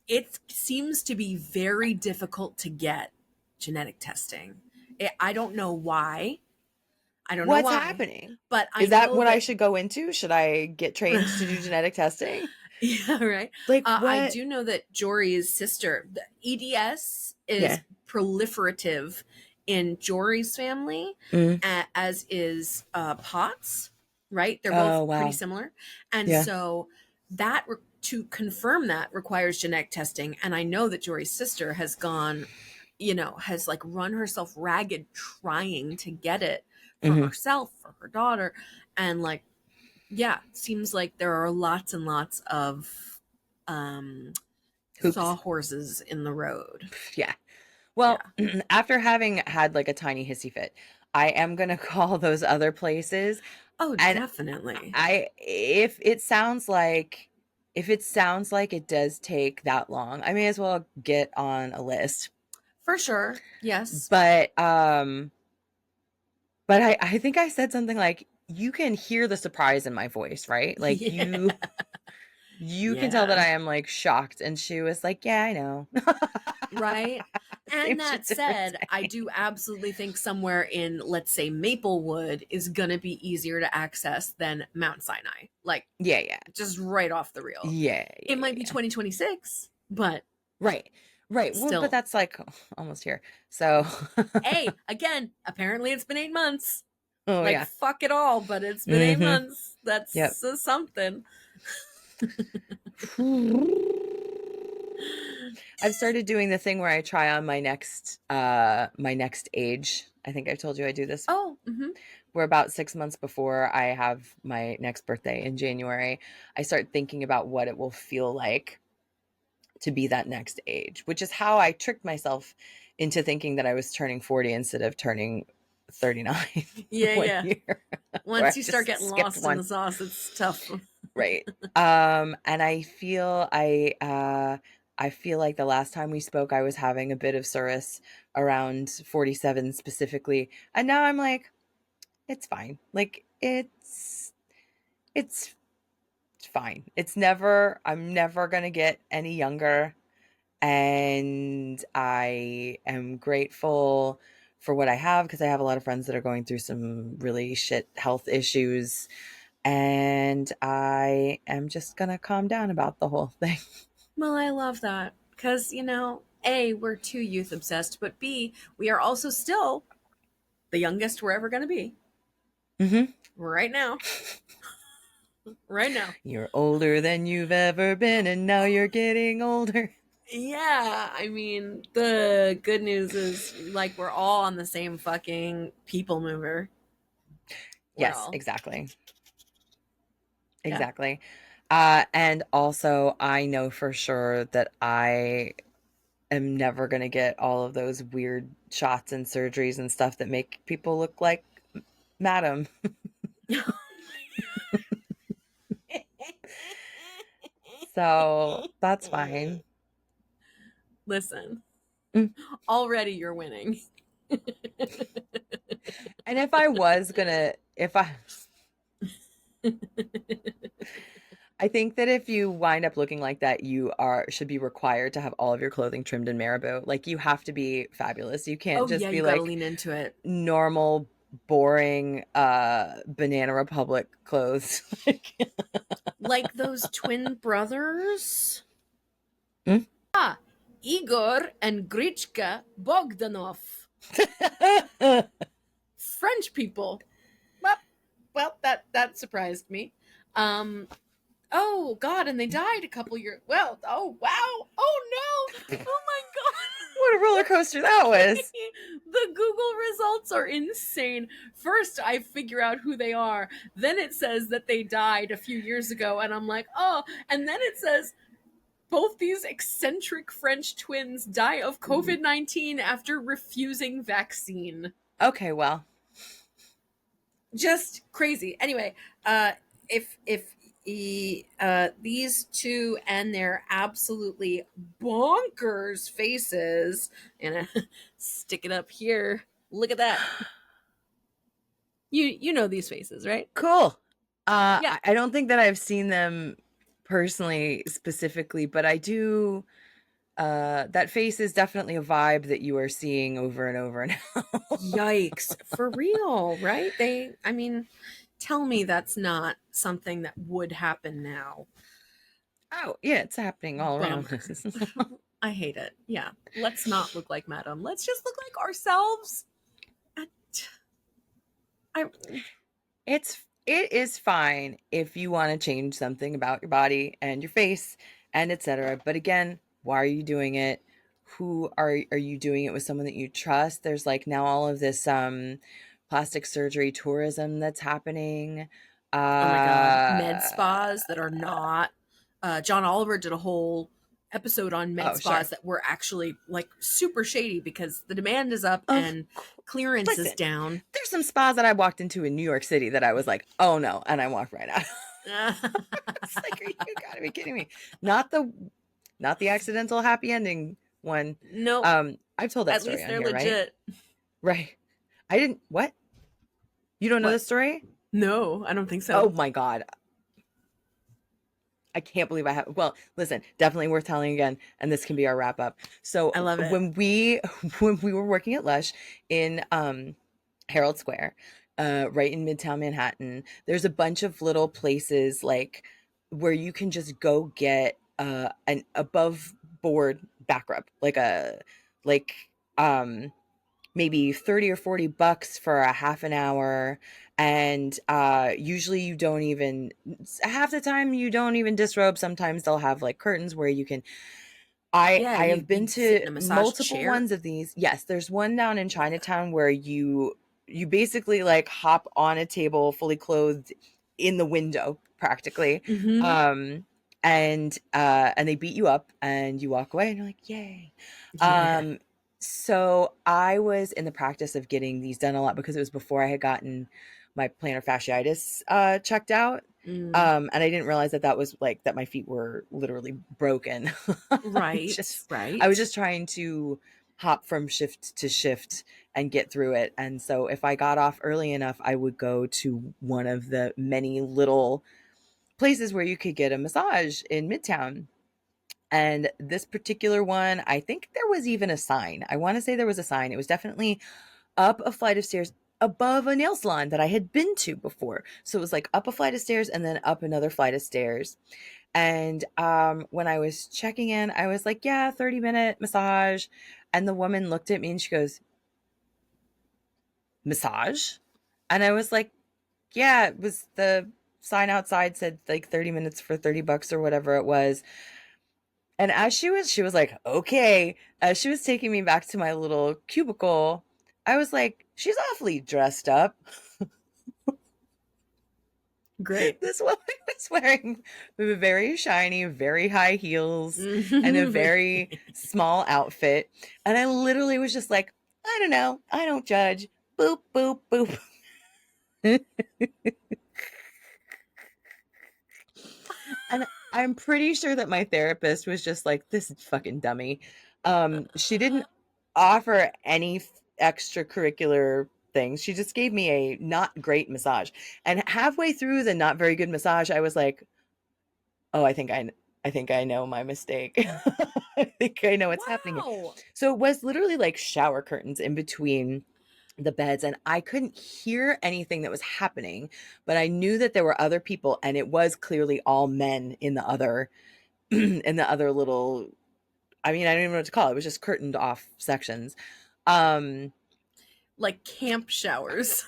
Speaker 1: it seems to be very difficult to get genetic testing. I don't know why. I don't know
Speaker 2: what's
Speaker 1: why,
Speaker 2: happening?
Speaker 1: but I
Speaker 2: Is that
Speaker 1: know
Speaker 2: what I
Speaker 1: that
Speaker 2: should go into? Should I get trained to do genetic testing?
Speaker 1: yeah, right.
Speaker 2: Like,
Speaker 1: I
Speaker 2: what?
Speaker 1: do know that Jory's sister, the EDS, is
Speaker 2: Yeah.
Speaker 1: proliferative in Jory's family,
Speaker 2: Mm.
Speaker 1: as is POTS. Right, they're both
Speaker 2: Oh,
Speaker 1: pretty
Speaker 2: wow.
Speaker 1: similar, and
Speaker 2: Yeah.
Speaker 1: so to confirm that requires genetic testing. And I know that Jory's sister has gone, has like run herself ragged trying to get it for
Speaker 2: Mhm.
Speaker 1: herself, for her daughter, and like yeah, seems like there are lots and lots of um
Speaker 2: Hoops.
Speaker 1: sawhorses in the road.
Speaker 2: Yeah. Well,
Speaker 1: Yeah.
Speaker 2: after having had like a tiny hissy fit, I am gonna call those other places.
Speaker 1: Oh,
Speaker 2: And
Speaker 1: definitely.
Speaker 2: I if it sounds like it does take that long, I may as well get on a list.
Speaker 1: For sure. Yes.
Speaker 2: But I think I said something like, you can hear the surprise in my voice, right? Like
Speaker 1: Yeah.
Speaker 2: you can tell that
Speaker 1: Yeah.
Speaker 2: I am like shocked. And she was like, "Yeah, I know."
Speaker 1: Right.
Speaker 2: Same
Speaker 1: And
Speaker 2: shit,
Speaker 1: that
Speaker 2: different
Speaker 1: said, I
Speaker 2: day.
Speaker 1: do absolutely think somewhere in, let's say, Maplewood is going to be easier to access than Mount Sinai. Like,
Speaker 2: Yeah, yeah.
Speaker 1: just right off the reel.
Speaker 2: Yeah,
Speaker 1: It
Speaker 2: yeah, yeah,
Speaker 1: might be
Speaker 2: yeah.
Speaker 1: 2026, but
Speaker 2: Right. Right. Well, but
Speaker 1: still.
Speaker 2: that's like almost here. So,
Speaker 1: Hey, again, apparently it's been 8 months.
Speaker 2: oh
Speaker 1: Like,
Speaker 2: yeah.
Speaker 1: fuck it all, but it's been eight
Speaker 2: Mhm.
Speaker 1: months. That's
Speaker 2: Yep.
Speaker 1: Something.
Speaker 2: I've started doing the thing where I try on my next age. I think I've told you I do this.
Speaker 1: Oh, mm-hmm.
Speaker 2: We're about 6 months before I have my next birthday in January. I start thinking about what it will feel like to be that next age, which is how I tricked myself into thinking that I was turning 40 instead of turning 39
Speaker 1: Yeah,
Speaker 2: one
Speaker 1: yeah.
Speaker 2: year, where I
Speaker 1: Once you start
Speaker 2: just
Speaker 1: getting
Speaker 2: skipped
Speaker 1: lost in
Speaker 2: one.
Speaker 1: the sauce, it's tough.
Speaker 2: Right. And I feel like the last time we spoke, I was having a bit of Surus around 47 specifically. And now I'm like, it's fine. Like it's fine. I'm never gonna get any younger. And I am grateful for what I have because I have a lot of friends that are going through some really shit health issues. And I am just gonna calm down about the whole thing.
Speaker 1: Well, I love that. Because, A, we're too youth obsessed, but B, we are also still the youngest we're ever going to be.
Speaker 2: Mm-hmm.
Speaker 1: Right now. Right now.
Speaker 2: You're older than you've ever been, and now you're getting older.
Speaker 1: Yeah, I mean, the good news is like we're all on the same fucking people mover.
Speaker 2: Yes,
Speaker 1: Well,
Speaker 2: exactly.
Speaker 1: yeah.
Speaker 2: Exactly. And also, I know for sure that I am never going to get all of those weird shots and surgeries and stuff that make people look like Madam. So that's fine.
Speaker 1: Listen,
Speaker 2: Mm.
Speaker 1: already you're winning.
Speaker 2: And if I was gonna, if I think that if you wind up looking like that, should be required to have all of your clothing trimmed in marabou. Like you have to be fabulous. You can't
Speaker 1: Oh, yeah,
Speaker 2: just
Speaker 1: you
Speaker 2: be
Speaker 1: got to
Speaker 2: like
Speaker 1: lean into it.
Speaker 2: normal, boring, Banana Republic clothes.
Speaker 1: Like those twin brothers.
Speaker 2: Mm?
Speaker 1: Igor and Grichka Bogdanov. French people. Well, that surprised me. Um, oh God, and they died a couple years. Well, oh wow, oh no, oh my
Speaker 2: What a roller coaster that
Speaker 1: God.
Speaker 2: was.
Speaker 1: The Google results are insane. First, I figure out who they are. Then it says that they died a few years ago, and I'm like, oh. And then it says both these eccentric French twins die of COVID-19 after refusing vaccine.
Speaker 2: Okay, well,
Speaker 1: Just crazy. Anyway, if these two and their absolutely bonkers faces, and stick it up here. Look at that. You know these faces, right?
Speaker 2: cool.
Speaker 1: Yeah.
Speaker 2: I don't think that I've seen them personally specifically, but I do. That face is definitely a vibe that you are seeing over and over now.
Speaker 1: Yikes. For real, right? I mean, tell me that's not something that would happen now.
Speaker 2: Oh, yeah, it's happening all around
Speaker 1: Bummer.
Speaker 2: us.
Speaker 1: I hate it. Yeah. Let's not look like Madam. Let's just look like ourselves. I
Speaker 2: It is fine if you want to change something about your body and your face and etc. But again, why are you doing it? Who are you doing it with? Someone that you trust? There's like now all of this plastic surgery tourism that's happening.
Speaker 1: Oh my god,
Speaker 2: Uh
Speaker 1: med spas that are not. John Oliver did a whole episode on med
Speaker 2: oh, sure.
Speaker 1: spas that were actually like super shady because the demand is up
Speaker 2: Of
Speaker 1: and clearance is
Speaker 2: Listen,
Speaker 1: down.
Speaker 2: there's some spas that I walked into in New York City that I was like, "Oh no," and I walked right out. It's like, you gotta be kidding me. Not the accidental happy ending one.
Speaker 1: Nope.
Speaker 2: I've told that
Speaker 1: At
Speaker 2: story
Speaker 1: least
Speaker 2: on
Speaker 1: they're
Speaker 2: here, right?
Speaker 1: legit.
Speaker 2: Right. I didn't what? You don't know
Speaker 1: What?
Speaker 2: this story?
Speaker 1: No, I don't think
Speaker 2: Oh
Speaker 1: so.
Speaker 2: my god. I can't believe I have. Well, listen, definitely worth telling again, and this can be our wrap up. So
Speaker 1: I love it.
Speaker 2: when we when we were working at Lush in Herald Square, right in Midtown Manhattan, there's a bunch of little places like where you can just go get an above board back rub, like um maybe 30 or 40 bucks for a half an hour, and usually you don't even, half the time you don't even disrobe. Sometimes they'll have like curtains where you can.
Speaker 1: Yeah,
Speaker 2: I have been
Speaker 1: you sit
Speaker 2: to
Speaker 1: in a massage
Speaker 2: multiple
Speaker 1: chair.
Speaker 2: ones of these. Yes, there's one down in Chinatown where you basically like hop on a table fully clothed in the window practically.
Speaker 1: Mm-hmm.
Speaker 2: um and they beat you up and you walk away and you're like, yay.
Speaker 1: Yeah.
Speaker 2: um so I was in the practice of getting these done a lot because it was before I had gotten my plantar fasciitis checked out.
Speaker 1: Mm.
Speaker 2: And I didn't realize that that was like that my feet were literally broken.
Speaker 1: Right.
Speaker 2: just I was
Speaker 1: Right.
Speaker 2: just trying to hop from shift to shift and get through it. And so if I got off early enough, I would go to one of the many little places where you could get a massage in Midtown. And this particular one, I think there was even a sign. I want to say there was a sign. It was definitely up a flight of stairs above a nail salon that I had been to before. So it was like up a flight of stairs and then up another flight of stairs. And when I was checking in, I was like, yeah, 30-minute massage. And the woman looked at me and she goes, massage? And I was like, yeah, it was the sign outside said like 30 minutes for 30 bucks or whatever it was. And as she was like, okay, as she was taking me back to my little cubicle, I was like, she's awfully dressed up.
Speaker 1: Great.
Speaker 2: This woman was wearing very shiny, very high heels and a
Speaker 1: Mm-hmm.
Speaker 2: very small outfit. And I literally was just like, I don't know. I don't judge. Boop, boop, boop. And I'm pretty sure that my therapist was just like, this fucking dummy. She didn't offer any extracurricular things. She just gave me a not great massage. And halfway through the not very good massage, I was like, oh, I think I know my mistake. I think I know what's happening here.
Speaker 1: Wow.
Speaker 2: So it was literally like shower curtains in between the beds, and I couldn't hear anything that was happening, but I knew that there were other people, and it was clearly all men in the other in the other little, I mean, I don't even know what to call it. It was just curtained off sections. Um
Speaker 1: Like camp showers.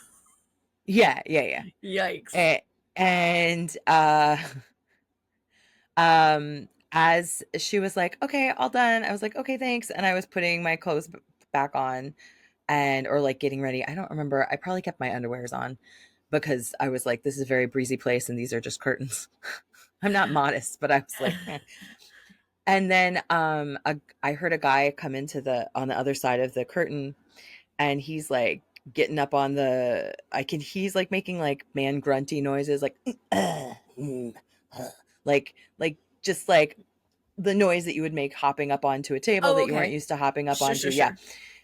Speaker 2: yeah, yeah,
Speaker 1: Yikes.
Speaker 2: yeah. And as she was like, okay, all done, I was like, okay, thanks. And I was putting my clothes back on. and or like getting ready. I don't remember. I probably kept my underwears on because I was like, this is a very breezy place and these are just curtains. I'm not modest, but I was like, eh. And then I heard a guy come into the on the other side of the curtain, and he's like getting up on the he's like making like man grunty noises, like like just like the noise that you would make hopping up onto a table
Speaker 1: Oh,
Speaker 2: that you weren't
Speaker 1: okay.
Speaker 2: used to hopping up
Speaker 1: Sure,
Speaker 2: onto.
Speaker 1: sure,
Speaker 2: Yeah.
Speaker 1: sure.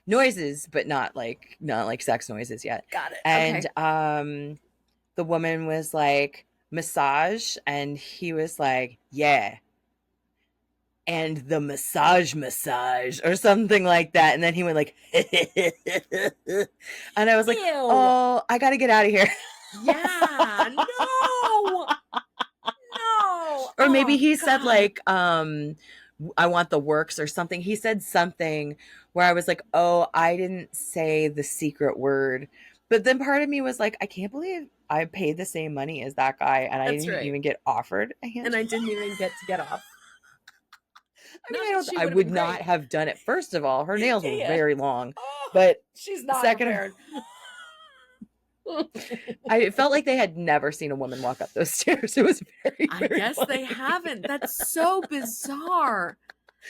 Speaker 2: Noises, but not like sex noises yet.
Speaker 1: Got it.
Speaker 2: And
Speaker 1: Okay.
Speaker 2: the woman was like, massage, and he was like, yeah, and the massage or something like that. And then he went like and I was like,
Speaker 1: Ew.
Speaker 2: oh, I gotta get out of here.
Speaker 1: Yeah. No. No.
Speaker 2: Or maybe
Speaker 1: Oh
Speaker 2: he said
Speaker 1: God.
Speaker 2: like I want the works or something. He said something where I was like, oh, I didn't say the secret word. But then part of me was like, I can't believe I paid the same money as that guy and I
Speaker 1: That's
Speaker 2: didn't
Speaker 1: right.
Speaker 2: even get offered a
Speaker 1: And
Speaker 2: hand
Speaker 1: I
Speaker 2: job.
Speaker 1: didn't even get to get off.
Speaker 2: I mean,
Speaker 1: Not that she
Speaker 2: I
Speaker 1: would have
Speaker 2: would
Speaker 1: been
Speaker 2: not
Speaker 1: great.
Speaker 2: have done it. First of all, her nails
Speaker 1: Yeah,
Speaker 2: were
Speaker 1: yeah.
Speaker 2: very long.
Speaker 1: Oh,
Speaker 2: But
Speaker 1: she's not
Speaker 2: second,
Speaker 1: prepared.
Speaker 2: I felt like they had never seen a woman walk up those stairs. It was very,
Speaker 1: I
Speaker 2: very
Speaker 1: guess they
Speaker 2: funny.
Speaker 1: haven't. That's so bizarre.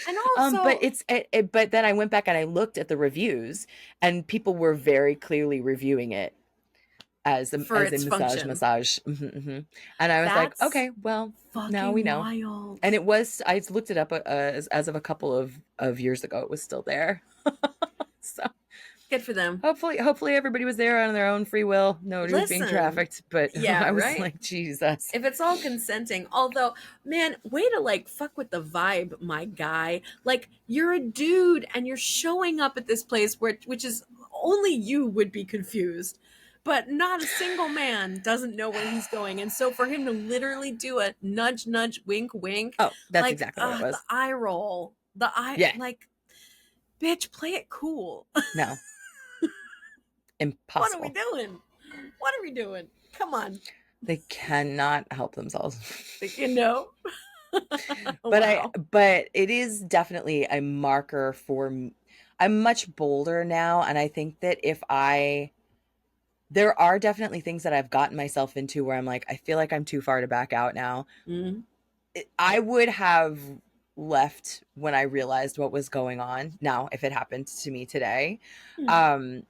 Speaker 1: And
Speaker 2: But
Speaker 1: also,
Speaker 2: but then I went back and I looked at the reviews, and people were very clearly reviewing it
Speaker 1: for
Speaker 2: as a
Speaker 1: its function,
Speaker 2: massage. Mm-hmm. And I was like,
Speaker 1: that's
Speaker 2: okay, well, now we
Speaker 1: fucking
Speaker 2: know.
Speaker 1: wild.
Speaker 2: And it was, I looked it up as of a couple of years ago. It was still there. So
Speaker 1: Good for them.
Speaker 2: hopefully everybody was there on their own free will. Nobody was being
Speaker 1: Listen,
Speaker 2: trafficked, but
Speaker 1: yeah,
Speaker 2: I was
Speaker 1: right?
Speaker 2: like, Jesus.
Speaker 1: If it's all consenting, although, man, way to like fuck with the vibe, my guy. Like, you're a dude and you're showing up at this place which is only you would be confused. But not a single man doesn't know where he's going. And so for him to literally do a nudge, nudge, wink, wink,
Speaker 2: Oh, that's
Speaker 1: like,
Speaker 2: exactly what it
Speaker 1: the
Speaker 2: was.
Speaker 1: eye roll, the eye,
Speaker 2: Yeah.
Speaker 1: like, bitch, play it cool.
Speaker 2: No.
Speaker 1: What are we
Speaker 2: Impossible.
Speaker 1: doing? What are we doing? Come on.
Speaker 2: They cannot help themselves.
Speaker 1: You know?
Speaker 2: But
Speaker 1: Wow.
Speaker 2: but it is definitely a marker for I'm much bolder now, and I think that there are definitely things that I've gotten myself into where I'm like, I feel like I'm too far to back out now.
Speaker 1: Mhm.
Speaker 2: I would have left when I realized what was going on. Now, if it happened to me today, um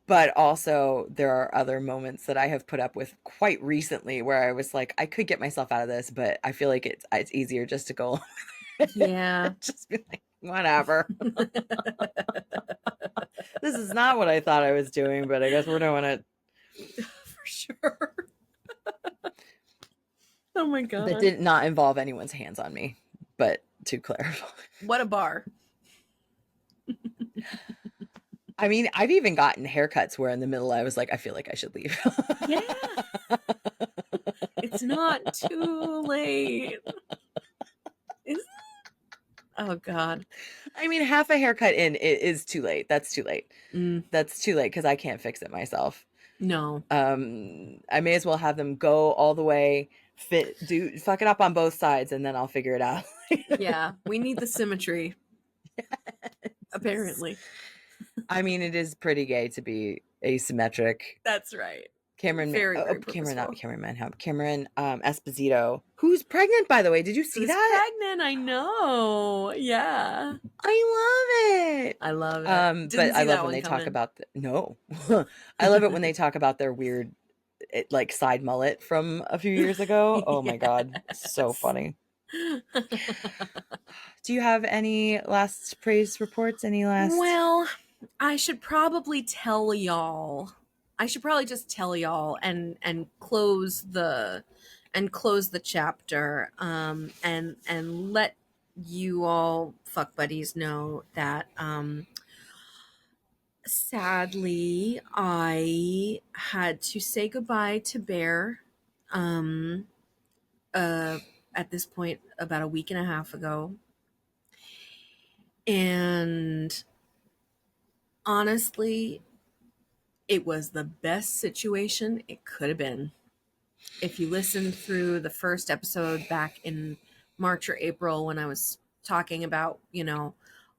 Speaker 2: but also there are other moments that I have put up with quite recently where I was like, I could get myself out of this, but I feel like it's easier just to go
Speaker 1: Yeah.
Speaker 2: just be like, whatever. This is not what I thought I was doing, but I guess we're doing it.
Speaker 1: For sure. Oh my
Speaker 2: That
Speaker 1: god.
Speaker 2: did not involve anyone's hands on me, but to clarify.
Speaker 1: What a bar.
Speaker 2: I mean, I've even gotten haircuts where in the middle I was like, I feel like I should leave.
Speaker 1: Yeah. It's not too late. Is Oh god.
Speaker 2: I mean, half a haircut in is too late. That's too late. That's too late because I can't fix it myself.
Speaker 1: No.
Speaker 2: I may as well have them go all the way, fuck it up on both sides, and then I'll figure it out.
Speaker 1: Yeah. We need the symmetry, apparently.
Speaker 2: I mean, it is pretty gay to be asymmetric.
Speaker 1: That's right.
Speaker 2: Cameron
Speaker 1: Purposeful.
Speaker 2: Cameron Esposito, who's pregnant, by the way. Did you see
Speaker 1: Who's
Speaker 2: that?
Speaker 1: pregnant? I know. Yeah.
Speaker 2: I love it.
Speaker 1: I love it.
Speaker 2: But I love
Speaker 1: that
Speaker 2: when they talk
Speaker 1: coming.
Speaker 2: about no. I love it when they talk about their weird like side mullet from a few years ago. Oh my god, so funny. Do you have any last praise reports? Any last?
Speaker 1: Well, I should probably tell y'all. I should probably just tell y'all and close the chapter and let you all fuck buddies know that sadly I had to say goodbye to Bear at this point about a week and a half ago. And honestly, it was the best situation it could have been. If you listened through the first episode back in March or April when I was talking about,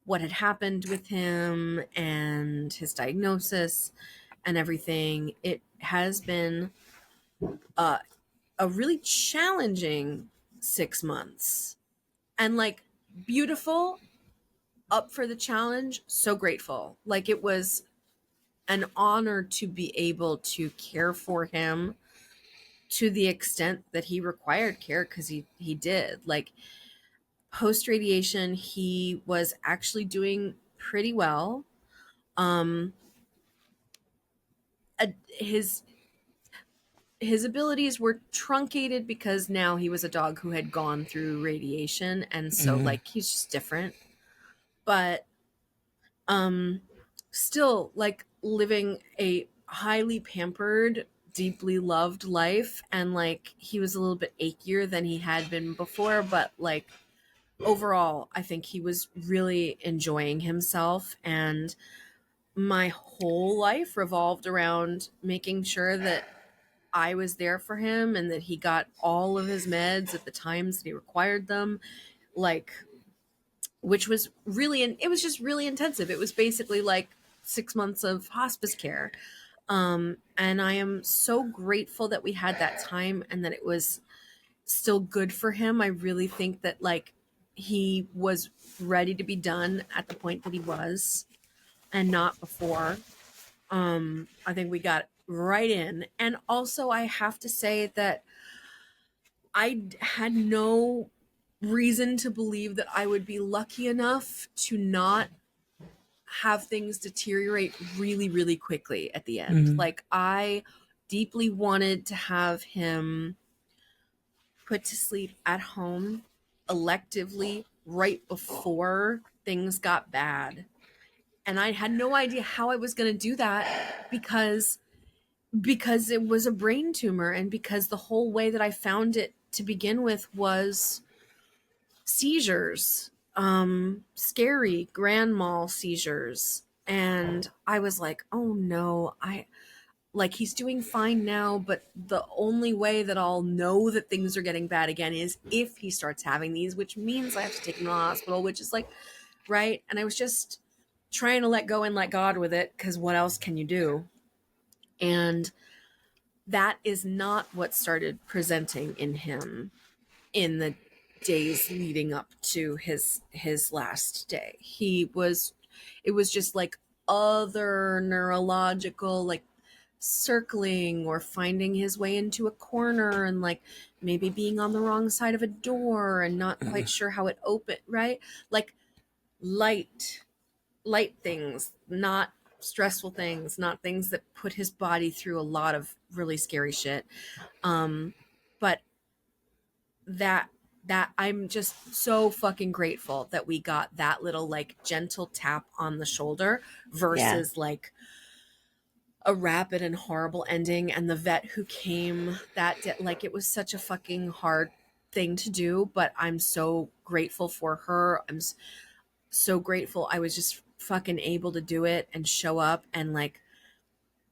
Speaker 1: what had happened with him and his diagnosis and everything. It has been uh, a really challenging 6 months, and like beautiful, up for the challenge, so grateful. Like it was an honor to be able to care for him to the extent that he required care, because he did. Like post radiation, he was actually doing pretty well. Um, his abilities were truncated because now he was a dog who had gone through radiation, and so
Speaker 2: Mm.
Speaker 1: like he's just different. But um still like living a highly pampered, deeply loved life, and like he was a little bit achier than he had been before, but like overall I think he was really enjoying himself. And my whole life revolved around making sure that I was there for him and that he got all of his meds at the times that he required them. Like, which was really, and it was just really intensive. It was basically like 6 months of hospice care. And I am so grateful that we had that time and that it was still good for him. I really think that like he was ready to be done at the point that he was, and not before. I think we got right in. And also I have to say that I had no reason to believe that I would be lucky enough to not have things deteriorate really, really quickly at the end.
Speaker 2: Mm.
Speaker 1: Like, I deeply wanted to have him put to sleep at home electively right before things got bad. And I had no idea how I was going to do that, because it was a brain tumor, and because the whole way that I found it to begin with was seizures, scary grand mal seizures. And I was like, oh no, I like, he's doing fine now, but the only way that I'll know that things are getting bad again is if he starts having these, which means I have to take him to the hospital, which is like, right. And I was just trying to let go and let God with it, because what else can you do? And that is not what started presenting in him in the days leading up to his last day. It was just like other neurological, like circling or finding his way into a corner, and like maybe being on the wrong side of a door and not quite sure how it opened, right? Like light things, not stressful things, not things that put his body through a lot of really scary shit. But that I'm just so fucking grateful that we got that little like gentle tap on the shoulder
Speaker 2: Yeah.
Speaker 1: versus like a rapid and horrible ending. And the vet who came that day, like it was such a fucking hard thing to do, but I'm so grateful for her. I'm so grateful I was just fucking able to do it and show up, and like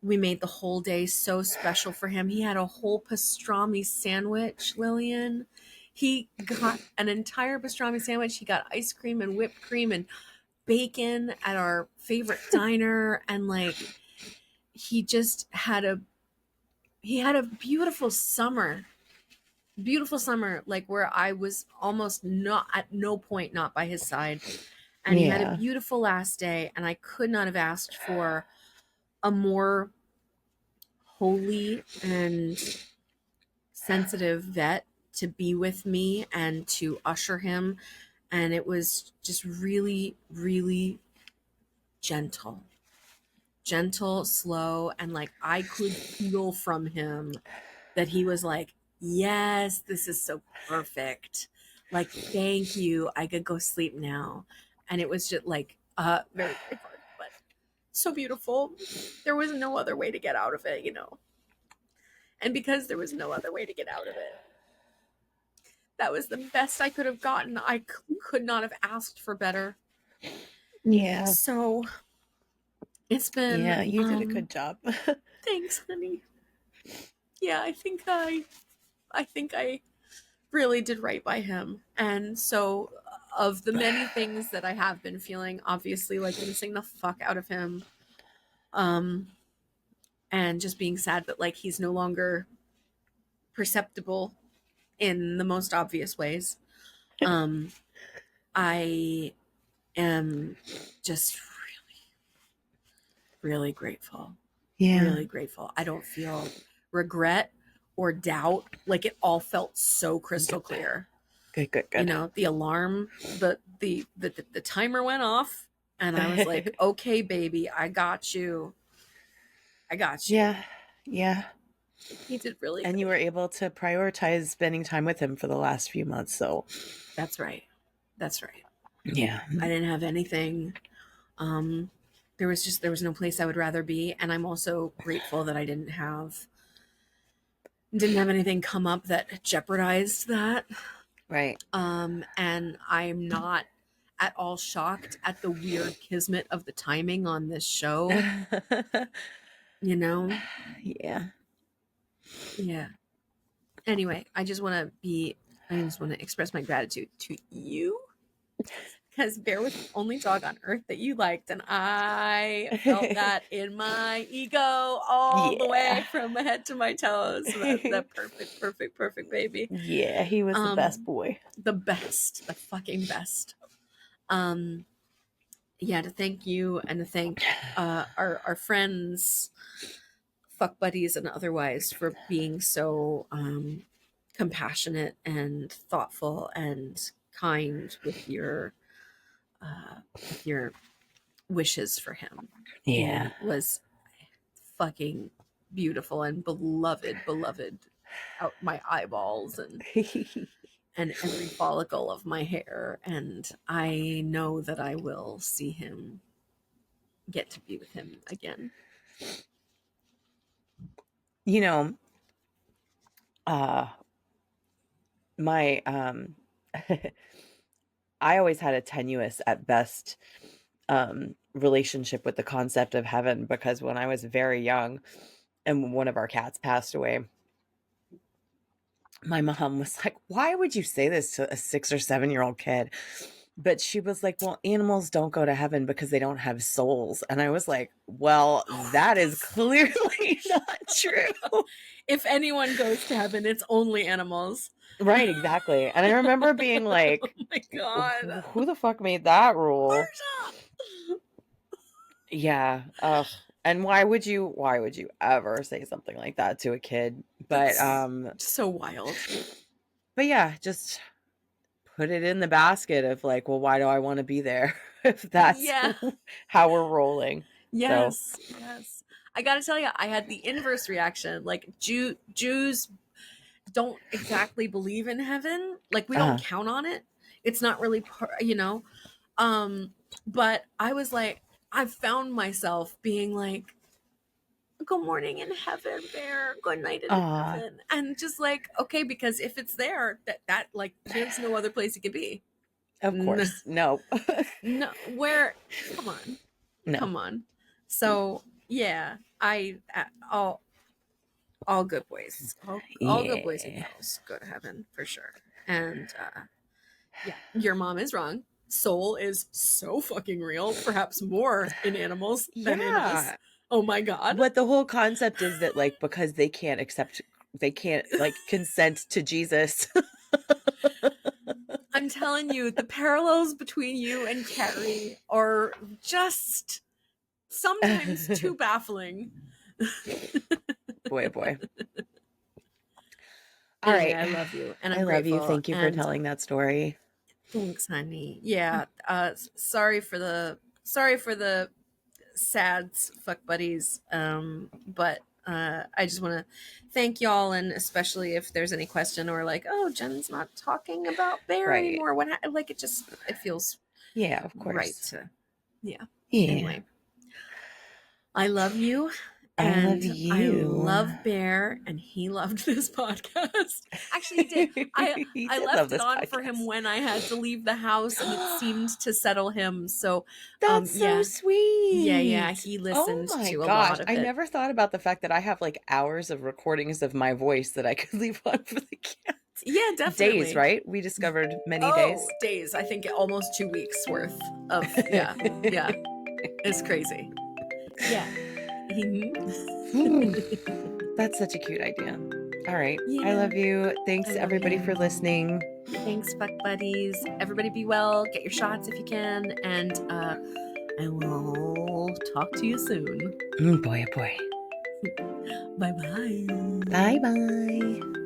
Speaker 1: we made the whole day so special for him. He had a whole pastrami sandwich, Lillian. He got an entire pastrami sandwich. He got ice cream and whipped cream and bacon at our favorite diner. And like, he just had a beautiful summer, like where I was almost not at no point not by his side. And he had a
Speaker 2: Yeah.
Speaker 1: beautiful last day. And I could not have asked for a more holy and sensitive vet to be with me and to usher him. And it was just really, really gentle, slow. And like, I could feel from him that he was like, yes, this is so perfect. Like, thank you. I could go sleep now. And it was just like, very, very hard, but so beautiful. There was no other way to get out of it, you know? And because there was no other way to get out of it, that was the best I could have gotten. I could not have asked for better.
Speaker 2: Yeah.
Speaker 1: So it's been,
Speaker 2: Yeah, you did a good job.
Speaker 1: thanks, honey. Yeah, I think I really did right by him. And so of the many things that I have been feeling, obviously, like missing the fuck out of him, um, and just being sad that like he's no longer perceptible in the most obvious ways. Um, I am just really grateful.
Speaker 2: Yeah.
Speaker 1: Really grateful. I don't feel regret or doubt. Like it all felt so crystal clear.
Speaker 2: Good, good,
Speaker 1: You
Speaker 2: good.
Speaker 1: know, the alarm, the timer went off, and I was like, "Okay, baby, I got you. I got you."
Speaker 2: Yeah. Yeah.
Speaker 1: He did really
Speaker 2: And
Speaker 1: good.
Speaker 2: you were able to prioritize spending time with him for the last few months. So
Speaker 1: That's right. That's right.
Speaker 2: yeah.
Speaker 1: I didn't have anything. Um, there was no place I would rather be, and I'm also grateful that I didn't have anything come up that jeopardized that.
Speaker 2: Right.
Speaker 1: And I'm not at all shocked at the weird kismet of the timing on this show. You know?
Speaker 2: Yeah.
Speaker 1: Yeah. Anyway, I just want to express my gratitude to you, because Bear was the only dog on earth that you liked, and I felt that in my ego all the way from my head to my toes. That perfect baby.
Speaker 2: Yeah, he was the best boy.
Speaker 1: The best, the fucking best. Yeah, to thank you and to thank our friends, fuck buddies and otherwise, for being so compassionate and thoughtful and kind with your wishes for him.
Speaker 2: Yeah.
Speaker 1: He was fucking beautiful and beloved out my eyeballs and every follicle of my hair, and I know that I will see him, get to be with him again.
Speaker 2: You know, my I always had a tenuous at best relationship with the concept of heaven, because when I was very young and one of our cats passed away, my mom was like, "Why would you say this to a 6 or 7-year-old kid?" But she was like, "Well, animals don't go to heaven because they don't have souls." And I was like, "Well, that is clearly not true."
Speaker 1: If anyone goes to heaven, it's only animals.
Speaker 2: Right, exactly. And I remember being like,
Speaker 1: Oh my god.
Speaker 2: who the fuck made that rule? Yeah. Ugh. And why would you ever say something like that to a kid? But
Speaker 1: That's so wild.
Speaker 2: But yeah, just put it in the basket of like, well, why do I want to be there if that's how we're rolling?
Speaker 1: Yes.
Speaker 2: So.
Speaker 1: Yes. I got to tell you, I had the inverse reaction. Like Jews don't exactly believe in heaven. Like we don't count on it. It's not really but I was like, I found myself being like, good morning in heaven, Bear. Good night in heaven. And just like, okay, because if it's there, that like there's no other place it could be.
Speaker 2: Of course. No.
Speaker 1: No, where come on. No. Come on. So yeah, all good boys. All good boys and girls go to heaven for sure. And yeah, your mom is wrong. Soul is so fucking real, perhaps more in animals than in us. Oh my god.
Speaker 2: But the whole concept is that like, because they can't like consent to Jesus.
Speaker 1: I'm telling you, the parallels between you and Carrie are just sometimes too baffling.
Speaker 2: Boy. All right.
Speaker 1: I love you. And
Speaker 2: I love you. Thank you for telling that story.
Speaker 1: Thanks, honey. Yeah. Sorry for the sads, fuck buddies. But I just want to thank y'all, and especially if there's any question or like, oh, Jen's not talking about Bear anymore. Like it feels
Speaker 2: of course
Speaker 1: right to Anyway, I love you. And I love Bear, and he loved this podcast. Actually, he did. I left it on for him when I had to leave the house, and it seemed to settle him. So
Speaker 2: that's so sweet.
Speaker 1: Yeah. He listened to a lot of it.
Speaker 2: I never thought about the fact that I have like hours of recordings of my voice that I could leave on for the cats.
Speaker 1: Yeah, definitely.
Speaker 2: Days, right? We discovered many days.
Speaker 1: Oh, days. I think almost 2 weeks worth of, yeah. It's crazy. Yeah.
Speaker 2: That's such a cute idea. All right. I
Speaker 1: Yeah.
Speaker 2: love you. Thanks
Speaker 1: I love
Speaker 2: everybody
Speaker 1: you.
Speaker 2: for listening.
Speaker 1: Thanks, Buck Buddies. Everybody be well. Get your shots if you can. And I will talk to you soon.
Speaker 2: Boy, oh boy.
Speaker 1: Bye-bye.
Speaker 2: Bye-bye.